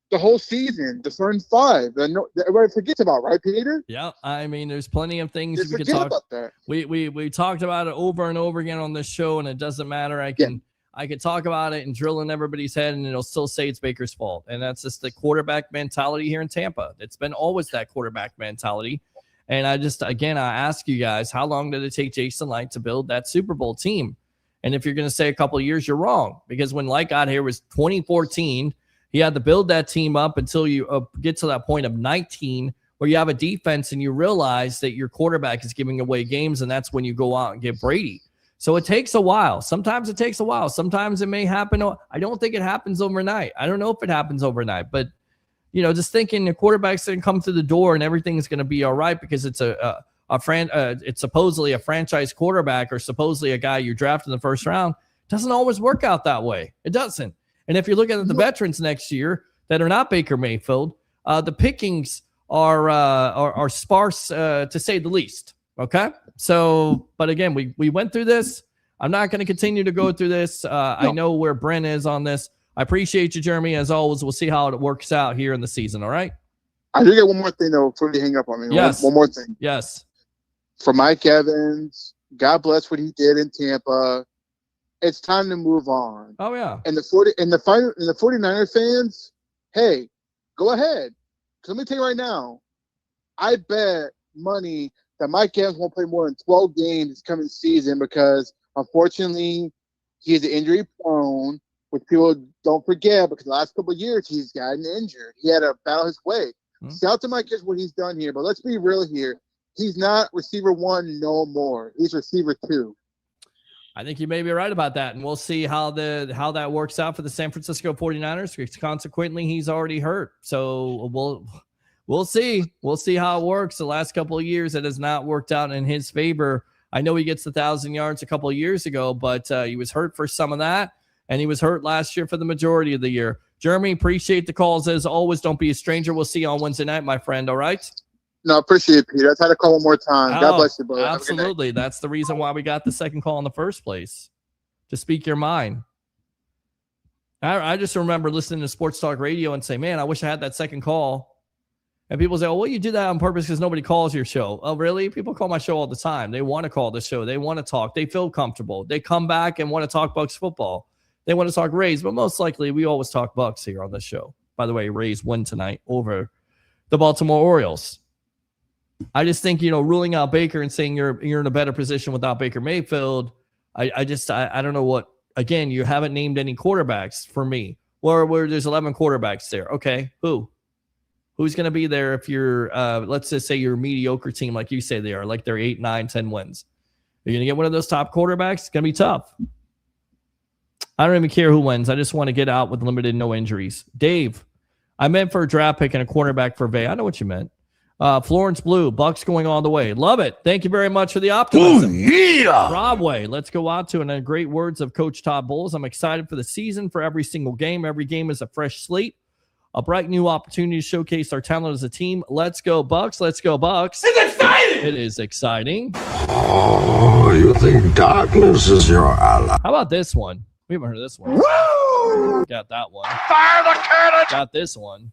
the whole season, the first 5 that everybody forgets about, right, Peter? Yeah, I mean, there's plenty of things Just we could forget talk about that. We talked about it over and over again on this show, and it doesn't matter. I could talk about it and drill in everybody's head, and it'll still say it's Baker's fault. And that's just the quarterback mentality here in Tampa. It's been always that quarterback mentality. And I ask you guys, how long did it take Jason Light to build that Super Bowl team? And if you're going to say a couple of years, you're wrong. Because when Light got here, it was 2014. He had to build that team up until you get to that point of 19, where you have a defense and you realize that your quarterback is giving away games, and that's when you go out and get Brady. So it takes a while. Sometimes it takes a while. Sometimes it may happen. I don't think it happens overnight. I don't know if it happens overnight, but just thinking the quarterback's going to come through the door and everything's going to be all right because it's it's supposedly a franchise quarterback or supposedly a guy you draft in the first round doesn't always work out that way. It doesn't. And if you're looking at the veterans next year that are not Baker Mayfield, the pickings are sparse to say the least. Okay. So, but again, we went through this. I'm not going to continue to go through this. I know where Brent is on this. I appreciate you, Jeremy. As always, we'll see how it works out here in the season. All right. I do get one more thing though before you hang up on me. Yes. One more thing. Yes. For Mike Evans, God bless what he did in Tampa. It's time to move on. Oh yeah. And the 49er fans, hey, go ahead. Let me tell you right now, I bet money that Mike Evans won't play more than 12 games this coming season because, unfortunately, he's injury prone, which people don't forget because the last couple of years he's gotten injured. He had to battle his way. Shout out to Mike Evans what he's done here, but let's be real here. He's not receiver 1 no more. He's receiver 2. I think you may be right about that, and we'll see how that works out for the San Francisco 49ers. Consequently, he's already hurt. So we'll see. We'll see how it works. The last couple of years, it has not worked out in his favor. I know he gets 1,000 yards a couple of years ago, but he was hurt for some of that, and he was hurt last year for the majority of the year. Jeremy, appreciate the calls as always. Don't be a stranger. We'll see you on Wednesday night, my friend. All right? No, appreciate it, Peter. I tried to call one more time. God bless you, brother. Absolutely. That's the reason why we got the second call in the first place, to speak your mind. I just remember listening to Sports Talk Radio and say, man, I wish I had that second call. And people say, oh, well, you do that on purpose because nobody calls your show. Oh, really? People call my show all the time. They want to call the show. They want to talk. They feel comfortable. They come back and want to talk Bucs football. They want to talk Rays, but most likely we always talk Bucs here on this show. By the way, Rays win tonight over the Baltimore Orioles. I just think, ruling out Baker and saying you're in a better position without Baker Mayfield, I don't know what. Again, you haven't named any quarterbacks for me. Where there's 11 quarterbacks there. Okay, who's going to be there if you're, let's just say you're a mediocre team like you say they are, like they're 8, 9, 10 wins. You're going to get one of those top quarterbacks? It's going to be tough. I don't even care who wins. I just want to get out with limited, no injuries. Dave, I meant for a draft pick and a quarterback for Vay. I know what you meant. Florence Blue, Bucs going all the way. Love it. Thank you very much for the optimism. Oh, yeah. Broadway, let's go out to and great words of Coach Todd Bowles. I'm excited for the season, for every single game. Every game is a fresh slate. A bright new opportunity to showcase our talent as a team. Let's go, Bucs. Let's go, Bucs. It's exciting. It is exciting. Oh, you think darkness is your ally? How about this one? We haven't heard this one. Woo! Got that one. Fire the cannon! Got this one.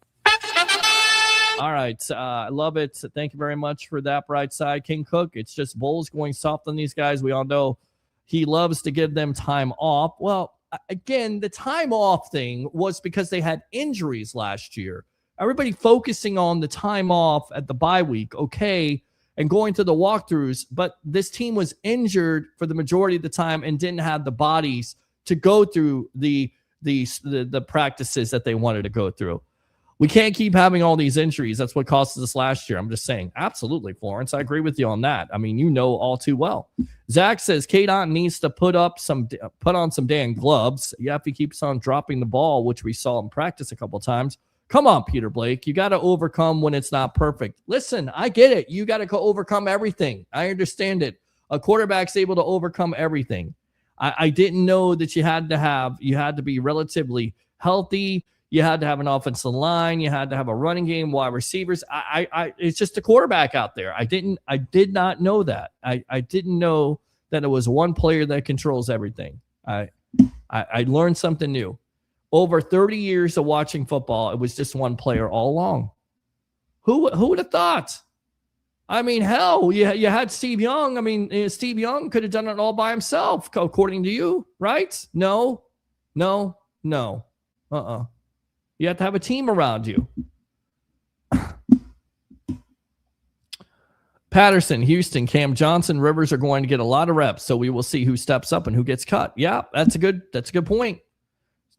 All right. I love it. Thank you very much for that, bright side. King Cook, it's just Bulls going soft on these guys. We all know he loves to give them time off. Well, again, the time off thing was because they had injuries last year. Everybody focusing on the time off at the bye week, okay, and going to the walkthroughs, but this team was injured for the majority of the time and didn't have the bodies to go through the practices that they wanted to go through. We can't keep having all these injuries. That's what cost us last year. I'm just saying. Absolutely, Florence. I agree with you on that. I mean, you know all too well. Zach says K-Dot needs to put on some damn gloves. Yeah, if he keeps on dropping the ball, which we saw in practice a couple times. Come on, Peter Blake. You got to overcome when it's not perfect. Listen, I get it. You got to overcome everything. I understand it. A quarterback's able to overcome everything. I didn't know that you had to be relatively healthy. You had to have an offensive line. You had to have a running game, wide receivers. It's just a quarterback out there. I did not know that. I didn't know that it was one player that controls everything. I learned something new. Over 30 years of watching football, it was just one player all along. Who would have thought? I mean, hell, you had Steve Young. I mean, Steve Young could have done it all by himself, according to you, right? No. You have to have a team around you. Patterson, Houston, Cam Johnson, Rivers are going to get a lot of reps, so we will see who steps up and who gets cut. Yeah, that's a good point.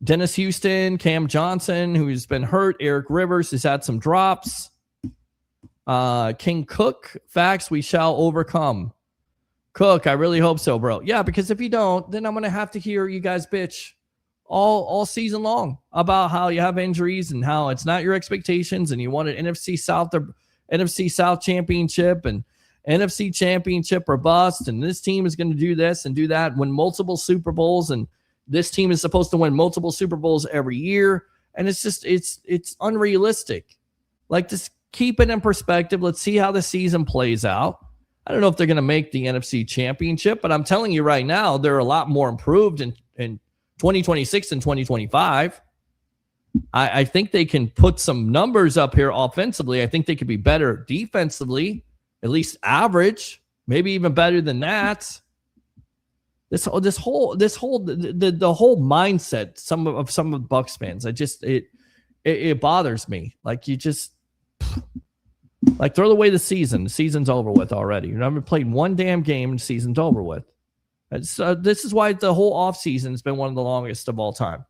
Dennis Houston, Cam Johnson, who's been hurt. Eric Rivers has had some drops. King Cook, facts, we shall overcome. Cook, I really hope so, bro. Yeah, because if you don't, then I'm going to have to hear you guys bitch all season long about how you have injuries and how it's not your expectations and you want an NFC South championship and NFC championship or bust, and this team is going to do this and do that, win multiple Super Bowls, and this team is supposed to win multiple Super Bowls every year, and it's just it's unrealistic. Like, just keep it in perspective. Let's see how the season plays out. I don't know if they're going to make the NFC championship, but I'm telling you right now, they're a lot more improved in 2026 and 2025. I think they can put some numbers up here offensively. I think they could be better defensively, at least average, maybe even better than that. The whole mindset, some of Bucs fans, it bothers me. Like, you just throw away the season. The season's over with already. You never played one damn game and the season's over with. This is why the whole offseason has been one of the longest of all time.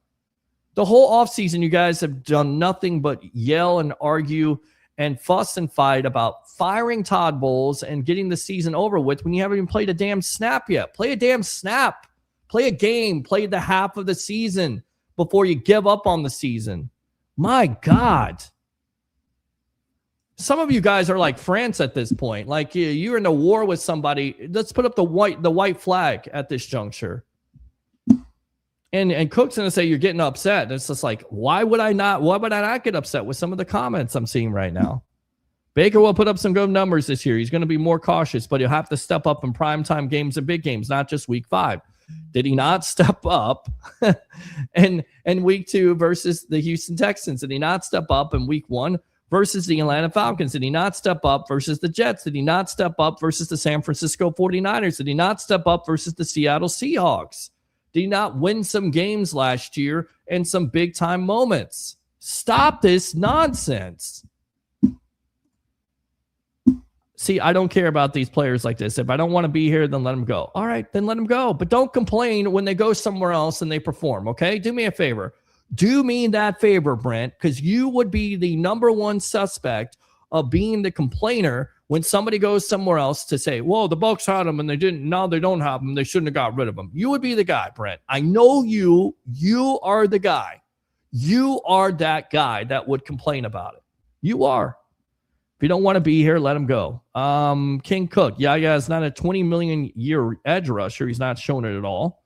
The whole offseason, you guys have done nothing but yell and argue and fuss and fight about firing Todd Bowles and getting the season over with when you haven't even played a damn snap yet. Play a damn snap. Play a game. Play the half of the season before you give up on the season. My God. Some of you guys are like France at this point. Like, you're in a war with somebody. Let's put up the white flag at this juncture. And Cook's going to say you're getting upset. And it's just like, why would I not get upset with some of the comments I'm seeing right now? Baker will put up some good numbers this year. He's going to be more cautious, but he'll have to step up in primetime games and big games, not just week 5. Did he not step up in week 2 versus the Houston Texans? Did he not step up in week 1 versus the Atlanta Falcons? Did he not step up versus the Jets? Did he not step up versus the San Francisco 49ers? Did he not step up versus the Seattle Seahawks? Did he not win some games last year and some big-time moments? Stop this nonsense. See, I don't care about these players like this. If I don't want to be here, then let them go. All right, then let them go. But don't complain when they go somewhere else and they perform, okay? Do me a favor. Do me that favor, Brent, because you would be the number one suspect of being the complainer when somebody goes somewhere else to say, whoa, the Bucs had him and they didn't. Now they don't have him. They shouldn't have got rid of him. You would be the guy, Brent. I know you. You are the guy. You are that guy that would complain about it. You are. If you don't want to be here, let him go. King Cook. Yeah, it's not a 20 million year edge rusher. He's not shown it at all.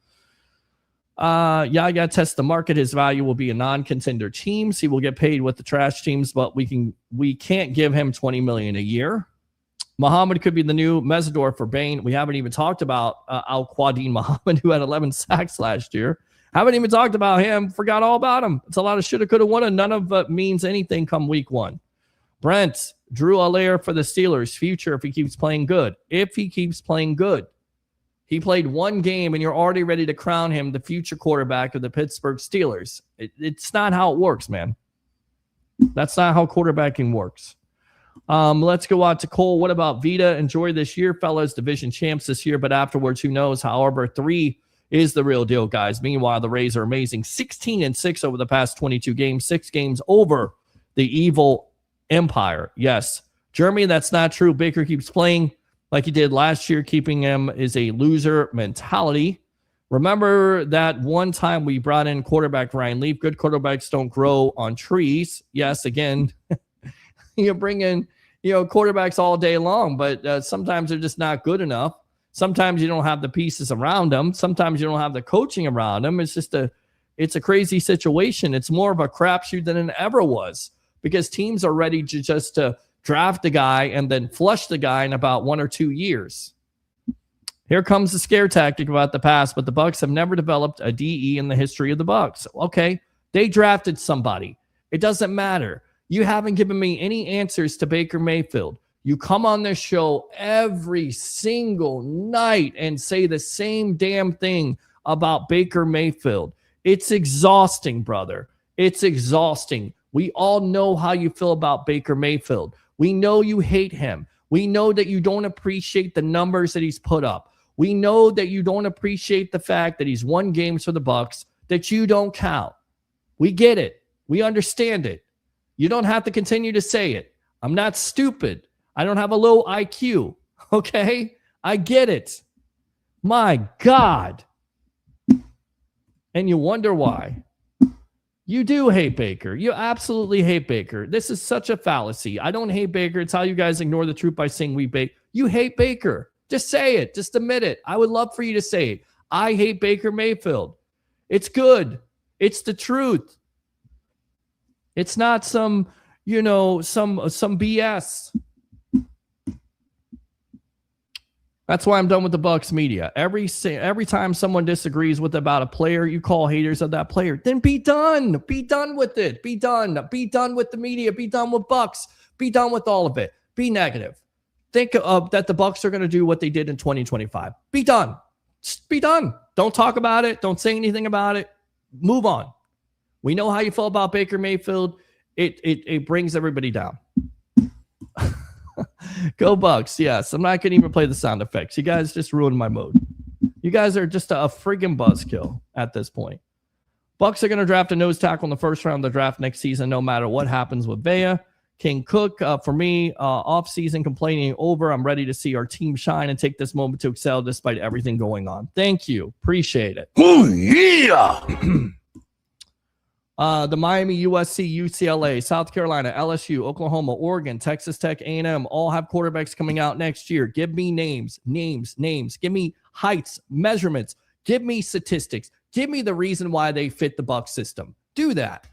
Yeah, I got to test the market. His value will be a non-contender teams. He will get paid with the trash teams, but we can't give him $20 million a year. Muhammad could be the new Mesidor for Bane. We haven't even talked about Al-Quadin Muhammad, who had 11 sacks last year. Haven't even talked about him. Forgot all about him. It's a lot of shoulda, coulda, woulda. None of it means anything come week 1. Brent, Drew Allaire for the Steelers. Future if he keeps playing good. If he keeps playing good. He played 1 game, and you're already ready to crown him the future quarterback of the Pittsburgh Steelers. It's not how it works, man. That's not how quarterbacking works. Let's go on to Cole. What about Vita? Enjoy this year, fellas. Division champs this year, but afterwards, who knows? However, 3 is the real deal, guys. Meanwhile, the Rays are amazing. 16-6 over the past 22 games. 6 games over the evil Empire. Yes. Jeremy, that's not true. Baker keeps playing like he did last year. Keeping him is a loser mentality. Remember that one time we brought in quarterback Ryan Leaf. Good quarterbacks don't grow on trees. Yes, again, you bring in quarterbacks all day long, but sometimes they're just not good enough. Sometimes you don't have the pieces around them. Sometimes you don't have the coaching around them. It's a crazy situation. It's more of a crapshoot than it ever was because teams are ready to just draft a guy and then flush the guy in about 1 or 2 years. Here comes the scare tactic about the past, but the Bucs have never developed a DE in the history of the Bucs. Okay, they drafted somebody. It doesn't matter. You haven't given me any answers to Baker Mayfield. You come on this show every single night and say the same damn thing about Baker Mayfield. It's exhausting, brother. It's exhausting. We all know how you feel about Baker Mayfield. We know you hate him. We know that you don't appreciate the numbers that he's put up. We know that you don't appreciate the fact that he's won games for the Bucs that you don't count. We get it. We understand it. You don't have to continue to say it. I'm not stupid. I don't have a low IQ. Okay? I get it. My God. And you wonder why. You do hate Baker. You absolutely hate Baker. This is such a fallacy. I don't hate Baker. It's how you guys ignore the truth by saying we bait. You hate Baker. Just say it. Just admit it. I would love for you to say it. I hate Baker Mayfield. It's good. It's the truth. It's not some BS. That's why I'm done with the Bucs media. Every time someone disagrees about a player, you call haters of that player. Then be done. Be done with it. Be done. Be done with the media. Be done with Bucs. Be done with all of it. Be negative. Think of that the Bucs are going to do what they did in 2025. Be done. Just be done. Don't talk about it. Don't say anything about it. Move on. We know how you feel about Baker Mayfield. It brings everybody down. Go Bucs. Yes, I'm not going to even play the sound effects. You guys just ruined my mood. You guys are just a friggin' buzzkill at this point. Bucs are going to draft a nose tackle in the first round of the draft next season, no matter what happens with Vea. King Cook, for me, off-season complaining over. I'm ready to see our team shine and take this moment to excel despite everything going on. Thank you. Appreciate it. Oh, yeah. The Miami, USC, UCLA, South Carolina, LSU, Oklahoma, Oregon, Texas Tech, A&M all have quarterbacks coming out next year. Give me names. Give me heights, measurements. Give me statistics. Give me the reason why they fit the Bucs system. Do that.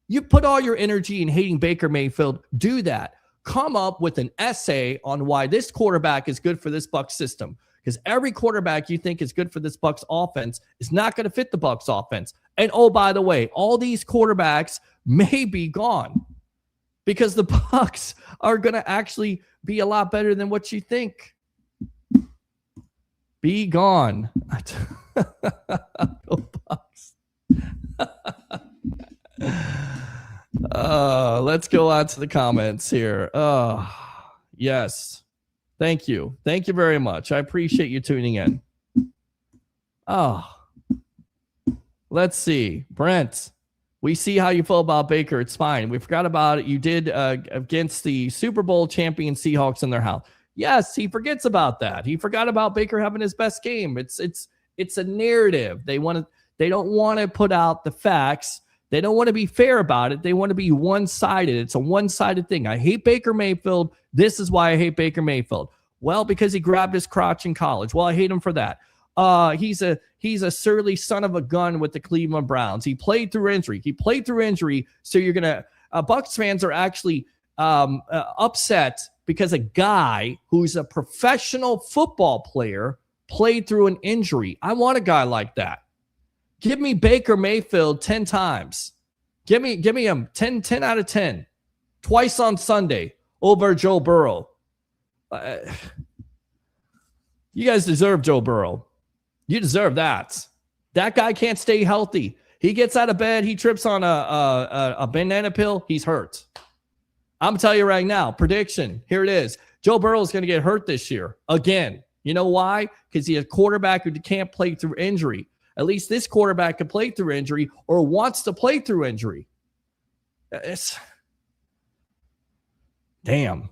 You put all your energy in hating Baker Mayfield. Do that. Come up with an essay on why this quarterback is good for this Bucs system. Because every quarterback you think is good for this Bucs offense is not going to fit the Bucs offense. And oh, by the way, all these quarterbacks may be gone because the Bucs are going to actually be a lot better than what you think. Be gone. Go Bucs. Let's go on to the comments here. Yes. Thank you. Thank you very much. I appreciate you tuning in. Let's see. Brent, we see how you feel about Baker. It's fine. We forgot about it. You did against the Super Bowl champion Seahawks in their house. Yes, he forgets about that. He forgot about Baker having his best game. It's a narrative. They don't want to put out the facts. They don't want to be fair about it. They want to be one-sided. It's a one-sided thing. I hate Baker Mayfield. This is why I hate Baker Mayfield. Well, because he grabbed his crotch in college. Well, I hate him for that. he's a surly son of a gun with the Cleveland Browns. He played through injury. So you're gonna Bucs fans are actually upset because a guy who's a professional football player played through an injury. I want a guy like that. Give me Baker Mayfield 10 times. Give me him 10 out of 10. Twice on Sunday over Joe Burrow. You guys deserve Joe Burrow. You deserve that. That guy can't stay healthy. He gets out of bed. He trips on a banana peel. He's hurt. I'm telling you right now, prediction. Here it is. Joe Burrow is going to get hurt this year again. You know why? Because he's a quarterback who can't play through injury. At least this quarterback can play through injury or wants to play through injury. It's damn.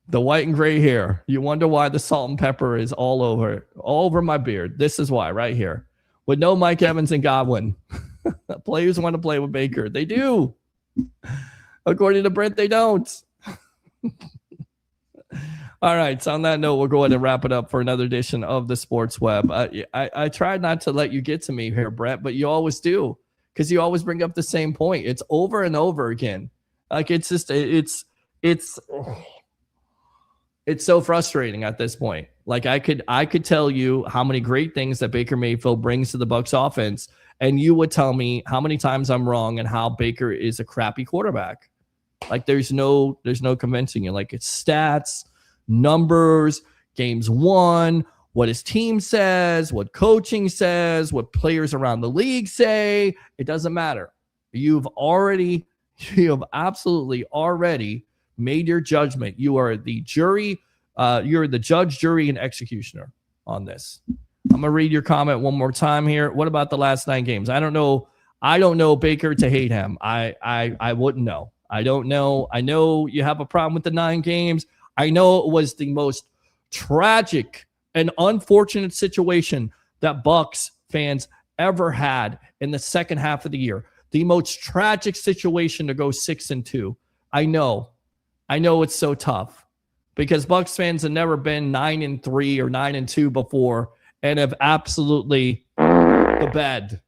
The white and gray hair. You wonder why the salt and pepper is all over my beard. This is why, right here. With no Mike Evans and Godwin. Players want to play with Baker. They do. According to Brent, they don't. All right. So on that note, we'll go ahead and wrap it up for another edition of the Sports Web. I tried not to let you get to me here, Brent, but you always do because you always bring up the same point. It's over and over again. Like it's just it's so frustrating at this point. Like I could tell you how many great things that Baker Mayfield brings to the Bucs offense, and you would tell me how many times I'm wrong and how Baker is a crappy quarterback. Like there's no convincing you. Like it's stats, numbers, games won, what his team says, what coaching says, what players around the league say. It doesn't matter. You have absolutely already made your judgment. You are the jury. You're the judge, jury, and executioner on this. I'm going to read your comment one more time here. What about the last 9 games? I don't know Baker to hate him. I wouldn't know. I don't know. I know you have a problem with the 9 games. I know it was the most tragic and unfortunate situation that Bucs fans ever had in the second half of the year. The most tragic situation to go 6-2. I know it's so tough because Bucs fans have never been 9-3 or 9-2 before and have absolutely the bed.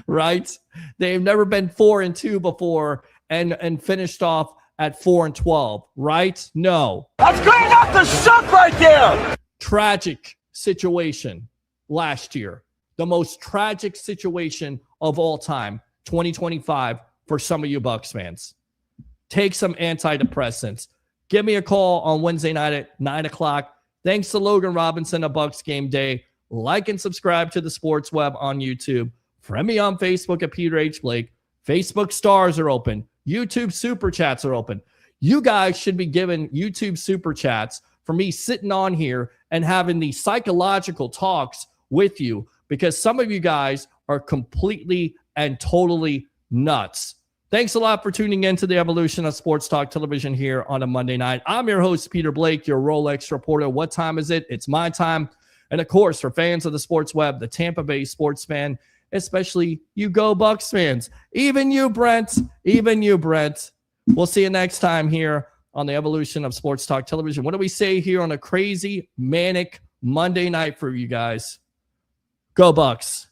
Right? They've never been 4-2 before and finished off at 4-12, right? No. That's good enough to suck right there. Tragic situation last year. The most tragic situation of all time, 2025, for some of you Bucs fans. Take some antidepressants. Give me a call on Wednesday night at 9 o'clock. Thanks to Logan Robinson of Bucs Game Day. Like and subscribe to the Sports Web on YouTube. Friend me on Facebook at Peter H. Blake. Facebook stars are open. YouTube super chats are open. You guys should be given YouTube super chats for me sitting on here and having these psychological talks with you because some of you guys are completely and totally nuts. Thanks a lot for tuning in to the evolution of Sports Talk Television here on a Monday night. I'm your host, Peter Blake, your Rolex reporter. What time is it? It's my time. And of course, for fans of the Sports Web, the Tampa Bay sports fan, especially you Go Bucs fans, even you, Brent. We'll see you next time here on the evolution of Sports Talk Television. What do we say here on a crazy, manic Monday night for you guys? Go Bucs.